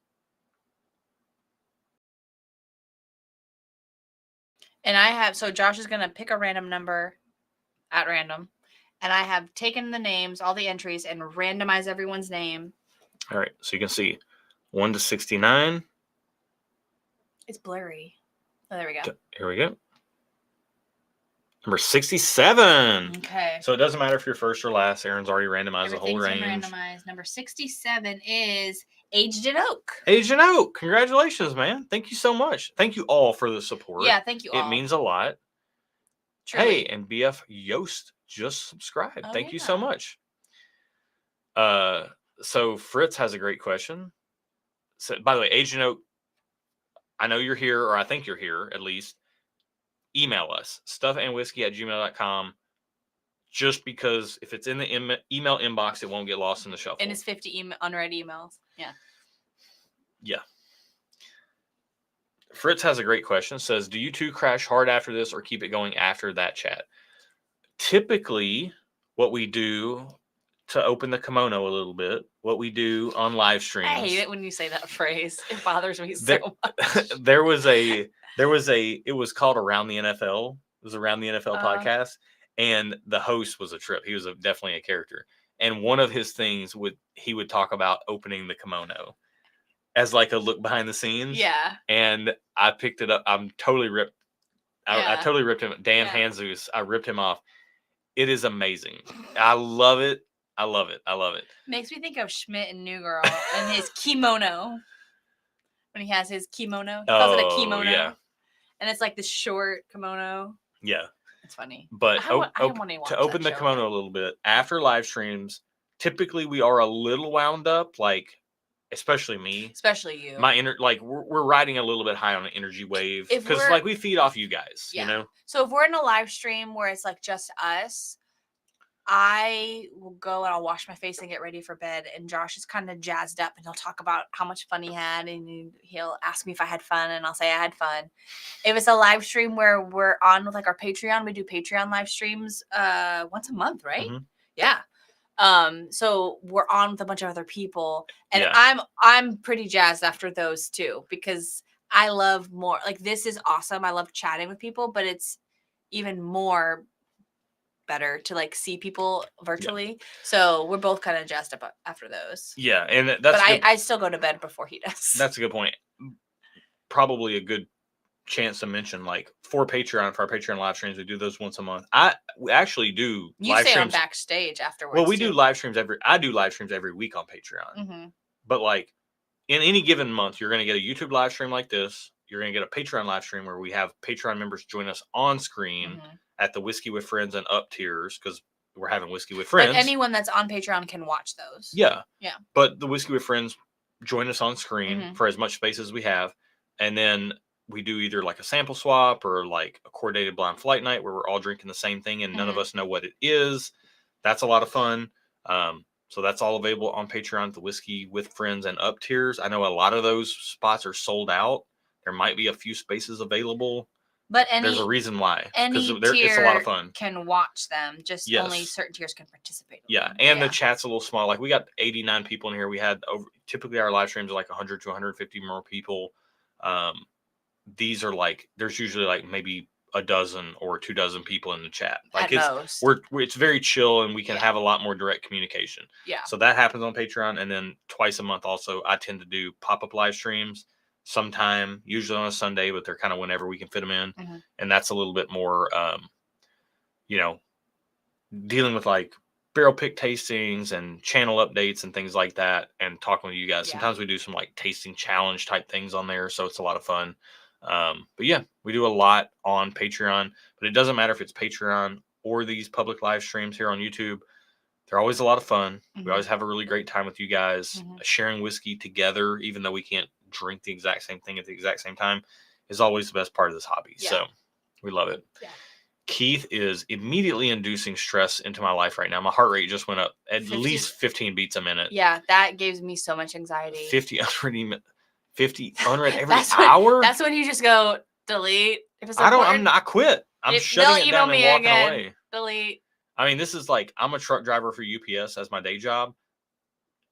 And Josh is going to pick a random number at random. And I have taken the names, all the entries, and randomized everyone's name. All right. So you can see 1 to 69. It's blurry. Oh, there we go. Here we go. Number 67. Okay. So it doesn't matter if you're first or last. Aaron's already randomized the whole range. Randomized. Number 67 is Aged in Oak. Aged in Oak. Congratulations, man. Thank you so much. Thank you all for the support. Yeah, thank you all. It means a lot. Truly. Hey, and BF Yost just subscribed. Thank you so much. So Fritz has a great question. So, by the way, Aged in Oak, I know you're here, or I think you're here at least. Email us, stuffandwhiskey@gmail.com, just because if it's in the email inbox, it won't get lost in the shuffle. And it's 50 unread emails. Yeah. Yeah. Fritz has a great question. Says, do you two crash hard after this or keep it going after that chat? Typically, what we do to open the kimono a little bit, what we do on live streams. I hate it when you say that phrase. It bothers me so much. It was called Around the NFL. It was Around the NFL podcast. And the host was a trip. He was definitely a character. And one of his things he would talk about opening the kimono as like a look behind the scenes. Yeah. And I picked it up. I'm totally ripped. I totally ripped him. Dan Hanzus. I ripped him off. It is amazing. I love it. I love it. I love it. Makes me think of Schmidt and New Girl and his kimono. When he has his kimono. He calls it a kimono. Yeah. And it's like this short kimono. Yeah. It's funny. But to open the kimono a little bit, after live streams, typically we are a little wound up, like, especially me. Especially you. We're riding a little bit high on an energy wave. Because, we feed off you guys, you know? So if we're in a live stream where it's, like, just us, I will go and I'll wash my face and get ready for bed. And Josh is kind of jazzed up and he'll talk about how much fun he had. And he'll ask me if I had fun and I'll say I had fun. If it's a live stream where we're on with like our Patreon, we do Patreon live streams once a month, right? Mm-hmm. Yeah. So we're on with a bunch of other people, and Yeah. I'm pretty jazzed after those too, because I love more, like, this is awesome. I love chatting with people, but it's even more better to like see people virtually. So we're both kind of jazzed up after those. Yeah, and But that's good. I still go to bed before he does. That's a good point. Probably a good chance to mention, like, for our Patreon live streams, we do those once a month. We actually do You live stay on streams. backstage afterwards. Well, we too. do live streams I do live streams every week on Patreon. Mm-hmm. But like in any given month, you're going to get a YouTube live stream like this. You're going to get a Patreon live stream where we have Patreon members join us on screen at the Whiskey with Friends and up tiers, because we're having Whiskey with Friends. But anyone that's on Patreon can watch those. Yeah. Yeah. But the Whiskey with Friends join us on screen for as much space as we have. And then we do either like a sample swap or like a coordinated blind flight night where we're all drinking the same thing and none of us know what it is. That's a lot of fun. So that's all available on Patreon, the Whiskey with Friends and up tiers. I know a lot of those spots are sold out. There might be a few spaces available. But there's a reason why. Any it's a lot of fun. Can watch them. Just only certain tiers can participate. Yeah, and the chat's a little small. Like, we got 89 people in here. We had typically our live streams are like 100 to 150 more people. These are like, there's usually like maybe a dozen or 2 dozen people in the chat. Like, it's very chill, and we can have a lot more direct communication. Yeah. So that happens on Patreon, and then twice a month also I tend to do pop-up live streams sometime, usually on a Sunday, but they're kind of whenever we can fit them in. And that's a little bit more dealing with like barrel pick tastings and channel updates and things like that, and talking with you guys. Sometimes we do some like tasting challenge type things on there, so it's a lot of fun. But yeah, we do a lot on Patreon, but it doesn't matter if it's Patreon or these public live streams here on YouTube. They're always a lot of fun. We always have a really great time with you guys. Sharing whiskey together, even though we can't drink the exact same thing at the exact same time, is always the best part of this hobby. So we love it. Keith is immediately inducing stress into my life right now. My heart rate just went up at least 15 beats a minute. Yeah, that gives me so much anxiety. 50 unread every hour. That's when you just go delete. If it's I quit. I'm shutting it down and walking away. Delete. I mean, this is like, I'm a truck driver for UPS as my day job.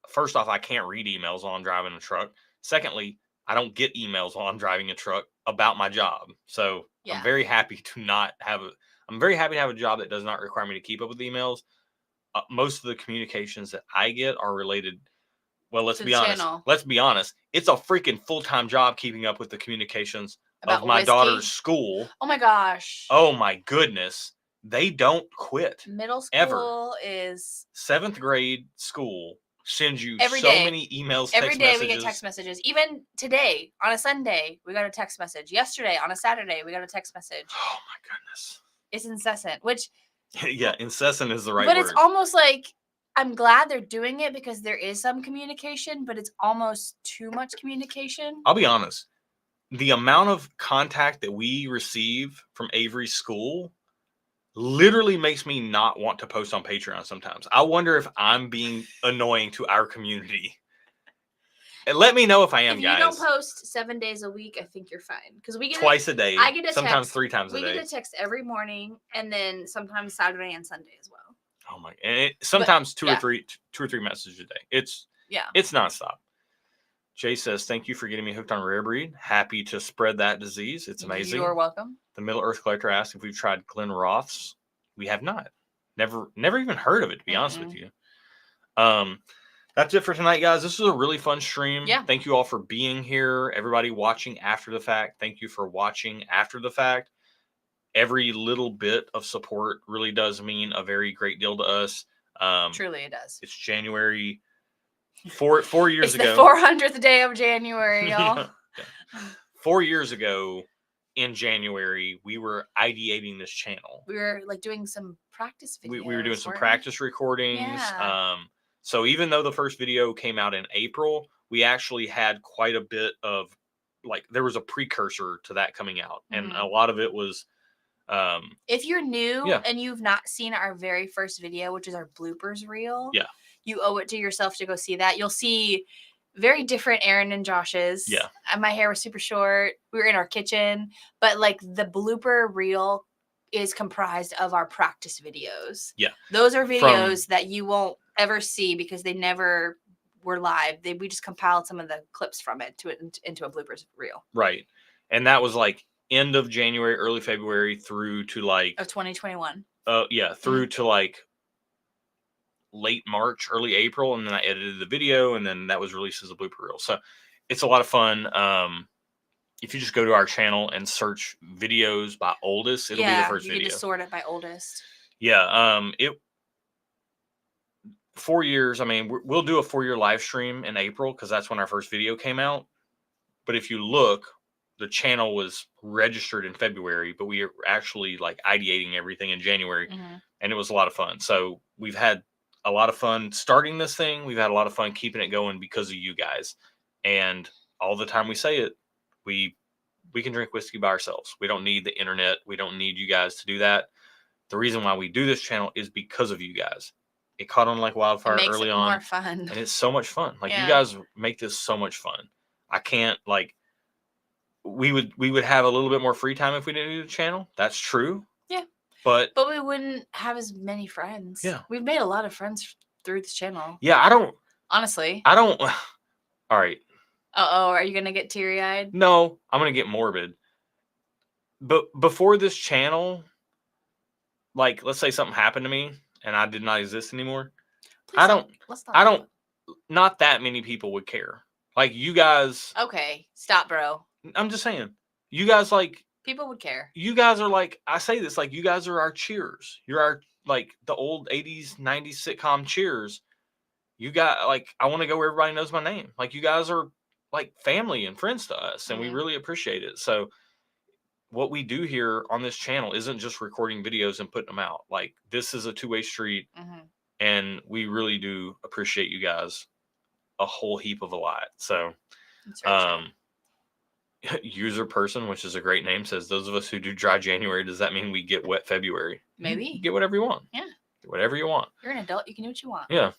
First off, I can't read emails while I'm driving a truck. Secondly, I don't get emails while I'm driving a truck about my job. So I'm very happy to have a job that does not require me to keep up with emails. Most of the communications that I get are related. Well, let's be honest. It's a freaking full-time job keeping up with the communications of my daughter's school. Oh my gosh. Oh my goodness. They don't quit. Middle school ever. is 7th grade school sends you every so day. many emails, every text day messages. We get text messages. Even today on a Sunday, we got a text message. Yesterday on a Saturday, we got a text message. Oh my goodness. It's incessant, which yeah, incessant is the right word. But it's almost like, I'm glad they're doing it because there is some communication, but it's almost too much communication. I'll be honest. The amount of contact that we receive from Avery's school literally makes me not want to post on Patreon sometimes. I wonder if I'm being annoying to our community. And let me know if I am, guys. If you don't post 7 days a week, I think you're fine. Because we get twice a day. I get a sometimes text, 3 times a day. We get a text every morning, and then sometimes Saturday and Sunday as well. Oh my! And sometimes two or three messages a day. It's nonstop. Jay says, "Thank you for getting me hooked on Rare Breed. Happy to spread that disease. It's amazing." You're welcome. The Middle Earth Collector asked if we've tried Glen Roth's. We have not. Never even heard of it, to be honest with you. That's it for tonight, guys. This was a really fun stream. Yeah. Thank you all for being here. Everybody watching after the fact, thank you for watching after the fact. Every little bit of support really does mean a very great deal to us. Truly, it does. It's January 4 years ago. It's the 400th day of January, y'all. 4 years ago in January, we were ideating this channel. We were like doing some practice videos. We were doing some practice recordings. Yeah. So even though the first video came out in April, we actually had quite a bit of, like, there was a precursor to that coming out. And a lot of it was... if you're new and you've not seen our very first video, which is our bloopers reel, you owe it to yourself to go see that. You'll see very different Aaron and Josh's. Yeah. And my hair was super short. We were in our kitchen, but like the blooper reel is comprised of our practice videos. Yeah. Those are videos that you won't ever see because they never were live. We just compiled some of the clips from it into a bloopers reel. Right. And that was like end of January, early February through to like of 2021. Yeah, through to like late March, early April, and then I edited the video, and then that was released as a blooper reel. So it's a lot of fun. If you just go to our channel and search videos by oldest, it'll be the first you video. can just sort it by oldest. Yeah. 4 years. I mean, we'll do a 4-year live stream in April because that's when our first video came out. But if you look, the channel was registered in February, but we are actually like ideating everything in January, and it was a lot of fun. So we've had a lot of fun starting this thing. We've had a lot of fun keeping it going because of you guys. And all the time we say it, we can drink whiskey by ourselves. We don't need the internet. We don't need you guys to do that. The reason why we do this channel is because of you guys. It caught on like wildfire early on. More fun. And it's so much fun. Like you guys make this so much fun. I can't like we would have a little bit more free time if we didn't do the channel. That's true. Yeah. But we wouldn't have as many friends. Yeah. We've made a lot of friends through this channel. Yeah, honestly. I don't all right. Are you gonna get teary-eyed? No, I'm gonna get morbid. But before this channel, like let's say something happened to me and I did not exist anymore. Not that many people would care. Like you guys. Okay, stop, bro. I'm just saying. You guys like people would care. You guys are like, I say this, like you guys are our cheers. You're our like the old 80s, 90s sitcom cheers. You got like I want to go where everybody knows my name. Like you guys are like family and friends to us, and we really appreciate it. So what we do here on this channel isn't just recording videos and putting them out. Like this is a two-way street, and we really do appreciate you guys a whole heap of a lot. So user person, which is a great name, says those of us who do dry January, does that mean we get wet February? Maybe. You get whatever you want. Yeah. Get whatever you want. You're an adult, you can do what you want. Yeah.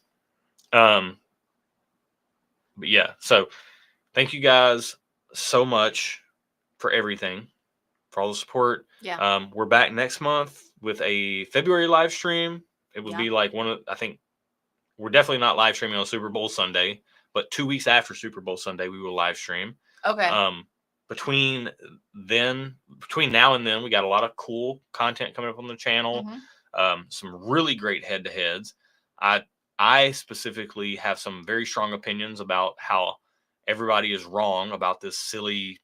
But yeah, so thank you guys so much for everything, for all the support. Yeah. We're back next month with a February live stream. It will be like I think we're definitely not live streaming on Super Bowl Sunday, but 2 weeks after Super Bowl Sunday, we will live stream. Okay. Between now and then, we got a lot of cool content coming up on the channel. Some really great head-to-heads. I specifically have some very strong opinions about how everybody is wrong about this silly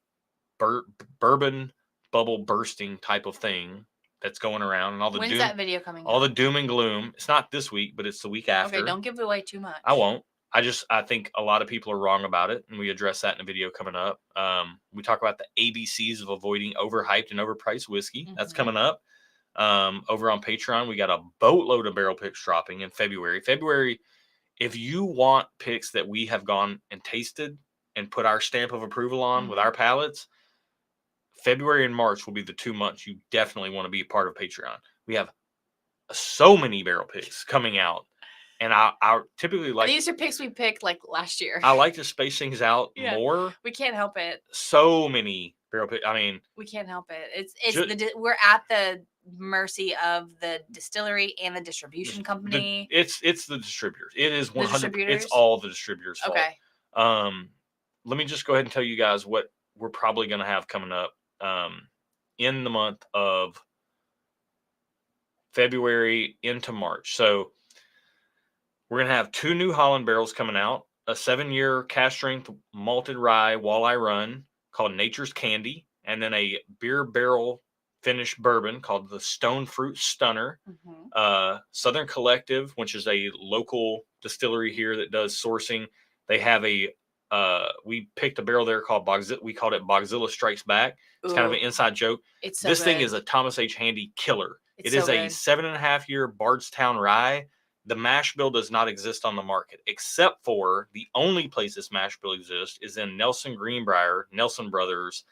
bourbon bubble bursting type of thing that's going around, and all the When's that video coming? All the doom and gloom. It's not this week, but it's the week after. Okay, don't give away too much. I won't. I think a lot of people are wrong about it, and we address that in a video coming up. We talk about the ABCs of avoiding overhyped and overpriced whiskey. That's coming up. Over on Patreon, we got a boatload of barrel picks dropping in February. If you want picks that we have gone and tasted and put our stamp of approval on with our palates, February and March will be the 2 months you definitely want to be a part of Patreon. We have so many barrel picks coming out. And I typically like... These are picks we picked like last year. I like to space things out more. We can't help it. So many barrel picks. I mean... We can't help it. We're at the mercy of the distillery and the distribution company. It's the distributors. It is 100%. It's all the distributors' fault. Okay. Let me just go ahead and tell you guys what we're probably going to have coming up in the month of February into March. So we're going to have 2 New Holland barrels coming out, a 7-year cask strength malted rye walleye run called Nature's Candy, and then a beer barrel finished bourbon called the Stone Fruit Stunner. Southern Collective, which is a local distillery here that does sourcing. They have we picked a barrel there called we called it Bogzilla Strikes Back. It's kind of an inside joke. This thing is a Thomas H. Handy killer. It is a 7.5-year Bardstown rye. The mash bill does not exist on the market, except for the only place this mash bill exists is in Nelson Greenbrier, Nelson Brothers,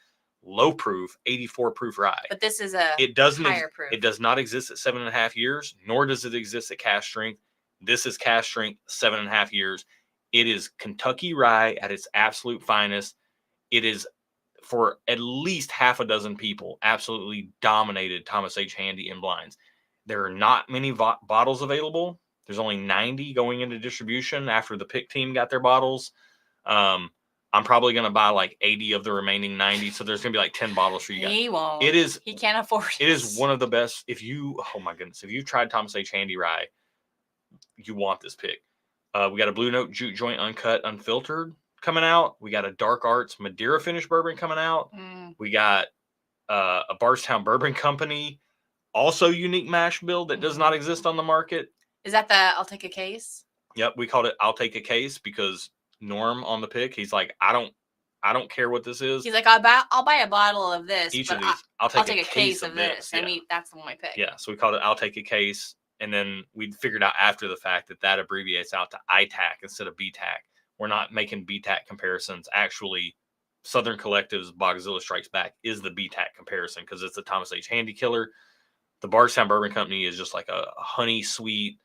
low proof, 84 proof rye. But this is higher proof. It does not exist at 7.5 years, nor does it exist at cask strength. This is cask strength, 7.5 years. It is Kentucky rye at its absolute finest. It is, for at least half a dozen people, absolutely dominated Thomas H. Handy in blinds. There are not many bottles available. There's only 90 going into distribution after the pick team got their bottles. I'm probably going to buy like 80 of the remaining 90. So there's going to be like 10 bottles for you guys. He won't. It is. He can't afford it. It is one of the best. Oh my goodness. If you've tried Thomas H. Handy Rye, you want this pick. We got a Blue Note Juke Joint Uncut Unfiltered coming out. We got a Dark Arts Madeira Finish Bourbon coming out. We got a Bardstown Bourbon Company, also unique mash bill that does not exist on the market. Is that the I'll take a case? Yep, we called it I'll take a case because Norm on the pick, he's like, I don't care what this is. He's like, I'll buy a bottle of this. Each but of these, I'll take a case of this. Yeah. I mean, that's the one I picked. Yeah, so we called it I'll take a case. And then we figured out after the fact that abbreviates out to ITAC instead of BTAC. We're not making BTAC comparisons. Actually, Southern Collective's Bogzilla Strikes Back is the BTAC comparison because it's a Thomas H. Handy killer. The Bardstown Bourbon Company is just like a honey sweet,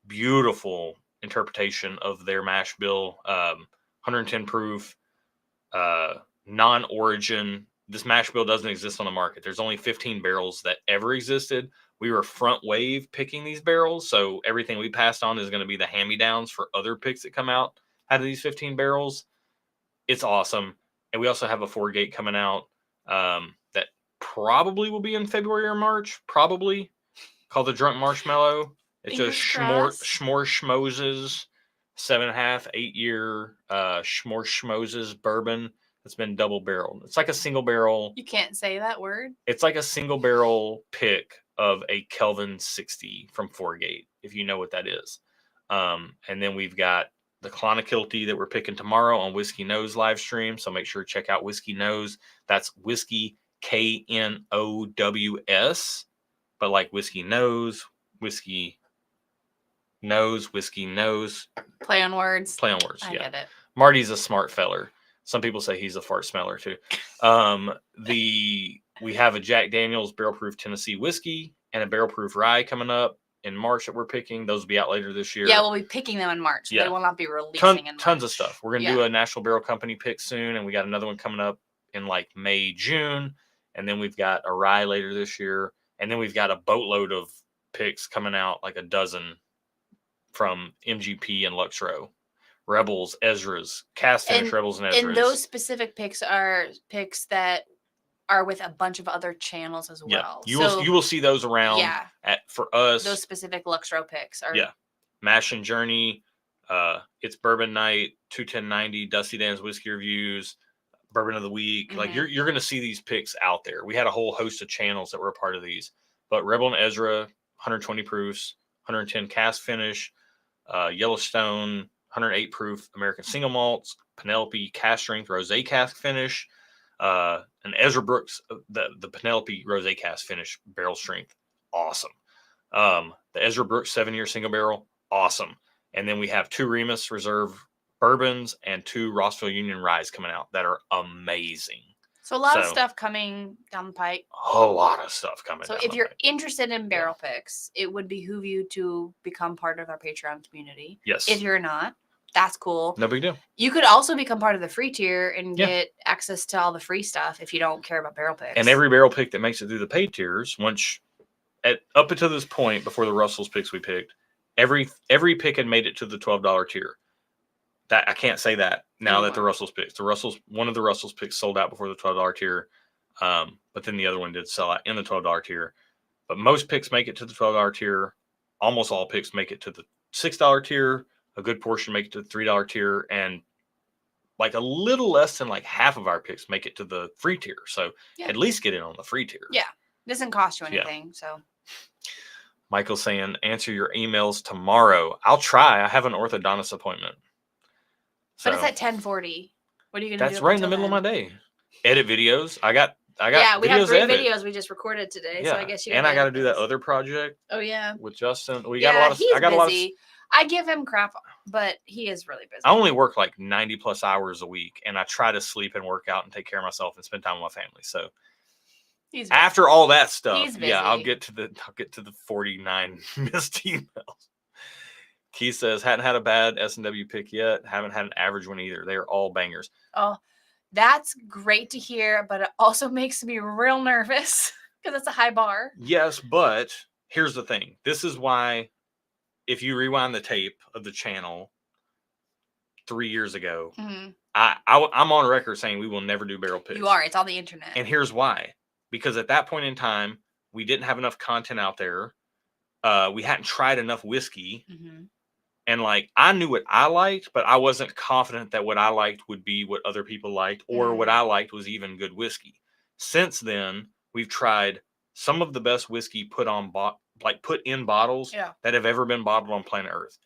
beautiful interpretation of their mash bill. 110 proof, non-origin. This mash bill doesn't exist on the market. There's only 15 barrels that ever existed. We were front wave picking these barrels, so everything we passed on is going to be the hand-me-downs for other picks that come out of these 15 barrels. It's awesome. And we also have a 4-gate coming out that probably will be in February or March, probably, called the Drunk Marshmallow. It's a Schmore Schmoses 7.5, 8-year Schmore Schmoses bourbon that's been double barreled. It's like a single barrel. You can't say that word. It's like a single barrel pick of a Kelvin 60 from 4-gate, if you know what that is. And then we've got the Clonakilty that we're picking tomorrow on Whiskey Knows live stream. So make sure to check out Whiskey Knows. That's Whiskey KNOWS, but like Whiskey Knows, Whiskey Knows, Whiskey Knows. Play on words. I get it. Marty's a smart feller. Some people say he's a fart smeller too. We have a Jack Daniel's Barrel Proof Tennessee Whiskey and a Barrel Proof Rye coming up in March that we're picking. Those will be out later this year. Yeah, we'll be picking them in March. Yeah. They will not be releasing in March. Tons of stuff. We're going to do a National Barrel Company pick soon, and we got another one coming up in like May, June. And then we've got a Rye later this year. And then we've got a boatload of picks coming out, like a dozen from MGP and Luxro. Rebels, Ezra's, Cast Finish Rebels and Ezra's. And those specific picks are picks that are with a bunch of other channels as well. Yeah, you will see those around. Yeah. For us, those specific Luxro picks are. Yeah, Mash and Journey, It's Bourbon Night, 21090, Dusty Dan's Whiskey Reviews, Bourbon of the Week. Like you're going to see these picks out there. We had a whole host of channels that were a part of these, but Rebel and Ezra, 120 proofs, 110 Cast Finish, Yellowstone, 108 proof American Single Malts, Penelope Cast Strength Rosé Cask Finish, and Ezra Brooks, the Penelope Rosé Cask Finish Barrel Strength, awesome. The Ezra Brooks 7-year single barrel, awesome. And then we have 2 Remus Reserve bourbons and 2 Rossville Union Ryes coming out that are amazing. So a lot of stuff coming down the pike. A lot of stuff coming. So if you're interested in barrel picks, it would behoove you to become part of our Patreon community. Yes. If you're not, that's cool. No big deal. You could also become part of the free tier and get access to all the free stuff if you don't care about barrel picks. And every barrel pick that makes it through the paid tiers, up until this point, before the Russell's picks we picked, every pick had made it to the $12 tier. That I can't say that now that the Russell's picks. One of the Russell's picks sold out before the $12 tier, but then the other one did sell out in the $12 tier. But most picks make it to the $12 tier. Almost all picks make it to the $6 tier. A good portion make it to the $3 tier, and like a little less than like half of our picks make it to the free tier. So at least get in on the free tier. Yeah, it doesn't cost you anything. So. Michael's saying, answer your emails tomorrow. I'll try. I have an orthodontist appointment. But it's at 10:40. What are you going to do? That's right in the middle of my day. Edit videos. I got yeah, we have 3 edit. videos we just recorded today. Yeah. So I guess you I got to do that other project. Oh, yeah. With Justin. He's busy. I give him crap, but he is really busy. I only work like 90 plus hours a week, and I try to sleep and work out and take care of myself and spend time with my family. So after all that stuff, I'll get to the 49 missed emails. Keith says, hadn't had a bad S&W pick yet. Haven't had an average one either. They are all bangers. Oh, that's great to hear, but it also makes me real nervous because it's a high bar. Yes, but here's the thing. This is why if you rewind the tape of the channel 3 years ago, Mhm. I'm on record saying we will never do barrel picks. You are. It's on the internet. And here's why. Because at that point in time, we didn't have enough content out there. We hadn't tried enough whiskey. Mm-hmm. And like, I knew what I liked, but I wasn't confident that what I liked would be what other people liked, or what I liked was even good whiskey. Since then, we've tried some of the best whiskey put in bottles that have ever been bottled on planet Earth.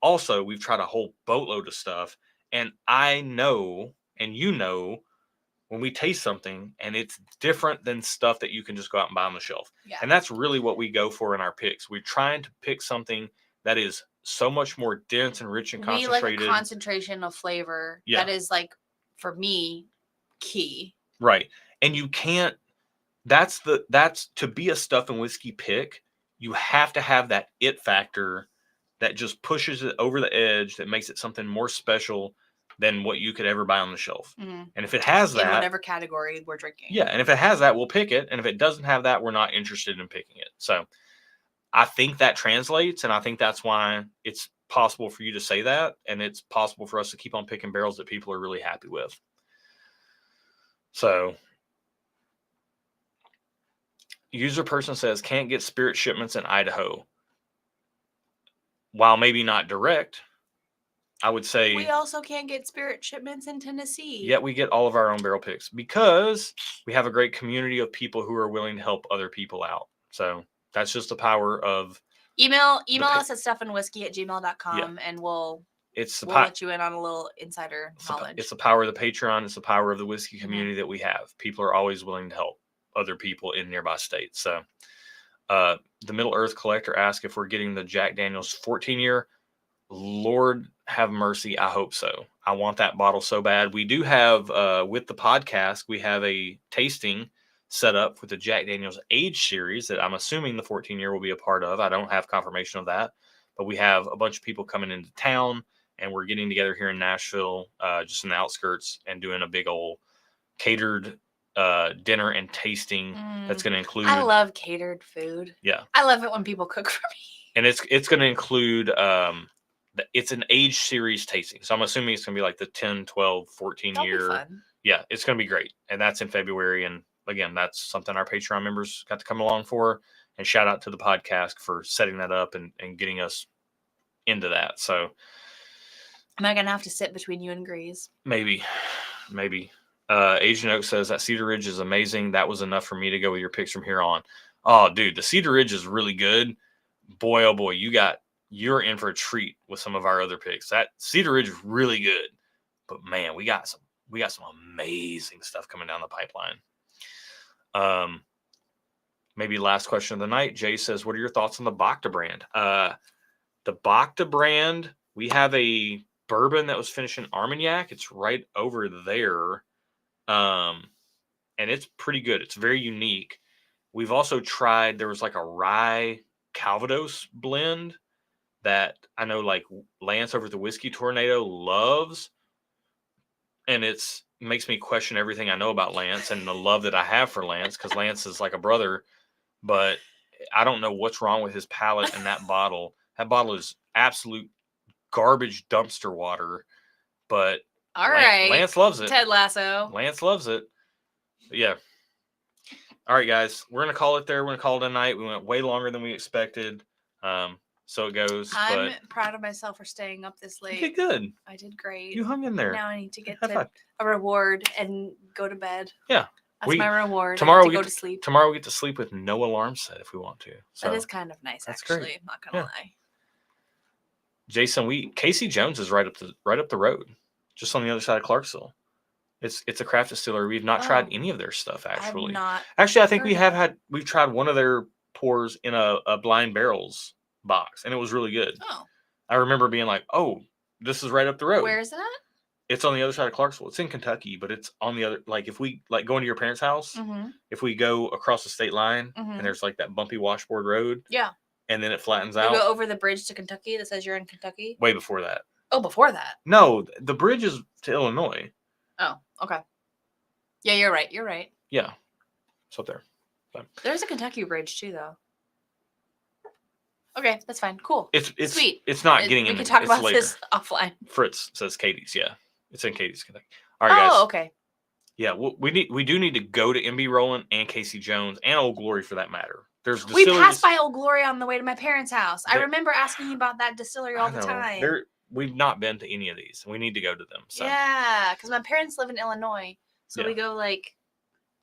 Also, we've tried a whole boatload of stuff. And I know, and you know, when we taste something and it's different than stuff that you can just go out and buy on the shelf. Yeah. And that's really what we go for in our picks. We're trying to pick something that is so much more dense and rich and concentrated. We like a concentration of flavor that is, like, for me, key. Right. And you can't, that's to be a stuff and whiskey pick, you have to have that it factor that just pushes it over the edge, that makes it something more special than what you could ever buy on the shelf. Mm-hmm. And if it has that, in whatever category we're drinking. Yeah, and if it has that, we'll pick it. And if it doesn't have that, we're not interested in picking it. So I think that translates, and I think that's why it's possible for you to say that, and it's possible for us to keep on picking barrels that people are really happy with. So user person says can't get spirit shipments in Idaho. While maybe not direct, I would say we also can't get spirit shipments in Tennessee. Yet we get all of our own barrel picks because we have a great community of people who are willing to help other people out. So that's just the power of email us at stuffandwhiskey@gmail.com, and we'll let you in on a little insider knowledge. It's the power of the Patreon. It's the power of the whiskey community that we have. People are always willing to help other people in nearby states. So the Middle Earth Collector asked if we're getting the Jack Daniel's 14-year. Lord have mercy. I hope so. I want that bottle so bad. We do have, with the podcast, we have a tasting set up with the Jack Daniel's Age series that I'm assuming the 14-year will be a part of. I don't have confirmation of that, but we have a bunch of people coming into town, and we're getting together here in Nashville, just in the outskirts, and doing a big old catered dinner and tasting that's going to include. I love catered food. Yeah. I love it when people cook for me. And it's going to include, it's an age series tasting. So I'm assuming it's going to be like the 10, 12, 14 That'll year. Be fun. Yeah, it's going to be great. And that's in February. And again, that's something our Patreon members got to come along for. And shout out to the podcast for setting that up and getting us into that. So am I going to have to sit between you and Grease? Maybe. Agent Oak says that Cedar Ridge is amazing. That was enough for me to go with your picks from here on. Oh, dude, the Cedar Ridge is really good. Boy, oh boy, you're in for a treat with some of our other picks. That Cedar Ridge is really good, but man, we got some amazing stuff coming down the pipeline. Maybe last question of the night. Jay says, what are your thoughts on the Bacta brand? The Bacta brand, we have a bourbon that was finished in Armagnac. It's right over there. And it's pretty good. It's very unique. We've also tried, there was like a rye Calvados blend that I know like Lance over at the Whiskey Tornado loves. And it makes me question everything I know about Lance and the love that I have for Lance, because Lance is like a brother. But I don't know what's wrong with his palate and that bottle. That bottle is absolute garbage dumpster water. But all right, Lance loves it. Ted Lasso. Lance loves it. But yeah. All right, guys. We're going to call it there. We're going to call it a night. We went way longer than we expected. So it goes. I'm proud of myself for staying up this late. You did good. I did great. You hung in there. Now I need to get to a reward and go to bed. Yeah. That's my reward. Tomorrow we go to sleep. Tomorrow we get to sleep with no alarm set if we want to. So that is kind of nice, actually. Great. I'm not gonna lie. Jason, Casey Jones is right up the road, just on the other side of Clarksville. It's a craft distillery. We've not tried any of their stuff, actually. Actually, I think we've tried one of their pours in a Blind Barrels box, and it was really good. Oh. I remember being like, oh, this is right up the road. Where is it at? It's on the other side of Clarksville. It's in Kentucky, but it's on the other, like if we like going to your parents' house, if we go across the state line and there's like that bumpy washboard road. Yeah. And then it flattens out. You go over the bridge to Kentucky that says you're in Kentucky? Way before that. Oh, before that? No, the bridge is to Illinois. Oh, okay. Yeah, you're right. Yeah. It's up there. So. There's a Kentucky bridge too, though. Okay, that's fine. Cool. It's Sweet. It's not getting We in. can talk It's about later. this offline. Fritz says Katie's. Yeah, it's in Katie's, Kentucky. All right, guys. Oh, okay. Yeah, we do need to go to MB Roland and Casey Jones and Old Glory for that matter. There's We distilleries. passed by Old Glory on the way to my parents' house. I remember asking you about that distillery all the time. We've not been to any of these. We need to go to them. So. Yeah, because my parents live in Illinois, so Yeah. we go like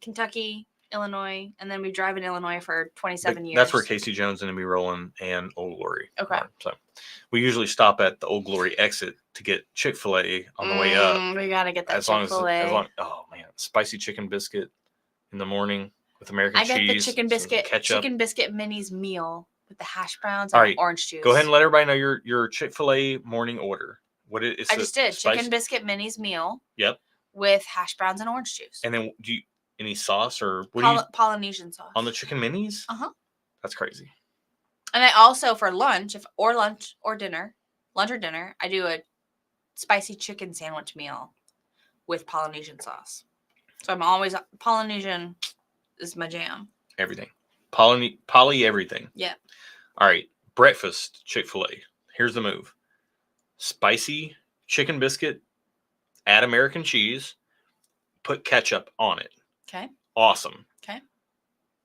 Kentucky, Illinois, and then we drive in Illinois for 27 years. That's where Casey Jones and MB Roland and Old Glory. Okay. are. So we usually stop at the Old Glory exit to get Chick-fil-A on the way up. We gotta get that Chick-fil-A. As long, oh man, spicy chicken biscuit in the morning with American cheese. I get the chicken biscuit, ketchup. chicken biscuit minis meal with the hash browns and orange juice. Go ahead and let everybody know your Chick-fil-A morning order. What it is? I just did chicken biscuit minis meal. Yep. With hash browns and orange juice. And then do you any sauce or Polynesian sauce on the chicken minis? That's crazy. And I also for lunch or dinner, I do a spicy chicken sandwich meal with Polynesian sauce. So I'm always Polynesian is my jam. Everything. Poly everything. Yeah. All right. Breakfast Chick-fil-A. Here's the move. Spicy chicken biscuit, add American cheese, put ketchup on it. Okay. Awesome. Okay.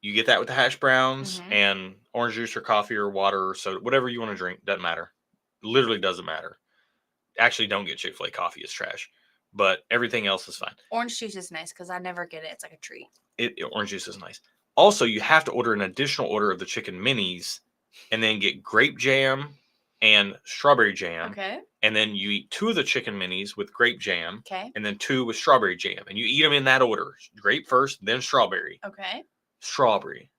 You get that with the hash browns and orange juice or coffee or water or soda, whatever you want to drink. Doesn't matter. Literally doesn't matter. Actually, don't get Chick-fil-A coffee. It's trash. But everything else is fine. Orange juice is nice because I never get it. It's like a treat. Orange juice is nice. Also, you have to order an additional order of the chicken minis and then get grape jam and strawberry jam. Okay. And then you eat 2 of the chicken minis with grape jam. Okay. And then 2 with strawberry jam. And you eat them in that order. Grape first, then strawberry. Okay. Strawberry.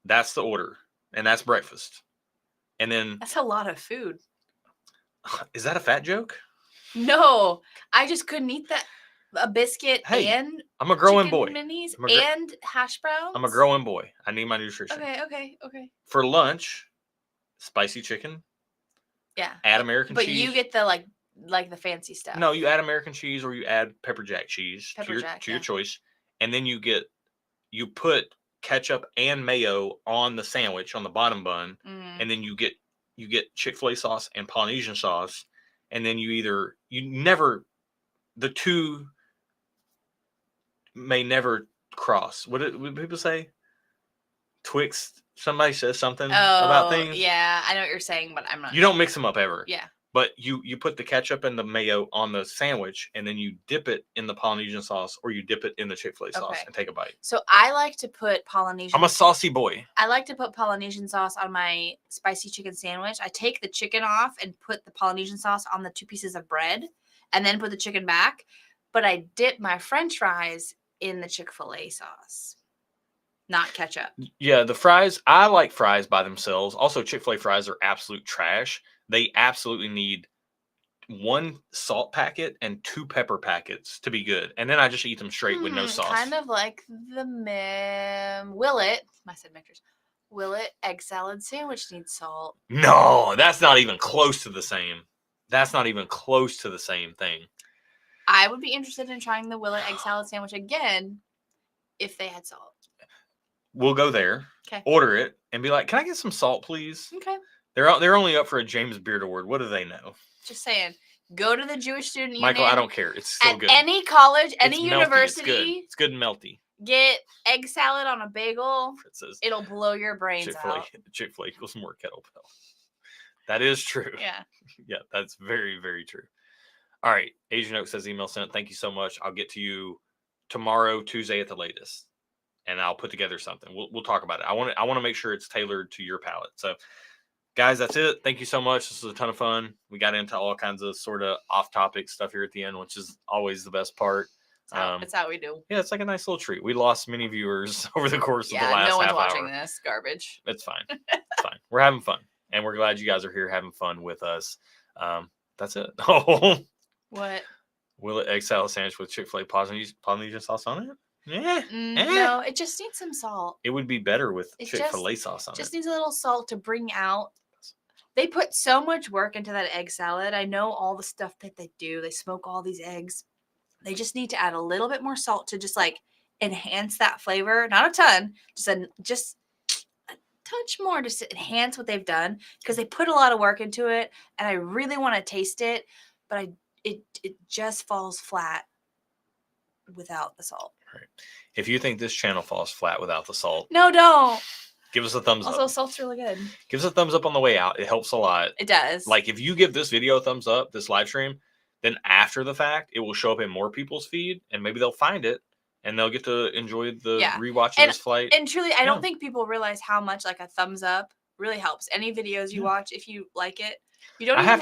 That's the order. And that's breakfast. And then... That's a lot of food. Is that a fat joke? No. I just couldn't eat that. A biscuit and I'm a growing boy. Minis and hash browns? I'm a growing boy. I need my nutrition. Okay. For lunch, spicy chicken. Yeah. Add American cheese. But you get the like the fancy stuff. No, you add American cheese or you add pepper jack cheese to your choice. And then you put ketchup and mayo on the sandwich on the bottom bun. And then you get Chick-fil-A sauce and Polynesian sauce. And then the two may never cross. What people say? Twixt. Somebody says something about things. Yeah, I know what you're saying, but I'm not. You don't mix them up ever. Yeah. But you put the ketchup and the mayo on the sandwich, and then you dip it in the Polynesian sauce, or you dip it in the Chick-fil-A sauce and take a bite. So I like to put Polynesian. I'm a saucy boy. I like to put Polynesian sauce on my spicy chicken sandwich. I take the chicken off and put the Polynesian sauce on the 2 pieces of bread, and then put the chicken back. But I dip my French fries in the Chick-fil-A sauce, not ketchup. Yeah, the fries. I like fries by themselves. Also, Chick-fil-A fries are absolute trash. They absolutely need 1 salt packet and 2 pepper packets to be good. And then I just eat them straight with no sauce. Kind of like the Willet. I said Mixers. Willet egg salad sandwich needs salt. No, that's not even close to the same. That's not even close to the same thing. I would be interested in trying the Willet egg salad sandwich again if they had salt. We'll go there, order it, and be like, "Can I get some salt, please?" Okay. They're only up for a James Beard Award. What do they know? Just saying. Go to the Jewish Student Union. Michael, I don't care. It's still good. At any college, any university. It's good and melty. Get egg salad on a bagel. It'll blow your brains out. Chick-fil-A equals more kettlebell. That is true. Yeah. Yeah, that's very, very true. All right. Asian Oak says email sent. Thank you so much. I'll get to you tomorrow, Tuesday at the latest, and I'll put together something. We'll talk about it. I want to make sure it's tailored to your palate. So, guys, that's it. Thank you so much. This was a ton of fun. We got into all kinds of sort of off-topic stuff here at the end, which is always the best part. It's how we do. Yeah, it's like a nice little treat. We lost many viewers over the course of the last half hour. No one's watching this garbage. It's fine. It's fine. We're having fun, and we're glad you guys are here having fun with us. That's it. Oh. What? Will it egg salad sandwich with Chick-fil-A Polynesian sauce on it? Yeah. No, it just needs some salt. It would be better with Chick-fil-A sauce on it. Just needs a little salt to bring out. They put so much work into that egg salad. I know all the stuff that they do. They smoke all these eggs. They just need to add a little bit more salt to just like enhance that flavor. Not a ton, just a touch more just to enhance what they've done because they put a lot of work into it, and I really want to taste it, but it just falls flat without the salt. Right. If you think this channel falls flat without the salt, No, don't. give us a thumbs Also, up. salt's really good. Give us a thumbs up on the way out. It helps a lot. It does. Like if you give this video a thumbs up, this live stream, then after the fact, it will show up in more people's feed, and maybe they'll find it and they'll get to enjoy the rewatch of this flight. And truly, I don't think people realize how much like a thumbs up really helps. Any videos you watch, if you like it, you don't. I even have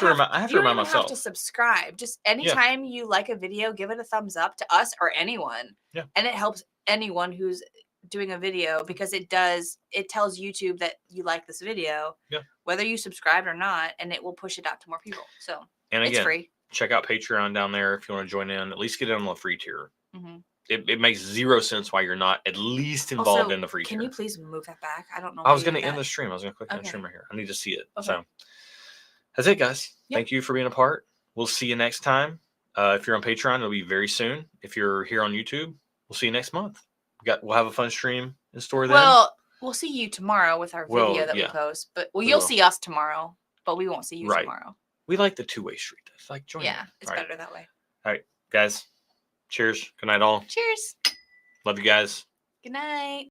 to remind myself. Have to subscribe. Just anytime you like a video, give it a thumbs up to us or anyone. Yeah. And it helps anyone who's doing a video because it tells YouTube that you like this video. Yeah. Whether you subscribed or not, and it will push it out to more people. So and again, it's free. Check out Patreon down there if you want to join in. At least get it on the free tier. Mm-hmm. It makes zero sense why you're not at least involved also, in the free tier. Can you please move that back? I don't know. I was going to end the stream. I was going to click on the stream right here. I need to see it. Okay. So that's it, guys. Yep. Thank you for being a part. We'll see you next time. If you're on Patreon, it'll be very soon. If you're here on YouTube, we'll see you next month. We'll have a fun stream in store then. Well, we'll see you tomorrow with our video that we post. But you'll see us tomorrow, but we won't see you tomorrow. We like the two-way street. It's like join. Yeah, it's better that way. All right, guys. Cheers. Good night, all. Cheers. Love you guys. Good night.